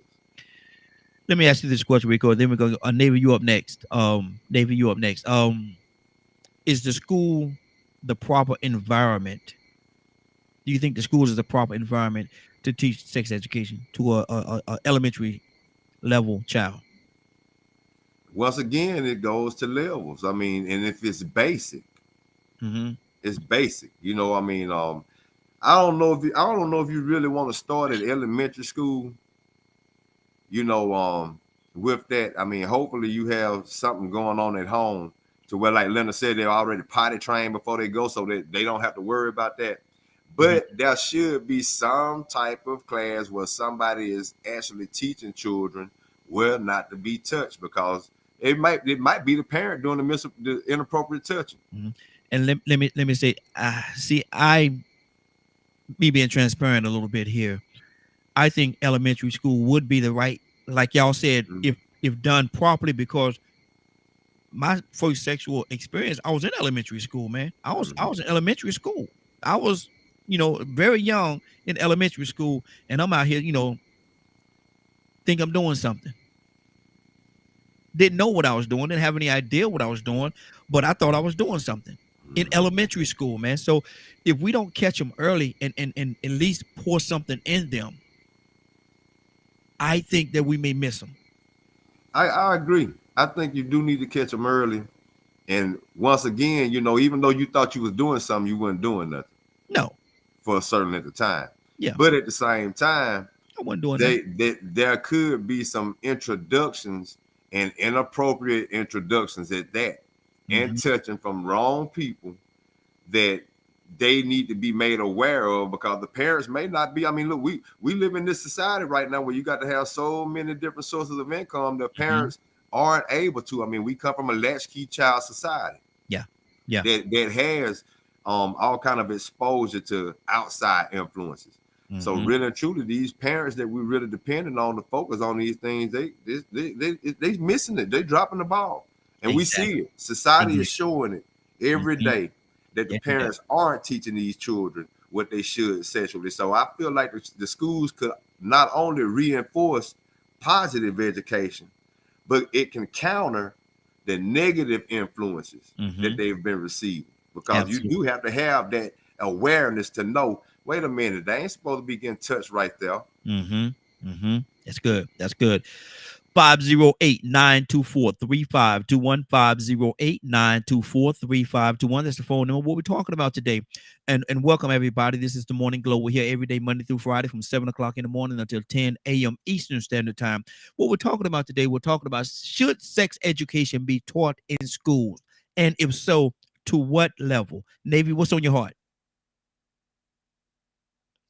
Let me ask you this question, Rico. Then we're going to Navy, you up next. Navy, you up next. Is the school the proper environment? Do you think the school is the proper environment to teach sex education to a elementary level child? Once again, it goes to levels. And if it's basic, it's basic. I don't know if you really want to start at elementary school. With that, hopefully you have something going on at home to where, like Leonard said, they're already potty trained before they go, so that they don't have to worry about that. But there should be some type of class where somebody is actually teaching children where not to be touched, because it might be the parent doing the inappropriate touching. Mm-hmm. And let me say, me being transparent a little bit here, I think elementary school would be the right, like y'all said, if done properly, because my first sexual experience, I was in elementary school, man. I was in elementary school. I was, very young in elementary school, and I'm out here, think I'm doing something. Didn't know what I was doing, didn't have any idea what I was doing, but I thought I was doing something in elementary school, man. So if we don't catch them early and at least pour something in them, I think that we may miss them. I agree. I think you do need to catch them early. And once again, even though you thought you was doing something, you weren't doing nothing. No. For a certain length of time. Yeah. But at the same time, I wasn't doing that. There could be some introductions and inappropriate introductions at that, and touching from wrong people that they need to be made aware of, because the parents may not be. I mean, look, we live in this society right now where you got to have so many different sources of income that parents aren't able to. I mean, we come from a latchkey child society. Yeah. That has all kind of exposure to outside influences. So really and truly, these parents that we're really depending on to focus on these things, they missing it. They dropping the ball. And we see it. Society is showing it every day that the parents aren't teaching these children what they should sexually. So I feel like the schools could not only reinforce positive education, but it can counter the negative influences that they've been receiving. Because you do have to have that awareness to know, wait a minute, they ain't supposed to be getting touched right there. That's good. 508-924-3521, 508-924-3521. That's the phone number. What we're talking about today. And welcome everybody. This is the Morning Glow. We're here every day, Monday through Friday, from 7 o'clock in the morning until 10 a.m. Eastern Standard Time. What we're talking about today, we're talking about, should sex education be taught in schools? And if so, to what level? Navy, what's on your heart?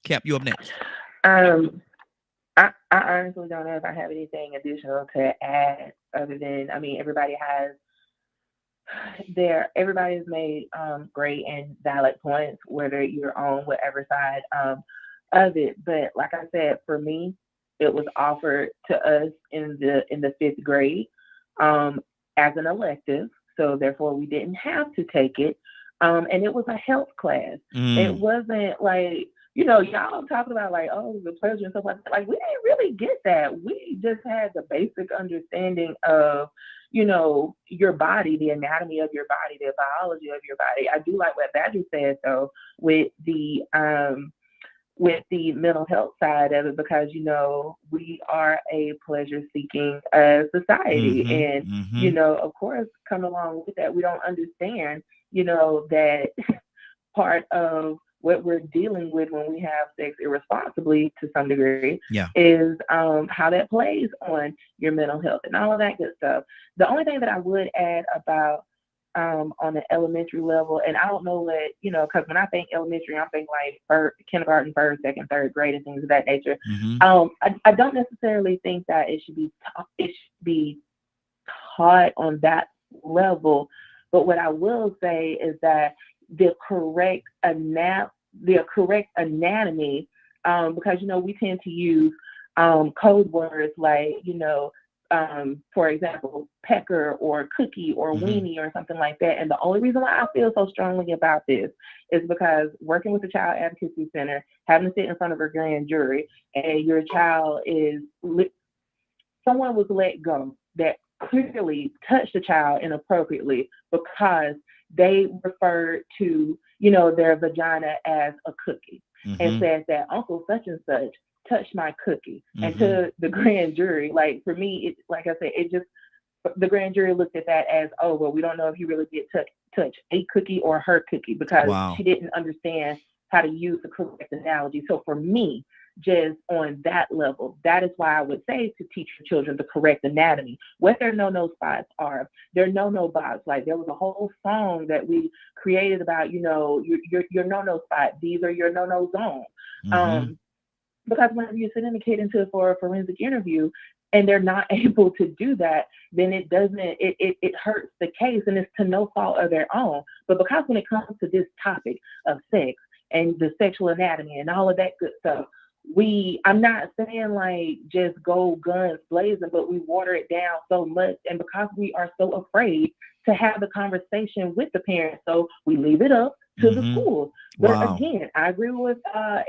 Cap, you up next. I honestly don't know if I have anything additional to add, other than, everybody has made great and valid points, whether you're on whatever side of it. But like I said, for me, it was offered to us in the 5th grade as an elective. So therefore we didn't have to take it. And it was a health class. It wasn't like, y'all talking about like, oh, the pleasure and stuff like that. Like, we didn't really get that. We just had the basic understanding of, your body, the anatomy of your body, the biology of your body. I do like what Badger said though, with the mental health side of it, because, we are a pleasure-seeking society. And, of course, come along with that, we don't understand, that part of what we're dealing with when we have sex irresponsibly, to some degree, is how that plays on your mental health and all of that good stuff. The only thing that I would add about on the elementary level, and I don't know what, because when I think elementary, I'm thinking like kindergarten, first, second, third grade, and things of that nature. I don't necessarily think that it should be taught on that level. But what I will say is that the correct anatomy, because we tend to use code words like, for example, pecker or cookie or weenie or something like that. And the only reason why I feel so strongly about this is because working with the Child Advocacy Center, having to sit in front of a grand jury, and your child someone was let go that clearly touched the child inappropriately because they referred to, their vagina as a cookie, and said that Uncle such and such touched my cookie. And to the grand jury, like, for me, it, like I said, the grand jury looked at that as, oh, well, we don't know if he really did touch a cookie or her cookie, because she didn't understand how to use the correct analogy. So for me, just on that level, that is why I would say to teach your children the correct anatomy. What their no-no spots are, their no-no box. Like, there was a whole song that we created about, your no-no spot. These are your no-no zones. Because whenever you're sending a kid into for a forensic interview, and they're not able to do that, then it hurts the case, and it's to no fault of their own. But because when it comes to this topic of sex and the sexual anatomy and all of that good stuff, I'm not saying like just go guns blazing, but we water it down so much, and because we are so afraid to have the conversation with the parents, so we leave it up to the school. But again, I agree with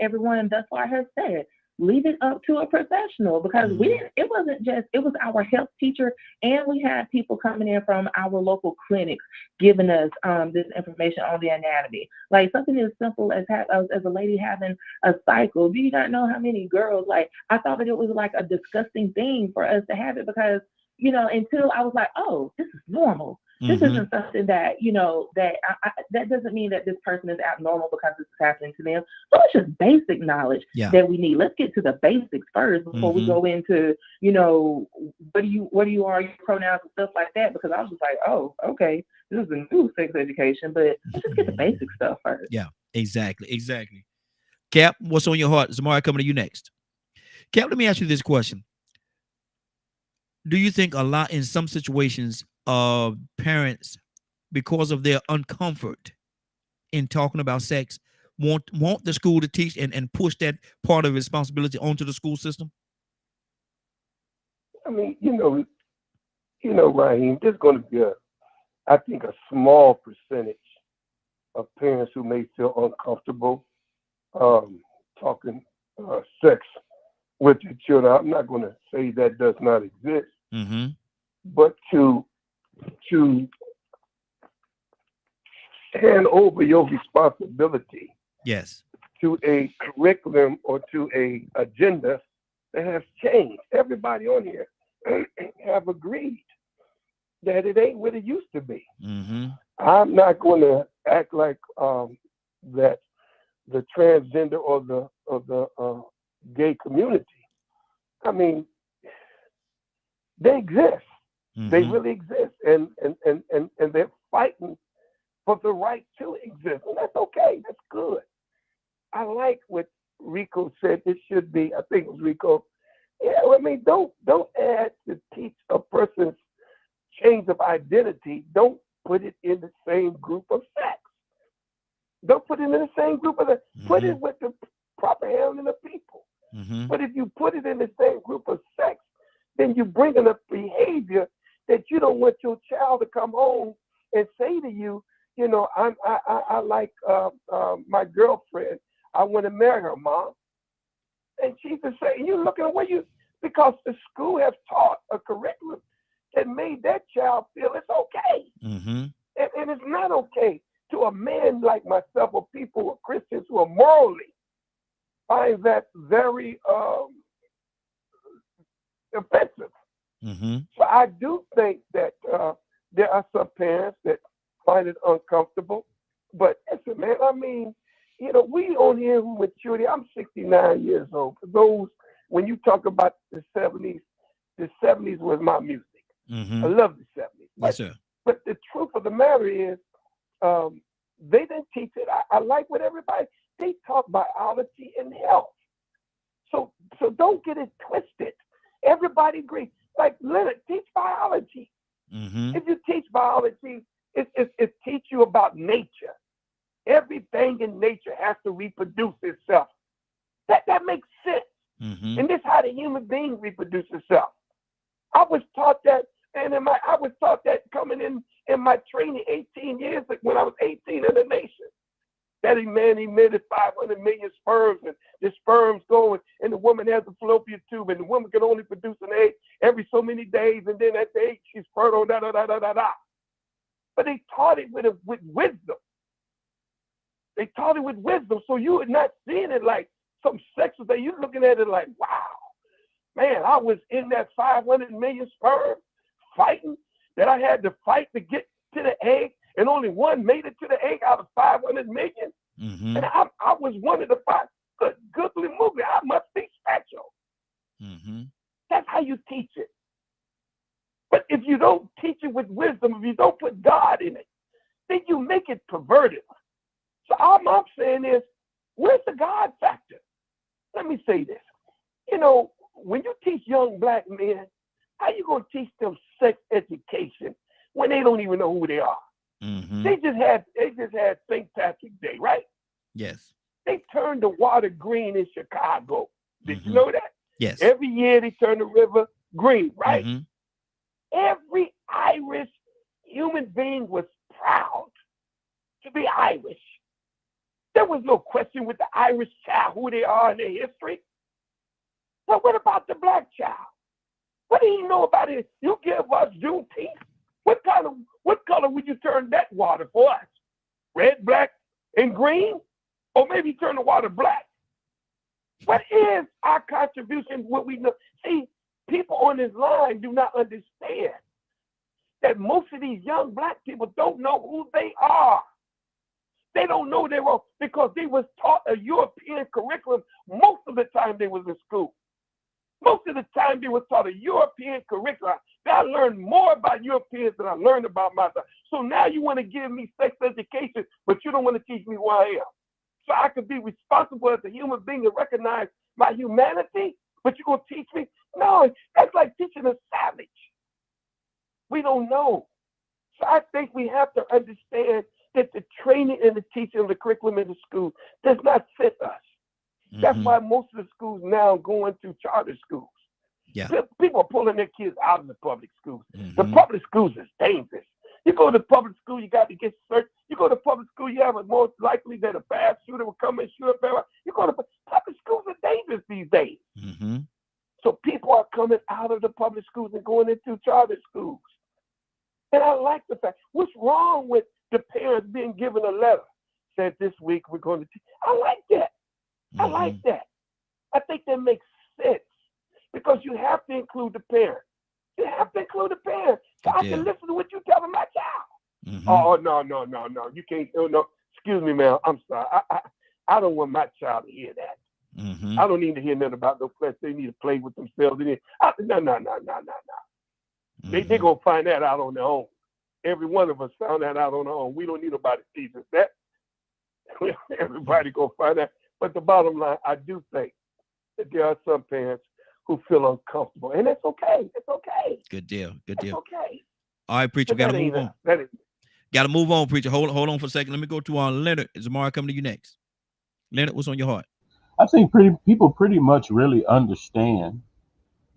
everyone thus far has said, leave it up to a professional, because it was our health teacher, and we had people coming in from our local clinics giving us this information on the anatomy. Like something as simple as a lady having a cycle. Do you not know how many girls, like, I thought that it was like a disgusting thing for us to have it, because, you know, until I was like, oh, this is normal. This isn't something that, you know, that doesn't mean that this person is abnormal because this is happening to them. So it's just basic knowledge that we need. Let's get to the basics first before we go into, you know, what do you are, your pronouns and stuff like that, because I was just like, oh, okay, this is a new sex education, but let's just get the basic stuff first. Yeah, exactly. Cap, what's on your heart? Zamari, coming to you next. Cap, let me ask you this question. Do you think in some situations, parents, because of their uncomfort in talking about sex, want the school to teach and push that part of responsibility onto the school system? I mean, you know, Raheem, there's going to be I think a small percentage of parents who may feel uncomfortable talking sex with their children. I'm not going to say that does not exist, but to hand over your responsibility to a curriculum or to a agenda that has changed. Everybody on here have agreed that it ain't what it used to be. I'm not going to act like that the transgender or the gay community, I mean, they exist. They really exist, and they're fighting for the right to exist, and that's okay. That's good. I like what Rico said. It should be. I think it was Rico. Yeah, I mean, don't add to teach a person's change of identity. Don't put it in the same group of sex. Don't put it in the same group of put it with the proper handling of people. But if you put it in the same group of sex, then you bring in a behavior that you don't want your child to come home and say to you, you know, I like my girlfriend. I want to marry her, Mom. And she just say, you looking at what you, because the school has taught a curriculum that made that child feel it's okay. And it's not okay to a man like myself or people or Christians who are morally find that very offensive. So I do think that there are some parents that find it uncomfortable. But listen, man, I mean, you know, we on here who maturity. I'm 69 years old. For those, when you talk about the 70s was my music. I love the 70s. Yes, sir. But the truth of the matter is, they didn't teach it. I like what everybody, they taught biology and health. So don't get it twisted. Everybody agrees. Like, Leonard, teach biology. If you teach biology, it teach you about nature. Everything in nature has to reproduce itself. That makes sense. And this is how the human being reproduces itself. I was taught that, and I was taught that coming in my training 18 years ago when I was 18 in the nation. That man emitted 500 million sperms, and the sperms go, and the woman has a fallopian tube, and the woman can only produce an egg every so many days, and then at the egg she's fertile, But they taught it with wisdom. They taught it with wisdom, so you are not seeing it like some sexual thing. You're looking at it like, wow, man, I was in that 500 million sperm fighting, that I had to fight to get to the egg, and only one made it to the egg out of 500 million. And I was one of the 5. Goodly movie. I must be special. That's how you teach it. But if you don't teach it with wisdom, if you don't put God in it, then you make it perverted. So all I'm saying is, where's the God factor? Let me say this. You know, when you teach young black men How you gonna teach them sex education when they don't even know who they are? They just had St. Patrick's Day, right? Yes. They turned the water green in Chicago. Did you know that? Yes. Every year they turn the river green, right? Every Irish human being was proud to be Irish. There was no question with the Irish child who they are in their history. But what about the black child? What do you know about it? You give us Juneteenth. What color would you turn that water for us? Red, black, and green? Or maybe turn the water black? What is our contribution? What we know? See, people on this line do not understand that most of these young black people don't know who they are. They don't know they were because they was taught a European curriculum most of the time they was in school. Most of the time they was taught a European curriculum. I learned more about Europeans than I learned about myself. So now you want to give me sex education, but you don't want to teach me who I am. So I could be responsible as a human being and recognize my humanity, but you're going to teach me? No, that's like teaching a savage. We don't know. So I think we have to understand that the training and the teaching of the curriculum in the school does not fit us. That's why most of the schools now are going to charter schools. Yeah. People are pulling their kids out of the public schools. The public schools is dangerous. You go to public school, you got to get searched. You go to public school, you have a more likely that a bad shooter will come and shoot up everyone. You go to public schools are dangerous these days. So people are coming out of the public schools and going into charter schools. And I like the fact, what's wrong with the parents being given a letter? Said this week we're going to teach. I like that. I like that. I think that makes sense because you have to include the parent. You have to include the parent so I can listen to what you're telling my child. Oh, no. You can't. Oh, no. Excuse me, man. I'm sorry. I don't want my child to hear that. I don't need to hear nothing about no flesh. They need to play with themselves. No. They're going to find that out on their own. Every one of us found that out on our own. We don't need nobody to teach us that. Everybody going to find that. But the bottom line, I do think that there are some parents who feel uncomfortable, and it's okay. It's okay. Good deal. It's okay. All right, preacher, we got to move on. Got to move on, preacher. Hold on for a second. Let me go to Leonard. Zamari coming to you next. Leonard, what's on your heart? I think people pretty much really understand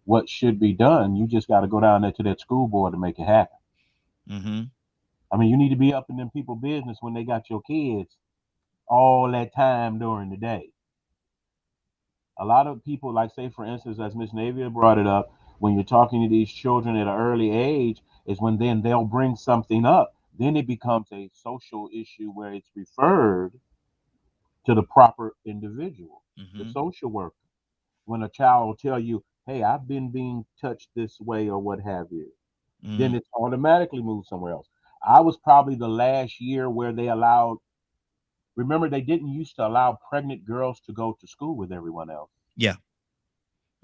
what should be done. You just got to go down there to that school board to make it happen. I mean, you need to be up in them people's business when they got your kids all that time during the day. A lot of people, like say for instance, as Miss Navia brought it up, when you're talking to these children at an early age is when then they'll bring something up. Then it becomes a social issue where it's referred to the proper individual, the social worker. When a child will tell you, hey, I've been being touched this way or what have you, then it's automatically moved somewhere else. I was probably the last year where they allowed, remember, they didn't used to allow pregnant girls to go to school with everyone else. Yeah.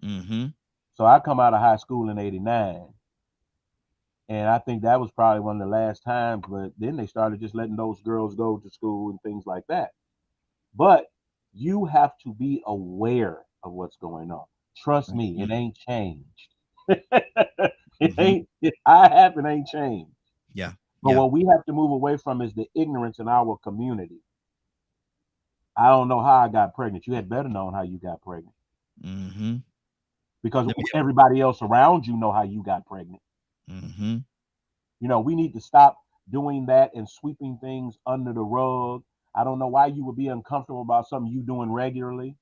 So I come out of high school in '89. And I think that was probably one of the last times, but then they started just letting those girls go to school and things like that. But you have to be aware of what's going on. Trust me, it ain't changed. It ain't changed. Yeah. But what we have to move away from is the ignorance in our community. I don't know how I got pregnant. You had better known how you got pregnant. Because everybody else around you know how you got pregnant. You know, we need to stop doing that and sweeping things under the rug. I don't know why you would be uncomfortable about something you doing regularly,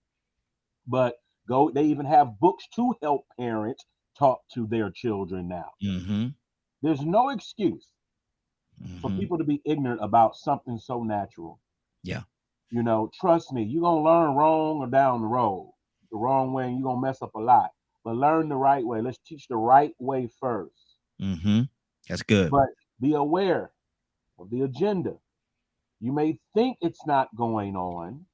but they even have books to help parents talk to their children now. There's no excuse for people to be ignorant about something so natural. Yeah. You know, trust me, you're going to learn wrong or down the road. The wrong way, and you're going to mess up a lot. But learn the right way. Let's teach the right way first. That's good. But be aware of the agenda. You may think it's not going on,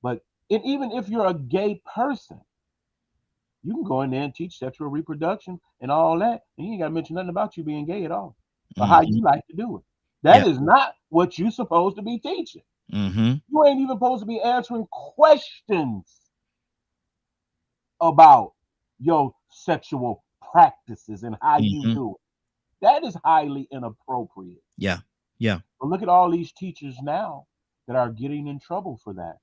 but even if you're a gay person, you can go in there and teach sexual reproduction and all that, and you ain't got to mention nothing about you being gay at all, or how you like to do it. That is not what you're supposed to be teaching. You ain't even supposed to be answering questions about your sexual practices and how you do it. That is highly inappropriate. Yeah. Yeah. But look at all these teachers now that are getting in trouble for that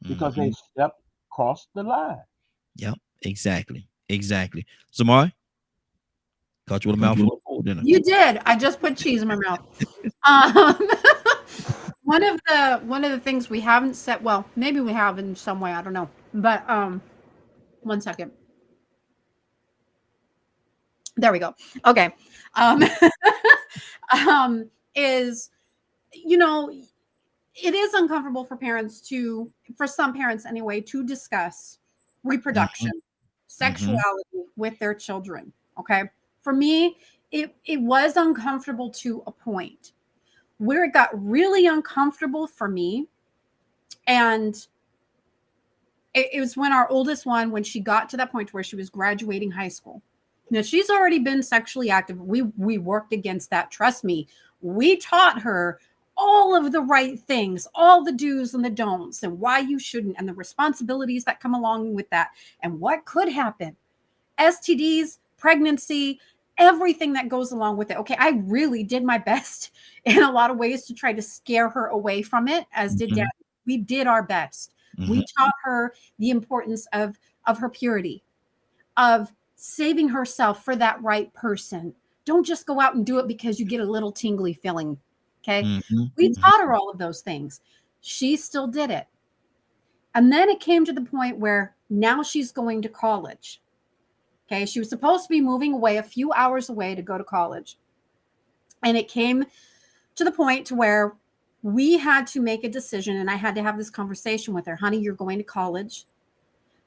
because they stepped across the line. Yep. Exactly. Zamari, caught you with a mouthful of food, didn't I? You did. I just put cheese in my mouth. One of the things we haven't said, well, maybe we have in some way, I don't know. But 1 second. There we go. Okay. Is, you know, it is uncomfortable for some parents anyway, to discuss reproduction, sexuality with their children. Okay. For me, it was uncomfortable to a point. Where it got really uncomfortable for me, and it was when our oldest one, when she got to that point where she was graduating high school. Now, she's already been sexually active. We worked against that. Trust me. We taught her all of the right things, all the do's and the don'ts, and why you shouldn't, and the responsibilities that come along with that, and what could happen. STDs, pregnancy, everything that goes along with it. Okay, I really did my best in a lot of ways to try to scare her away from it, as did Dad. We did our best. We taught her the importance of her purity, of saving herself for that right person. Don't just go out and do it because you get a little tingly feeling. Okay. We taught her all of those things. She still did it. And then it came to the point where now she's going to college. Okay. She was supposed to be moving away a few hours away to go to college. And it came to the point to where we had to make a decision, and I had to have this conversation with her. Honey, you're going to college.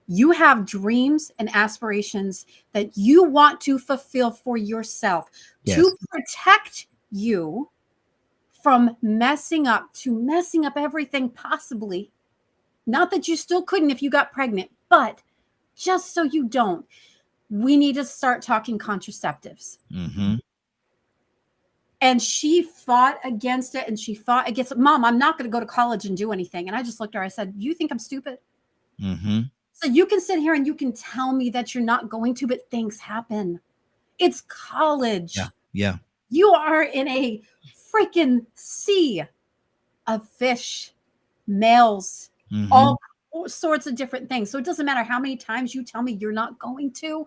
You have dreams and aspirations that you want to fulfill for yourself, to protect you from messing up everything possibly. Not that you still couldn't if you got pregnant, but just so you don't, we need to start talking contraceptives. And she fought against it, and she fought against it. Mom, I'm not going to go to college and do anything. And I just looked at her. I said, you think I'm stupid? So you can sit here and you can tell me that you're not going to, but things happen. It's college. Yeah. You are in a freaking sea of fish, males, all sorts of different things. So it doesn't matter how many times you tell me you're not going to.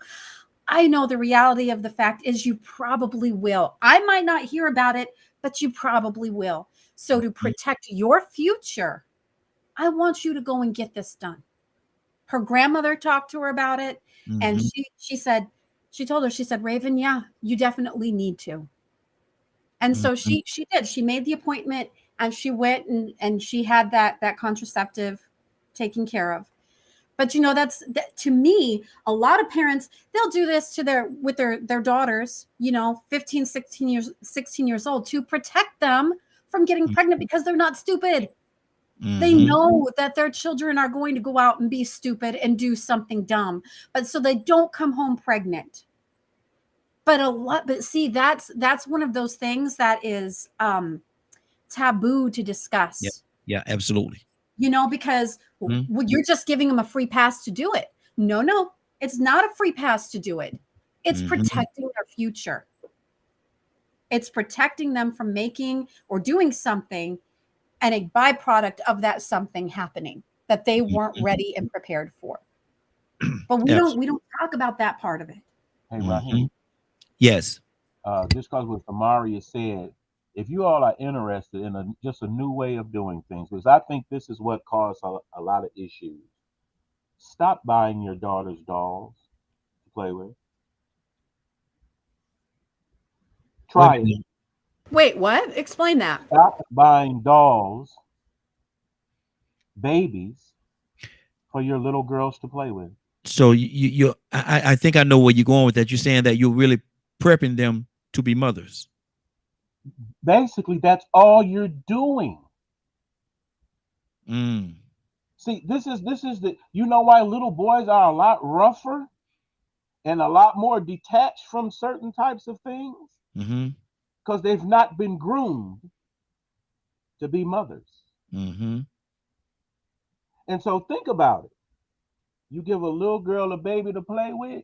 I know the reality of the fact is you probably will. I might not hear about it, but you probably will. So to protect your future, I want you to go and get this done. Her grandmother talked to her about it. And she told her, Raven, yeah, you definitely need to. And so she did. She made the appointment, and she went and she had that contraceptive taken care of. But you know, that to me, a lot of parents, they'll do this with their daughters, 15, 16 years old, to protect them from getting pregnant because they're not stupid. They know that their children are going to go out and be stupid and do something dumb, but so they don't come home pregnant. But see, that's one of those things that is taboo to discuss. Yeah, absolutely. Because you're just giving them a free pass to do it. No, it's not a free pass to do it. It's protecting their future. It's protecting them from making or doing something and a byproduct of that something happening that they weren't ready and prepared for. But we don't talk about that part of it. Hey, Raheem. Yes. Just because what Amaria said, if you all are interested in just a new way of doing things, because I think this is what caused a lot of issues. Stop buying your daughter's dolls to play with. Try it. Wait, what? Explain that. Stop buying dolls, babies, for your little girls to play with. So I think I know where you're going with that. You're saying that you're really prepping them to be mothers. Basically, that's all you're doing. See, this is why little boys are a lot rougher and a lot more detached from certain types of things, because they've not been groomed to be mothers. And so think about it. You give a little girl a baby to play with,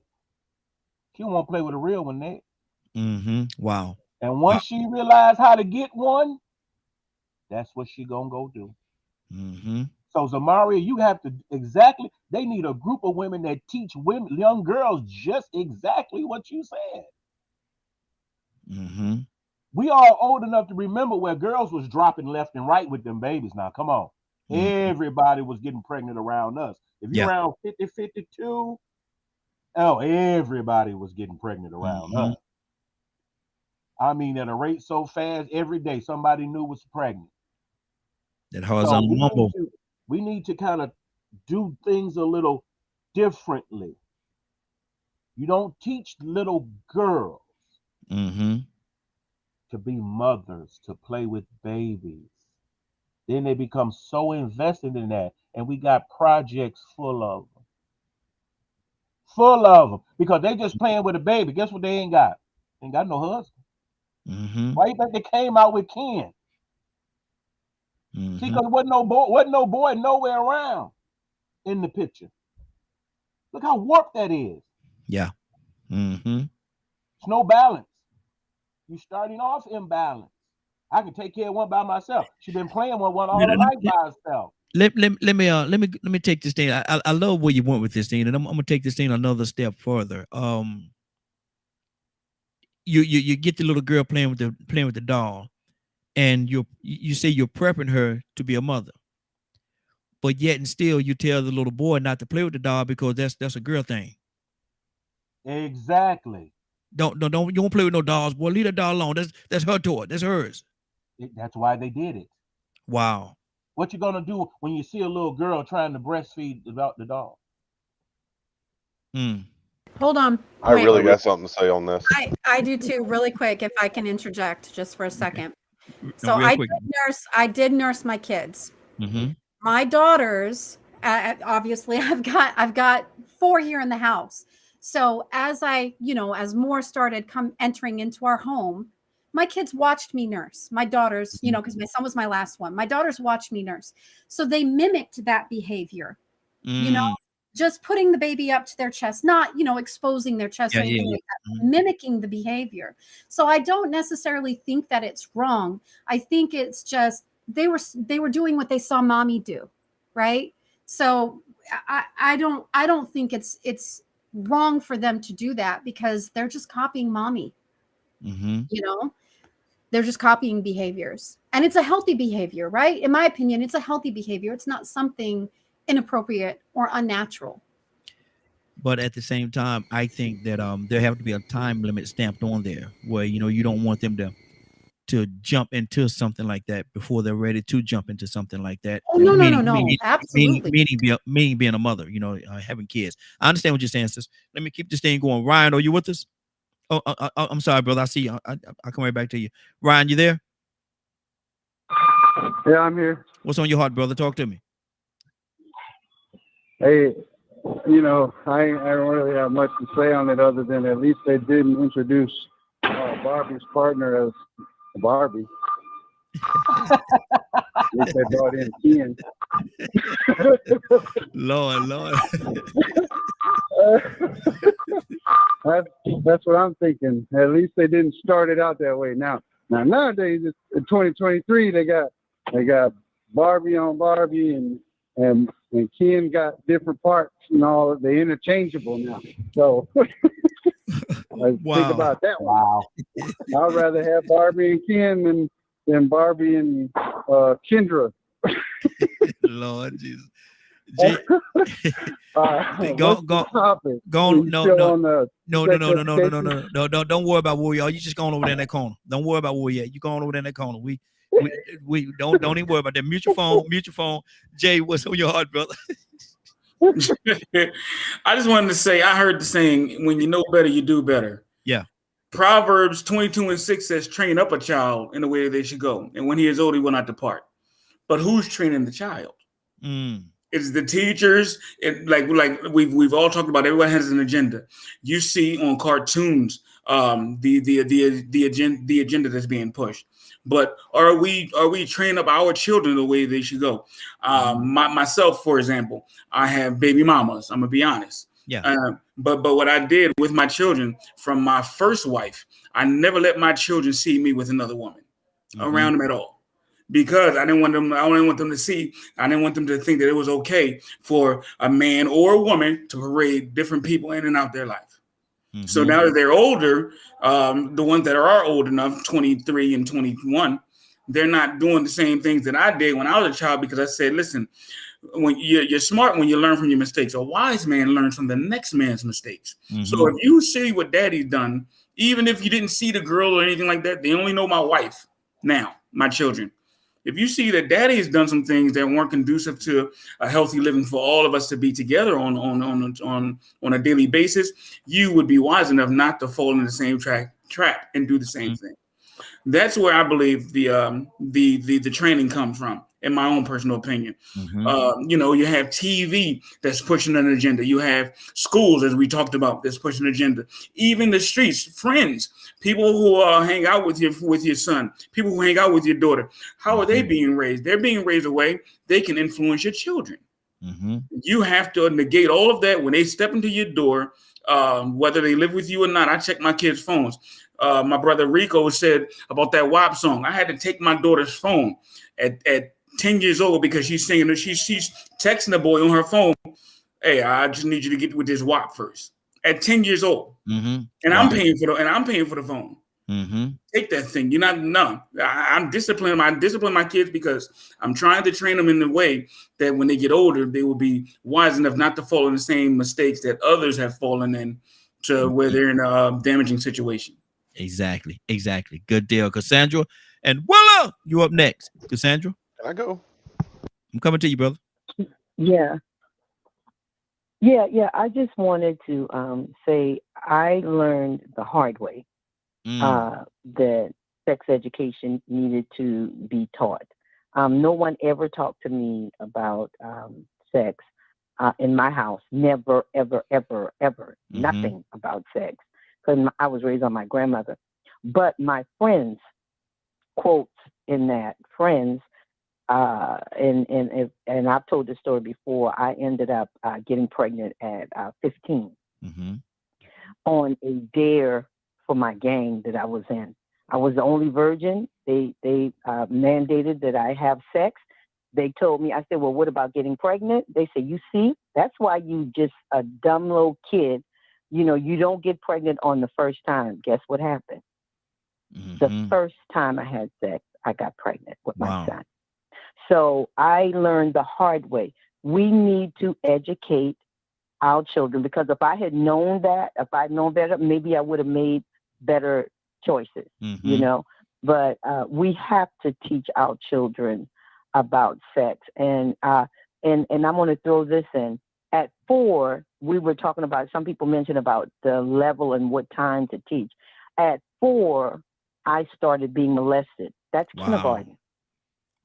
She won't play with a real one, Nate. Wow. And once she realized how to get one, that's what she gonna go do. So Zamaria, you have to they need a group of women that teach women, young girls, just exactly what you said. We are old enough to remember where girls was dropping left and right with them babies. Now, come on. Everybody was getting pregnant around us. If you're around 50, 52, everybody was getting pregnant around us. I mean, at a rate so fast, every day somebody new was pregnant. That horizontal mumble. We need to kind of do things a little differently. You don't teach little girls to be mothers, to play with babies. Then they become so invested in that. And we got projects full of them. Because they just playing with a baby. Guess what they ain't got? They ain't got no husband. Why you think they came out with Ken? See, because wasn't no boy nowhere around in the picture. Look how warped that is. Yeah. It's no balance. You're starting off imbalanced. I can take care of one by myself. She's been playing with one all her life by herself. Let me take this thing. I love where you went with this thing, and I'm gonna take this thing another step further. You get the little girl playing with the doll, and you say you're prepping her to be a mother, but yet and still you tell the little boy not to play with the doll because that's a girl thing. Exactly. You won't play with no dolls, boy. Leave the doll alone. That's her toy. That's hers. That's why they did it. Wow. What you gonna do when you see a little girl trying to breastfeed the doll? Hold on. I really got something to say on this. I do too, really quick, if I can interject just for a second. So Real quick. I did nurse my kids. My daughters, obviously I've got 4 here in the house. So as as more started entering into our home, my kids watched me nurse. My daughters, because my son was my last one. My daughters watched me nurse. So they mimicked that behavior. Just putting the baby up to their chest, not, exposing their chest or anything like that, mimicking the behavior. So I don't necessarily think that it's wrong. I think it's just they were doing what they saw mommy do, right? So I don't think it's wrong for them to do that because they're just copying mommy. They're just copying behaviors, and it's a healthy behavior, right? In my opinion, it's a healthy behavior. It's not something inappropriate or unnatural. But at the same time, I think that there have to be a time limit stamped on there where you don't want them to jump into something like that before they're ready to jump into something like that. Oh no, absolutely. Meaning being a mother, having kids. I understand what you're saying, sis. Let me keep this thing going. Ryan, are you with us? Oh, I'm sorry, brother. I see you. I'll come right back to you. Ryan, you there? Yeah, I'm here. What's on your heart, brother? Talk to me. Hey, I don't really have much to say on it other than at least they didn't introduce Barbie's partner as Barbie. At least they brought in Ken. Lord. That's what I'm thinking. At least they didn't start it out that way. Now nowadays, in 2023, they got Barbie on Barbie and Ken got different parts and all. They're interchangeable now. So think about that one. Wow. I'd rather have Barbie and Ken than Barbie and Kendra. Lord Jesus. Don't worry about where we are. You just going over there in that corner. Don't worry about where we at. You going over there in that corner. We don't even worry about that. Mutual phone. Jay, what's on your heart, brother? I just wanted to say, I heard the saying, when you know better, you do better. Yeah. Proverbs 22:6 says, train up a child in the way they should go. And when he is old, he will not depart. But who's training the child? It's the teachers. Like we've all talked about, everyone has an agenda. You see on cartoons, the agenda that's being pushed. But are we training up our children the way they should go? Myself, for example, I have baby mamas. I'm gonna be honest. But what I did with my children from my first wife, I never let my children see me with another woman around them at all, because I didn't want them. I didn't want them to see. I didn't want them to think that it was okay for a man or a woman to parade different people in and out their life. So now that they're older, the ones that are old enough, 23 and 21, they're not doing the same things that I did when I was a child, because I said, listen, when you're smart when you learn from your mistakes. A wise man learns from the next man's mistakes. So if you see what daddy's done, even if you didn't see the girl or anything like that, they only know my wife now, my children. If you see that daddy has done some things that weren't conducive to a healthy living for all of us to be together on a daily basis, you would be wise enough not to fall in the same trap and do the same thing. That's where I believe the training comes from, in my own personal opinion. You have TV that's pushing an agenda. You have schools, as we talked about, that's pushing an agenda. Even the streets, friends, people who hang out with your son, people who hang out with your daughter. How are they being raised? They're being raised away. They can influence your children. You have to negate all of that when they step into your door, whether they live with you or not. I check my kids' phones. My brother Rico said about that WAP song. I had to take my daughter's phone at 10 years old because she's singing. She's texting the boy on her phone. Hey, I just need you to get with this WAP first. At 10 years old, and I'm paying for the phone. Take that thing. You're not none. I'm disciplining. I discipline my kids because I'm trying to train them in the way that when they get older, they will be wise enough not to fall in the same mistakes that others have fallen in, to where they're in a damaging situation. Exactly. Good deal, Cassandra. And Willa, you up next. Cassandra, can I go? I'm coming to you, brother. Yeah. I just wanted to say I learned the hard way that sex education needed to be taught. No one ever talked to me about sex in my house. Never, ever, ever, ever. Nothing about sex. Because I was raised on my grandmother. But my friends, quotes in that, friends, and I've told this story before, I ended up getting pregnant at 15 on a dare for my gang that I was in. I was the only virgin. They mandated that I have sex. They told me, I said, well, what about getting pregnant? They said, you see, that's why you just a dumb little kid. You don't get pregnant on the first time. Guess what happened? The first time I had sex, I got pregnant with my son. So I learned the hard way. We need to educate our children, because if I had known that, if I'd known better, maybe I would have made better choices, But we have to teach our children about sex. And I'm going to throw this in. At 4, we were talking about, some people mentioned about the level and what time to teach. At 4, I started being molested. That's kindergarten.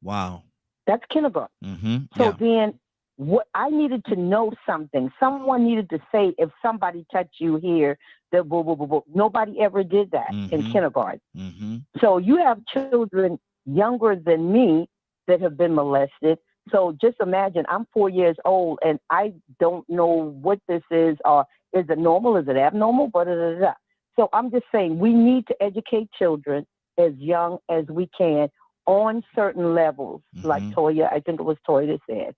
Wow. That's kindergarten. So then what I needed to know something. Someone needed to say, if somebody touched you here, the boo, boo, boo, boo. Nobody ever did that in kindergarten. So you have children younger than me that have been molested. So just imagine, I'm 4 years old and I don't know what this is, or is it normal? Is it abnormal? So I'm just saying we need to educate children as young as we can on certain levels, like Toya, I think it was Toya that said.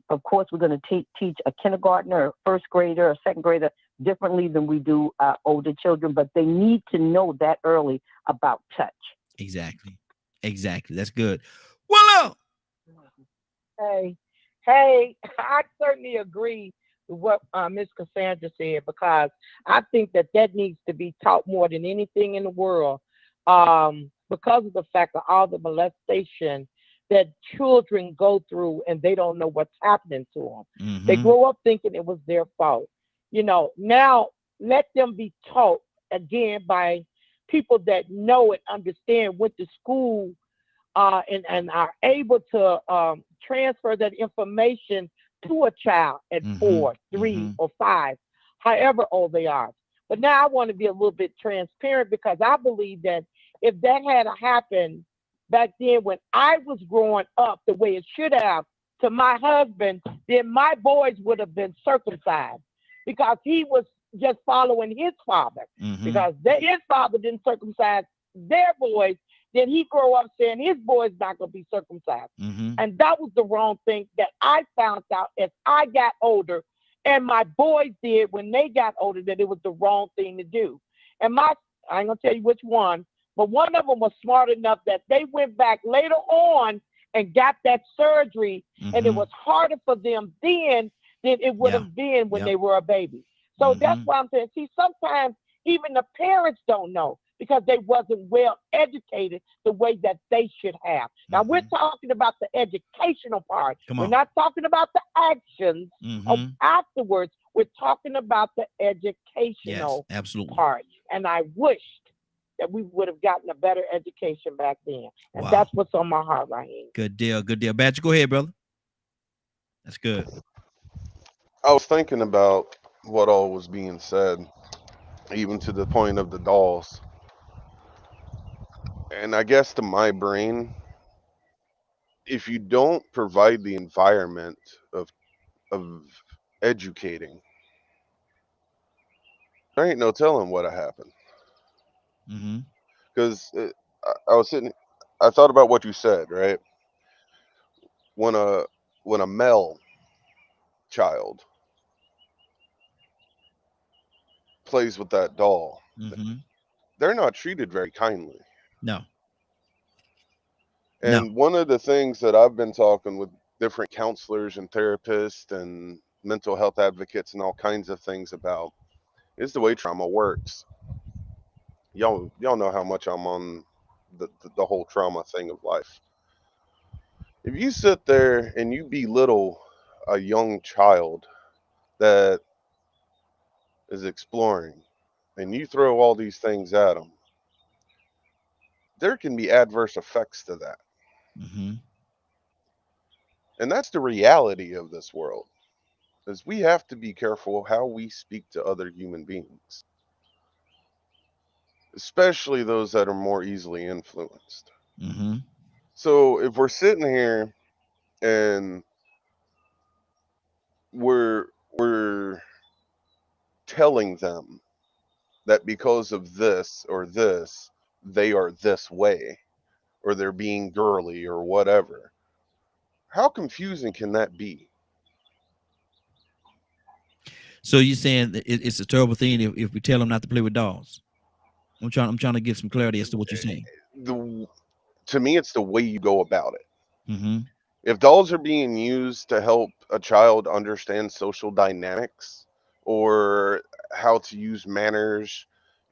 Of course, we're going to teach a kindergartner, a first grader, a second grader differently than we do older children, but they need to know that early about touch. Exactly. That's good. Willow. Hey, I certainly agree with what Ms. Cassandra said, because I think that needs to be taught more than anything in the world, because of the fact of all the molestation that children go through and they don't know what's happening to them. They grow up thinking it was their fault. Now let them be taught again by people that know and understand, went to school, and are able to transfer that information to a child at 4, 3, or 5, however old they are. But now I want to be a little bit transparent, because I believe that if that had happened back then when I was growing up the way it should have to my husband, then my boys would have been circumcised. because he was just following his father, because his father didn't circumcise their boys. Then he grew up saying his boy's not going to be circumcised. And that was the wrong thing that I found out as I got older, and my boys did when they got older, that it was the wrong thing to do. And I ain't going to tell you which one, but one of them was smart enough that they went back later on and got that surgery, and it was harder for them then than it would have been when they were a baby. So that's why I'm saying, see, sometimes even the parents don't know, because they wasn't well educated the way that they should have. Now, we're talking about the educational part. We're not talking about the actions of afterwards. We're talking about the educational part. And I wished that we would have gotten a better education back then. And that's what's on my heart, Raheem. Good deal. Good deal. Badger, go ahead, brother. That's good. I was thinking about what all was being said, even to the point of the dolls. And I guess to my brain, if you don't provide the environment of educating, there ain't no telling what'll happen. Because I thought about what you said, right? When a male child plays with that doll, they're not treated very kindly. No. And one of the things that I've been talking with different counselors and therapists and mental health advocates and all kinds of things about is the way trauma works. Y'all know how much I'm on the whole trauma thing of life. If you sit there and you belittle a young child that is exploring and you throw all these things at them, there can be adverse effects to that. And that's the reality of this world, is we have to be careful how we speak to other human beings, especially those that are more easily influenced. So if we're sitting here and we're telling them that because of this or this, they are this way, or they're being girly or whatever, how confusing can that be? So you're saying that it's a terrible thing if we tell them not to play with dolls? I'm trying to get some clarity as to what you're saying. To me, it's the way you go about it. If dolls are being used to help a child understand social dynamics or how to use manners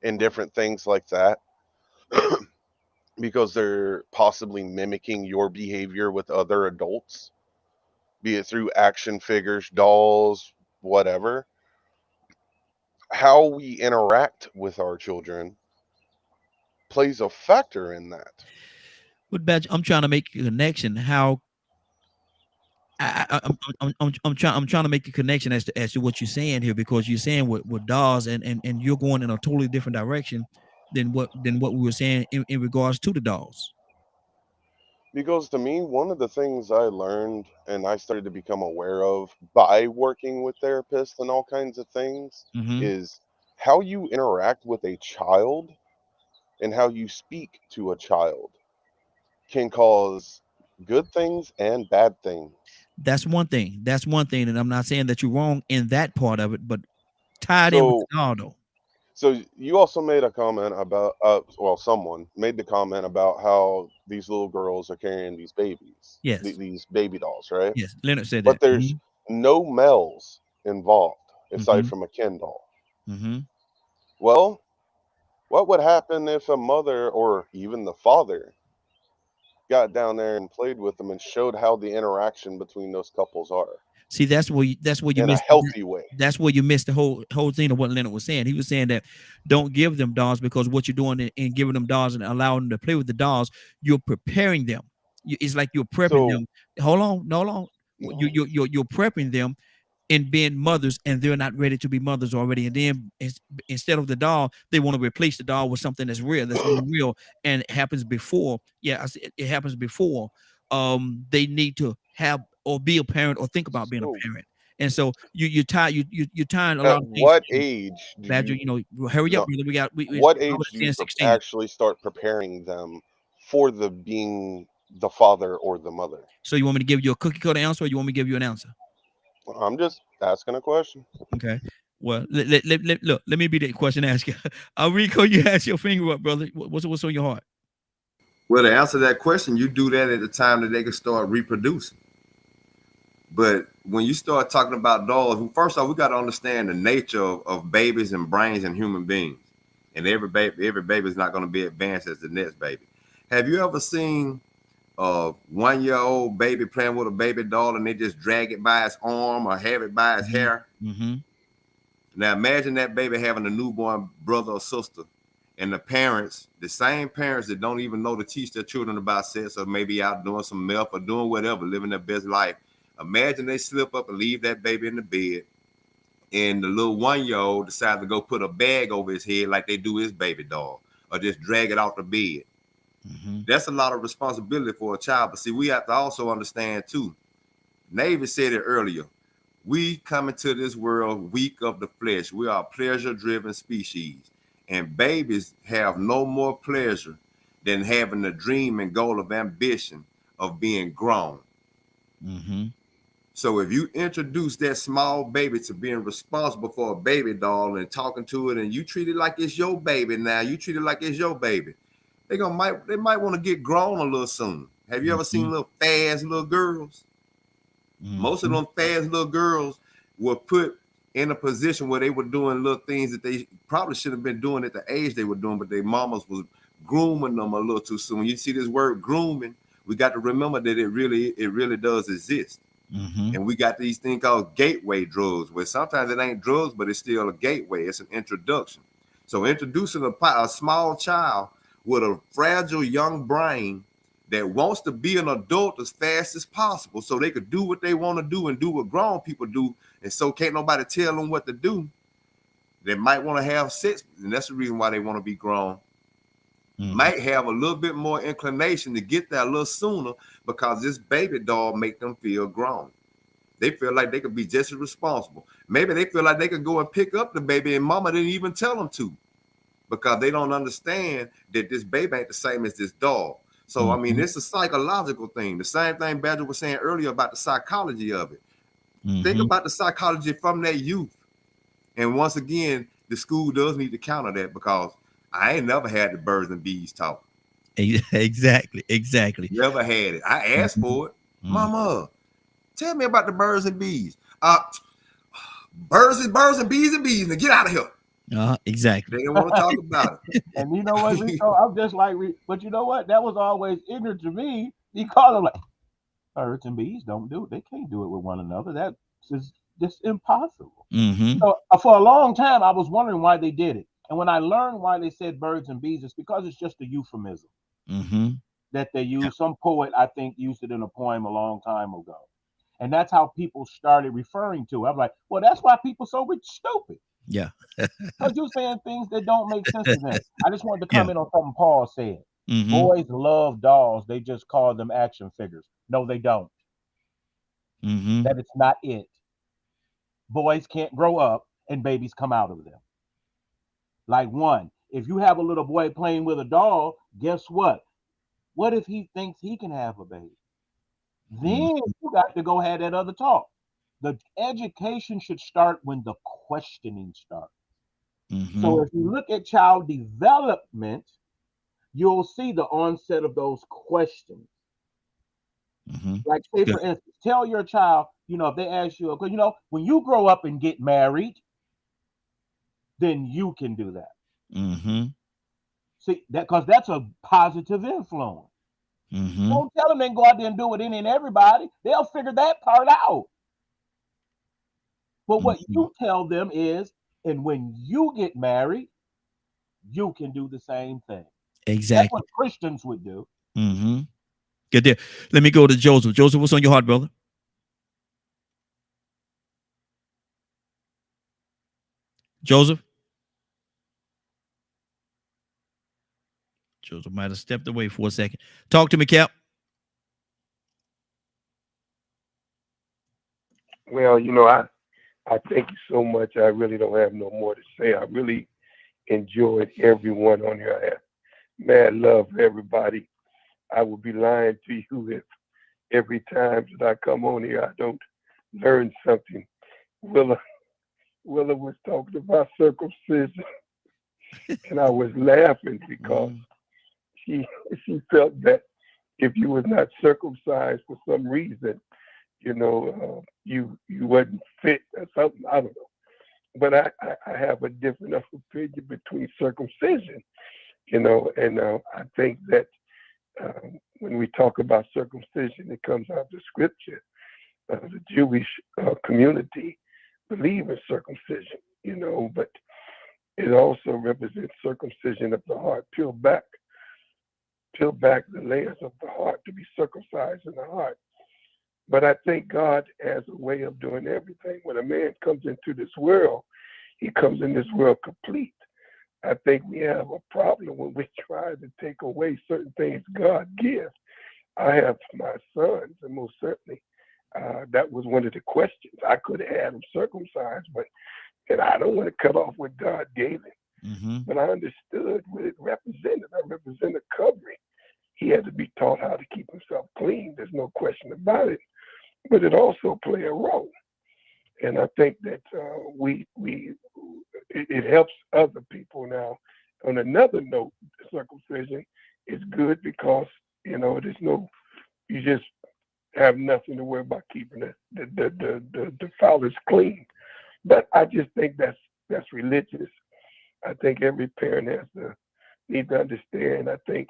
and different things like that, because they're possibly mimicking your behavior with other adults, be it through action figures, dolls, whatever, how we interact with our children plays a factor in that. But Badge, I'm trying to make a connection. How I'm trying to make a connection as to what you're saying here, because you're saying with dolls and you're going in a totally different direction than what we were saying in regards to the dolls. Because to me, one of the things I learned and I started to become aware of by working with therapists and all kinds of things is how you interact with a child and how you speak to a child can cause good things and bad things. That's one thing. And I'm not saying that you're wrong in that part of it, but tied in with the doll, though. So you also made a comment about, someone made the comment about how these little girls are carrying these babies. Yes. These baby dolls, right? Yes, Leonard said but that. But there's no males involved aside from a Ken doll. Well, what would happen if a mother or even the father got down there and played with them and showed how the interaction between those couples are? See, that's where you in missed a healthy way. That's where you missed the whole thing of what Leonard was saying. He was saying that don't give them dolls, because what you're doing in giving them dolls and allowing them to play with the dolls, you're preparing them. It's like you're prepping them. Hold on. You're prepping them in being mothers, and they're not ready to be mothers already. And then instead of the doll, they want to replace the doll with something that's real, and it happens before. Yeah, it happens before. They need to have or be a parent or think about being a parent. And so you're tying a At lot of things what together. age do Badger, you hurry up, no? brother. We What over age do you 16. actually start preparing them for being the father or the mother? So you want me to give you a cookie cutter answer, or you want me to give you an answer? I'm just asking a question. Okay. Well, look, let me be the question asker. Rico, you ask your finger up, brother. What's on your heart? Well, to answer that question, you do that at the time that they can start reproducing. But when you start talking about dolls, first off, we got to understand the nature of babies and brains and human beings. And every baby is not going to be advanced as the next baby. Have you ever seen a 1-year-old baby playing with a baby doll and they just drag it by its arm or have it by its hair? Mm-hmm. Now imagine that baby having a newborn brother or sister, and the parents, the same parents that don't even know to teach their children about sex, or maybe out doing some meth or doing whatever, living their best life. Imagine they slip up and leave that baby in the bed, and the little 1-year-old decides to go put a bag over his head like they do his baby doll, or just drag it off the bed. Mm-hmm. That's a lot of responsibility for a child. But see, we have to also understand too. Navy said it earlier. We come into this world weak of the flesh. We are a pleasure-driven species. And babies have no more pleasure than having the dream and goal of ambition of being grown. Mm-hmm. So if you introduce that small baby to being responsible for a baby doll and talking to it, and you treat it like it's your baby now, you treat it like it's your baby, they might want to get grown a little soon. Have you ever seen little fast little girls? Mm-hmm. Most of them fast little girls were put in a position where they were doing little things that they probably should have been doing at the age they were doing, but their mamas was grooming them a little too soon. You see this word grooming, we got to remember that it really does exist. Mm-hmm. And we got these things called gateway drugs, where sometimes it ain't drugs, but it's still a gateway. It's an introduction. So introducing a small child with a fragile young brain that wants to be an adult as fast as possible so they could do what they want to do and do what grown people do, and so can't nobody tell them what to do. They might want to have sex, and that's the reason why they want to be grown. Mm-hmm. Might have a little bit more inclination to get there a little sooner because this baby doll make them feel grown. They feel like they could be just as responsible. Maybe they feel like they could go and pick up the baby and mama didn't even tell them to, because they don't understand that this baby ain't the same as this doll. So, I mean, it's a psychological thing. The same thing Badger was saying earlier about the psychology of it. Mm-hmm. Think about the psychology from that youth. And once again, the school does need to counter that, because I ain't never had the birds and bees talk. Exactly. Never had it. I asked for it. Mm-hmm. Mama, tell me about the birds and bees. Birds and bees. Now get out of here. Exactly. They don't want to talk about it. And you know what, Rico? I'm just like, but you know what? That was always ignorant to me, because I'm like, birds and bees don't do it. They can't do it with one another. That's just impossible. Mm-hmm. So for a long time, I was wondering why they did it. And when I learned why they said birds and bees, it's because it's just a euphemism that they use. Yeah. Some poet, I think, used it in a poem a long time ago. And that's how people started referring to it. I'm like, well, that's why people so stupid. Yeah. Because you're saying things that don't make sense to them. I just wanted to comment on something Paul said. Mm-hmm. Boys love dolls. They just call them action figures. No, they don't. Mm-hmm. That is not it. Boys can't grow up and babies come out of them. Like if you have a little boy playing with a doll, guess what? What if he thinks he can have a baby? Then you got to go have that other talk. The education should start when the questioning starts. Mm-hmm. So if you look at child development, you'll see the onset of those questions. Mm-hmm. Like, say, for instance, tell your child, if they ask you, because, when you grow up and get married, then you can do that. Mm-hmm. See, because that's a positive influence. Mm-hmm. Don't tell them they can go out there and do it any and everybody. They'll figure that part out. But what you tell them is, and when you get married, you can do the same thing. Exactly. That's what Christians would do. Mm-hmm. Good there. Let me go to Joseph. Joseph, what's on your heart, brother? Joseph might have stepped away for a second. Talk to me, Cap. Well, I thank you so much. I really don't have no more to say. I really enjoyed everyone on here. I have mad love for everybody. I would be lying to you if every time that I come on here I don't learn something. Willa was talking about circumcision, and I was laughing because she felt that if you was not circumcised for some reason, you wasn't fit or something. I don't know. But I have a different opinion between circumcision, and I think that when we talk about circumcision, it comes out of the scripture. The Jewish community believe in circumcision, but it also represents circumcision of the heart. Peel back the layers of the heart to be circumcised in the heart. But I think God has a way of doing everything. When a man comes into this world, he comes in this world complete. I think we have a problem when we try to take away certain things God gives. I have my sons, and most certainly that was one of the questions. I could have had them circumcised, and I don't want to cut off what God gave him. But I understood what it represented. I represented covering. He had to be taught how to keep himself clean. There's no question about it. But it also played a role. And I think that it helps other people now. On another note, circumcision is good because, you just have nothing to worry about keeping the phallus clean. But I just think that's religious. I think every parent needs to understand. I think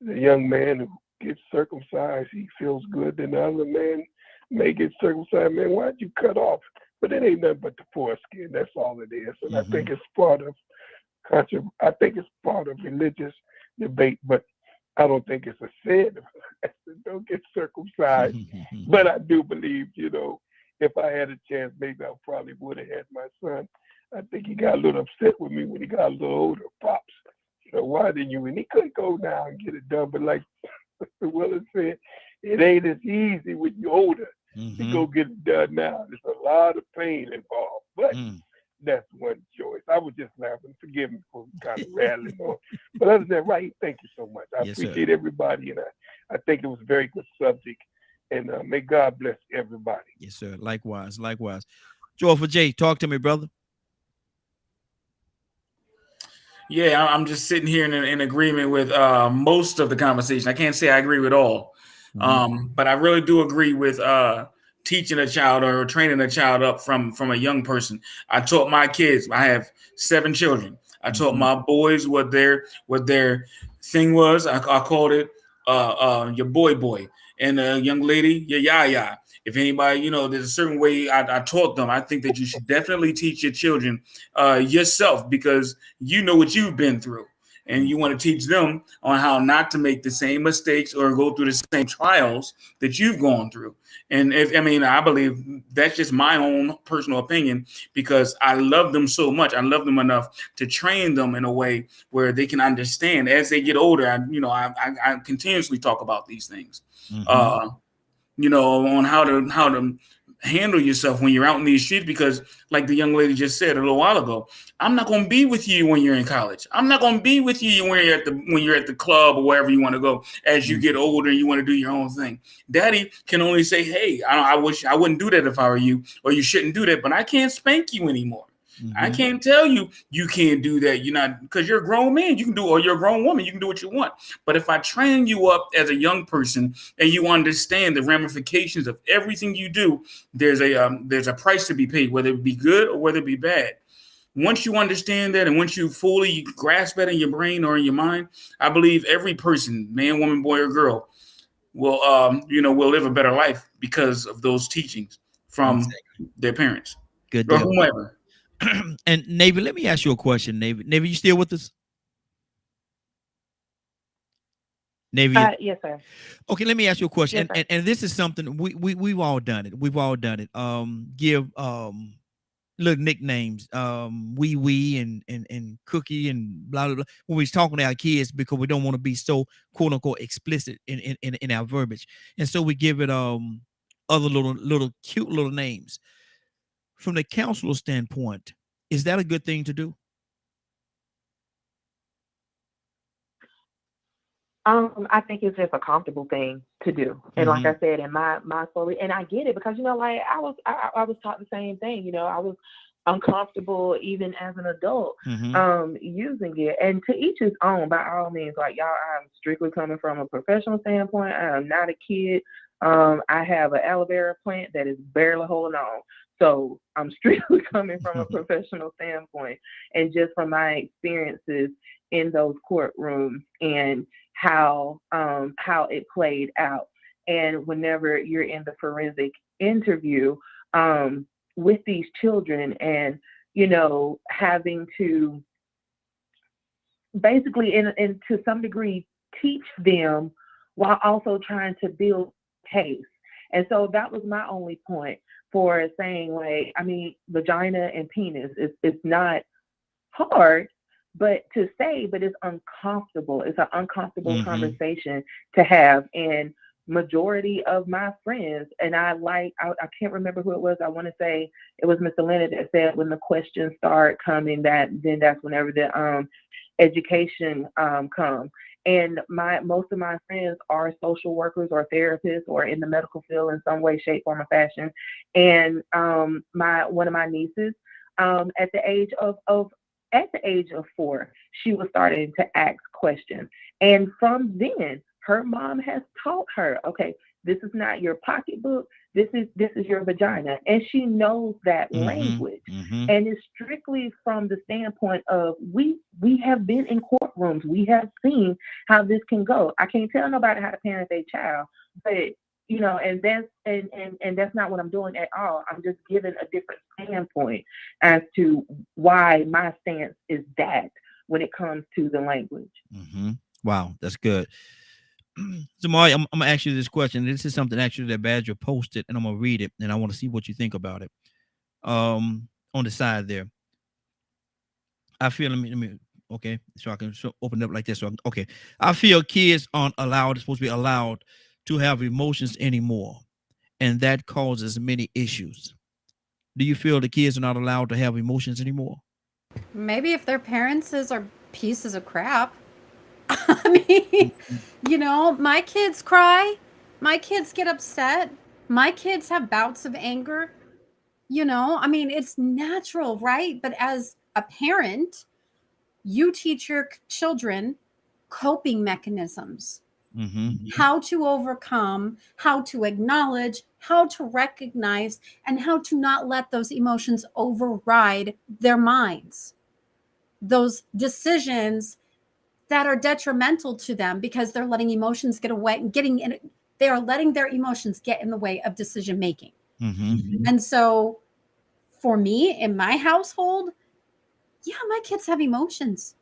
the young man who gets circumcised, he feels good. And the other man may get circumcised. Man, why'd you cut off? But it ain't nothing but the foreskin. That's all it is. And I think it's part of religious debate, but I don't think it's a sin don't get circumcised. But I do believe, if I had a chance, maybe I probably would have had my son. I think he got a little upset with me when he got a little older. Pops, why didn't you? And he couldn't go now and get it done. But like Willis said, it ain't as easy when you're older to go get it done now. There's a lot of pain involved. But that's one choice. I was just laughing. Forgive me for kind of rattling on. But other than that, right, thank you so much. I appreciate everybody. And I think it was a very good subject. And may God bless everybody. Yes, sir. Likewise. Joyful J, talk to me, brother. Yeah, I'm just sitting here in agreement with most of the conversation. I can't say I agree with all, but I really do agree with teaching a child or training a child up from a young person. I taught my kids. I have 7 children. I taught my boys what their thing was. I called it your boy, and a young lady your yaya. If anybody, there's a certain way I taught them. I think that you should definitely teach your children yourself, because you know what you've been through, and you want to teach them on how not to make the same mistakes or go through the same trials that you've gone through. And I believe that's just my own personal opinion, because I love them so much. I love them enough to train them in a way where they can understand as they get older. I continuously talk about these things. On how to handle yourself when you're out in these streets, because like the young lady just said a little while ago, I'm not going to be with you when you're in college. I'm not going to be with you when you're at the club or wherever you want to go. As you get older and you want to do your own thing, Daddy can only say, hey, I wish I wouldn't do that if I were you, or you shouldn't do that, but I can't spank you anymore. I can't tell you can't do that. You're not, because you're a grown man. You can do, or you're a grown woman. You can do what you want. But if I train you up as a young person and you understand the ramifications of everything you do, there's a price to be paid, whether it be good or whether it be bad. Once you understand that, and once you fully grasp that in your brain or in your mind, I believe every person, man, woman, boy, or girl, will live a better life because of those teachings from their parents. Good or deal. whomever. And Navy, let me ask you a question. Navy, you still with us? Navy? Yes, sir. Okay, let me ask you a question. Yes, and this is something we've all done it. We've all done it. Give little nicknames, wee and cookie and blah blah blah when we're talking to our kids, because we don't want to be so quote unquote explicit in our verbiage. And so we give it other little cute little names. From the counselor standpoint, is that a good thing to do? I think it's just a comfortable thing to do. And like I said, in my story, and I get it because, you know, like I was taught the same thing. You know, I was uncomfortable even as an adult using it. And to each his own, by all means. Like, y'all, I'm strictly coming from a professional standpoint. I am not a kid. I have an aloe vera plant that is barely holding on. So I'm strictly coming from a professional standpoint, and just from my experiences in those courtrooms and how it played out. And whenever you're in the forensic interview with these children, and, you know, having to basically and to some degree teach them while also trying to build case. And so that was my only point for saying, like, I mean, vagina and penis is not hard, but to say, but it's uncomfortable. It's an uncomfortable conversation to have. And majority of my friends, and I can't remember who it was. I want to say it was Mr. Leonard that said when the questions start coming, that's whenever the education comes. And most of my friends are social workers or therapists or in the medical field in some way, shape, form, or fashion. And one of my nieces, at the age of 4, she was starting to ask questions. And from then, her mom has taught her, okay, this is not your pocketbook. This is your vagina. And she knows that language. And it's strictly from the standpoint of we have been in courtrooms. We have seen how this can go. I can't tell nobody how to parent their child, but you know, and that's not what I'm doing at all. I'm just giving a different standpoint as to why my stance is that when it comes to the language. Wow, that's good. Zamari, I'm gonna ask you this question. This is something actually that Badger posted, and I'm gonna read it, and I want to see what you think about it. On the side there, I feel. Let me. Okay, so I can open it up like this. Okay, I feel kids aren't supposed to be allowed to have emotions anymore, and that causes many issues. Do you feel the kids are not allowed to have emotions anymore? Maybe if their parents are pieces of crap. I mean, you know, my kids cry. My kids get upset. My kids have bouts of anger. You know, I mean, it's natural, right? But as a parent, you teach your children coping mechanisms, how to overcome, how to acknowledge, how to recognize, and how to not let those emotions override their minds. Those decisions that are detrimental to them because they're letting emotions get away and they are letting their emotions get in the way of decision making. And so for me in my household, yeah, my kids have emotions.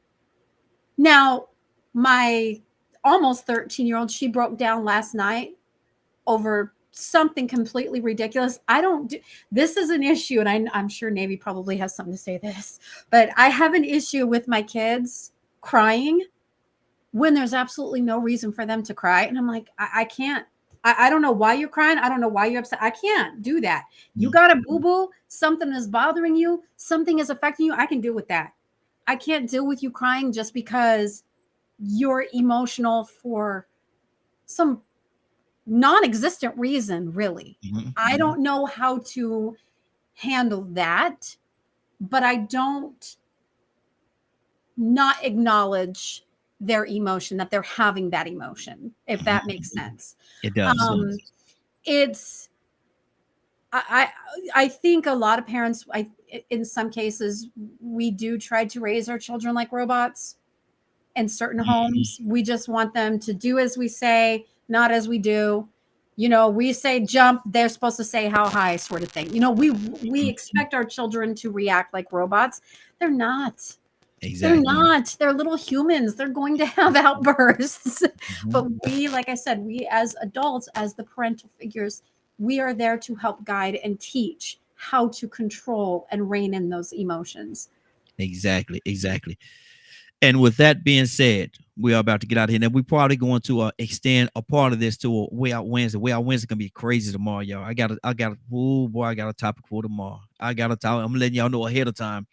Now, my almost 13-year-old, she broke down last night over something completely ridiculous. This is an issue, and I'm sure Navy probably has something to say this, but I have an issue with my kids crying when there's absolutely no reason for them to cry. And I'm like, I can't. I don't know why you're crying. I don't know why you're upset. I can't do that. You got a boo-boo, something is bothering you, something is affecting you. I can deal with that. I can't deal with you crying just because you're emotional for some non-existent reason, really. I don't know how to handle that, but I don't not acknowledge their emotion, that they're having that emotion, if that makes sense. It does. I think a lot of parents, in some cases, we do try to raise our children like robots. In certain homes, we just want them to do as we say, not as we do. You know, we say jump, they're supposed to say how high, sort of thing. You know, we expect our children to react like robots. They're not. Exactly. They're not. They're little humans. They're going to have outbursts. But we, like I said, we as adults, as the parental figures, we are there to help guide and teach how to control and rein in those emotions. Exactly. And with that being said, we are about to get out of here. Now we're probably going to extend a part of this to a Way Out Wednesday. Way Out Wednesday gonna be crazy tomorrow, y'all. I got oh boy, I got a topic for tomorrow. I'm letting y'all know ahead of time.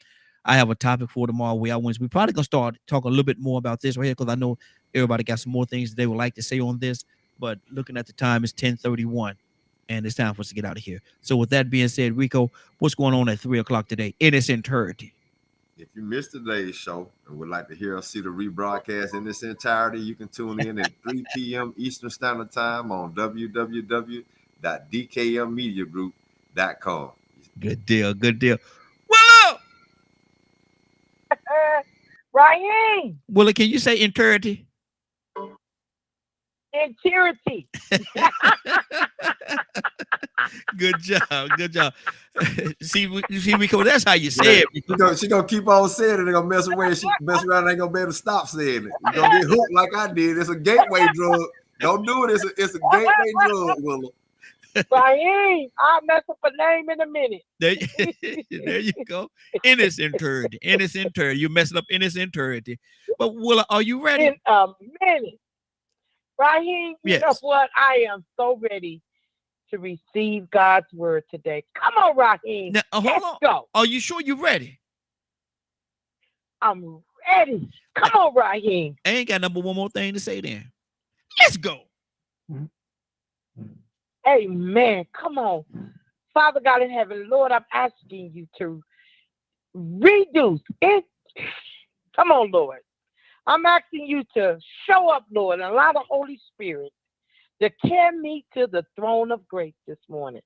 I have a topic for tomorrow. Way Out Wednesday. We're probably gonna start talking a little bit more about this right here because I know everybody got some more things they would like to say on this. But looking at the time, it's 10:31, and it's time for us to get out of here. So with that being said, Rico, what's going on at 3 o'clock today in its entirety? If you missed today's show and would like to hear or see the rebroadcast in its entirety, you can tune in at 3 p.m. Eastern Standard Time on www.dkmmediagroup.com. Good deal. Good deal. Raheem. Willie, can you say entirety? Entirety. Good job. Good job. see, Rico, that's how you say it. She gonna keep on saying it. They're gonna mess around. She mess around and ain't gonna be able to stop saying it. You're gonna get hooked like I did. It's a gateway drug. Don't do it. It's a gateway drug, Willow. Raheem, I'll mess up a name in a minute. There you go. In its entirety. In its entirety. You're messing up in its entirety. But Willa, are you ready? In a minute. Raheem, you know what? I am so ready to receive God's word today. Come on, Raheem. Now, Let's go. Are you sure you're ready? I'm ready. Come on, Raheem. I ain't got one more thing to say then. Let's go. Amen. Come on. Father God in heaven, Lord, I'm asking you to reduce it. Come on, Lord. I'm asking you to show up, Lord, and allow the Holy Spirit to carry me to the throne of grace this morning.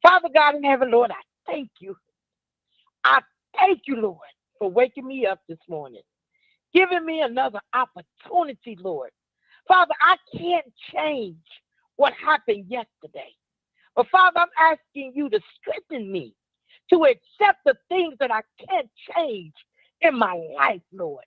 Father God in heaven, Lord, I thank you. I thank you, Lord, for waking me up this morning, giving me another opportunity, Lord. Father, I can't change what happened yesterday. But Father, I'm asking you to strengthen me to accept the things that I can't change in my life, Lord.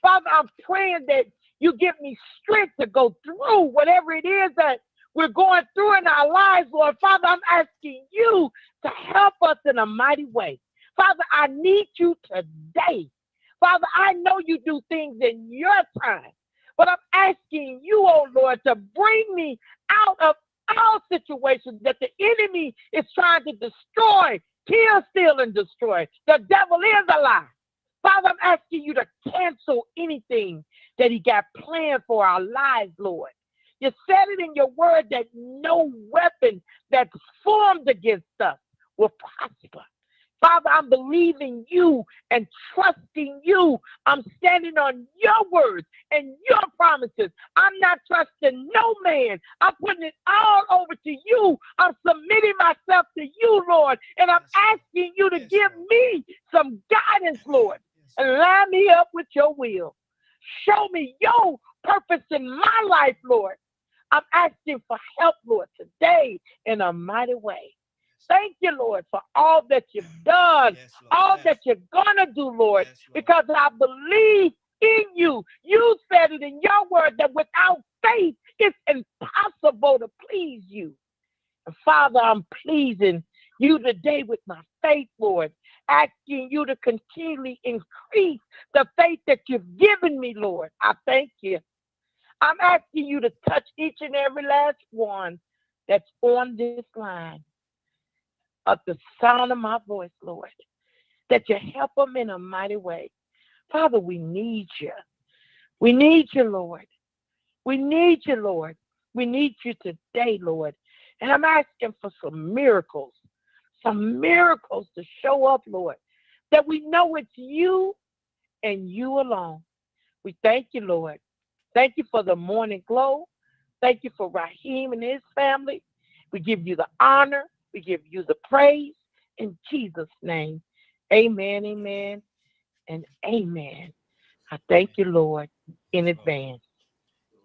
Father, I'm praying that you give me strength to go through whatever it is that we're going through in our lives, Lord. Father, I'm asking you to help us in a mighty way. Father, I need you today. Father, I know you do things in your time, but I'm asking you, oh Lord, to bring me out of all situations that the enemy is trying to destroy, kill, steal, and destroy. The devil is a lie. Father, I'm asking you to cancel anything that he got planned for our lives, Lord. You said it in your word that no weapon that's formed against us will prosper. Father, I'm believing you and trusting you. I'm standing on your words and your promises. I'm not trusting no man. I'm putting it all over to you. I'm submitting myself to you, Lord. And I'm asking you to give me some guidance, Lord, and line me up with your will. Show me your purpose in my life, Lord. I'm asking for help, Lord, today in a mighty way. Thank you, Lord, for all that you've done, all that you're going to do, Lord, because I believe in you. You said it in your word that without faith, it's impossible to please you. And Father, I'm pleasing you today with my faith, Lord, asking you to continually increase the faith that you've given me, Lord. I thank you. I'm asking you to touch each and every last one that's on this line. Of the sound of my voice, Lord, that you help them in a mighty way. Father, we need you. We need you, Lord. We need you, Lord. We need you today, Lord. And I'm asking for some miracles to show up, Lord, that we know it's you and you alone. We thank you, Lord. Thank you for the morning glow. Thank you for Raheem and his family. We give you the honor. We give you the praise in Jesus' name. Amen, amen, and amen. I thank you, Lord, in advance.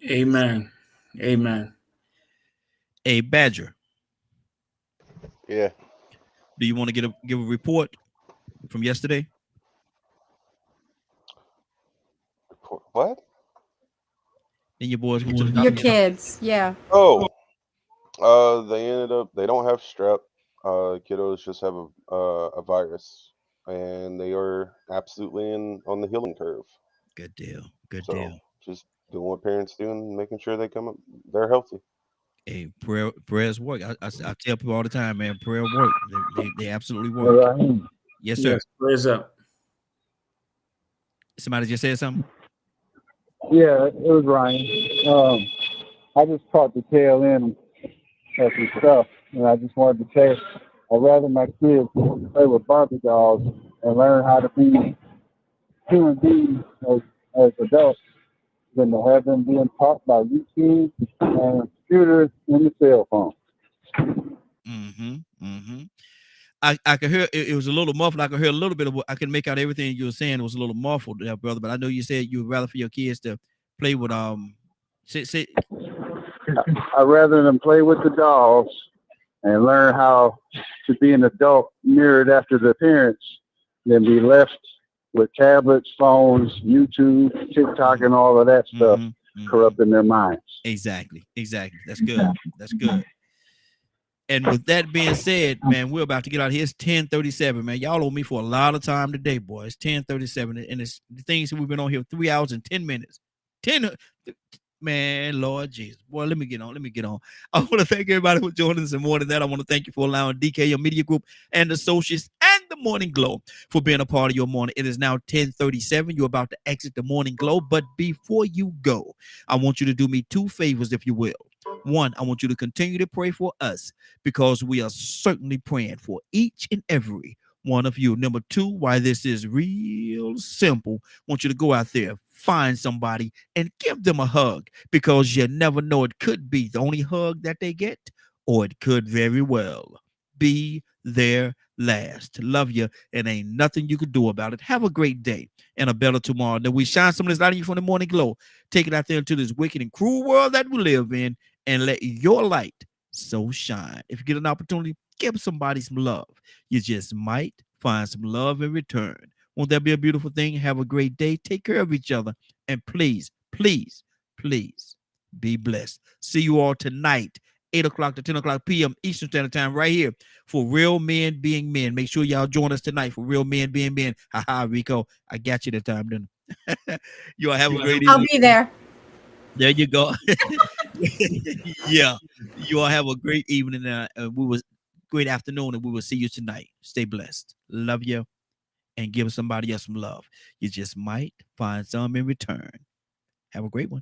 Amen. Amen. Hey, Badger. Yeah. Do you want to give a report from yesterday? What? And your boys went to Your kids, yeah. Oh. They don't have strep. Kiddos just have a virus, and they are absolutely on the healing curve. Good deal. Good so deal. Just doing what parents do and making sure they're healthy. Hey, prayers work. I tell people all the time, man, prayer work. They absolutely work. Yes, sir. Yes, prayers up. Somebody just said something? Yeah, it was Ryan. I just caught the tail end of some stuff, and I just wanted to say I'd rather my kids play with Barbie dolls and learn how to be human beings as adults than to have them being taught by YouTube and computers and the cell phone. I could hear it was a little muffled. I could hear a little bit of what I can make out everything you were saying. It was a little muffled there, brother. But I know you said you would rather for your kids to play with Say. I'd rather them play with the dolls and learn how to be an adult mirrored after their parents than be left with tablets, phones, YouTube, TikTok, and all of that stuff corrupting their minds. Exactly. That's good. And with that being said, man, we're about to get out of here. It's 10:37, man. Y'all owe me for a lot of time today, boy. It's 10:37, and it's the things that we've been on here 3 hours and 10 minutes. Man, Lord Jesus. Boy, let me get on. I want to thank everybody for joining us, and more than that, I want to thank you for allowing DKM Media Group and Associates and the Morning Glow for being a part of your morning. It is now 10:37. You're about to exit the Morning Glow, but before you go, I want you to do me 2 favors, if you will. 1, I want you to continue to pray for us because we are certainly praying for each and every one of you. Number 2, why this is real simple, I want you to go out there, find somebody and give them a hug, because you never know, it could be the only hug that they get, or it could very well be their last. Love you, and ain't nothing you could do about it. Have a great day and a better tomorrow. Then we shine some of this light on you from the Morning Glow. Take it out there into this wicked and cruel world that we live in, and let your light so shine. If you get an opportunity, give somebody some love. You just might find some love in return. Won't that be a beautiful thing? Have a great day. Take care of each other. And please, please, please be blessed. See you all tonight, 8 o'clock to 10 o'clock p.m. Eastern Standard Time, right here for Real Men Being Men. Make sure y'all join us tonight for Real Men Being Men. Ha-ha, Rico. I got you that time, didn't I? You all have a great evening. I'll be there. There you go. Yeah. You all have a great evening. Great afternoon, and we will see you tonight. Stay blessed. Love you. And give somebody else some love. You just might find some in return. Have a great one.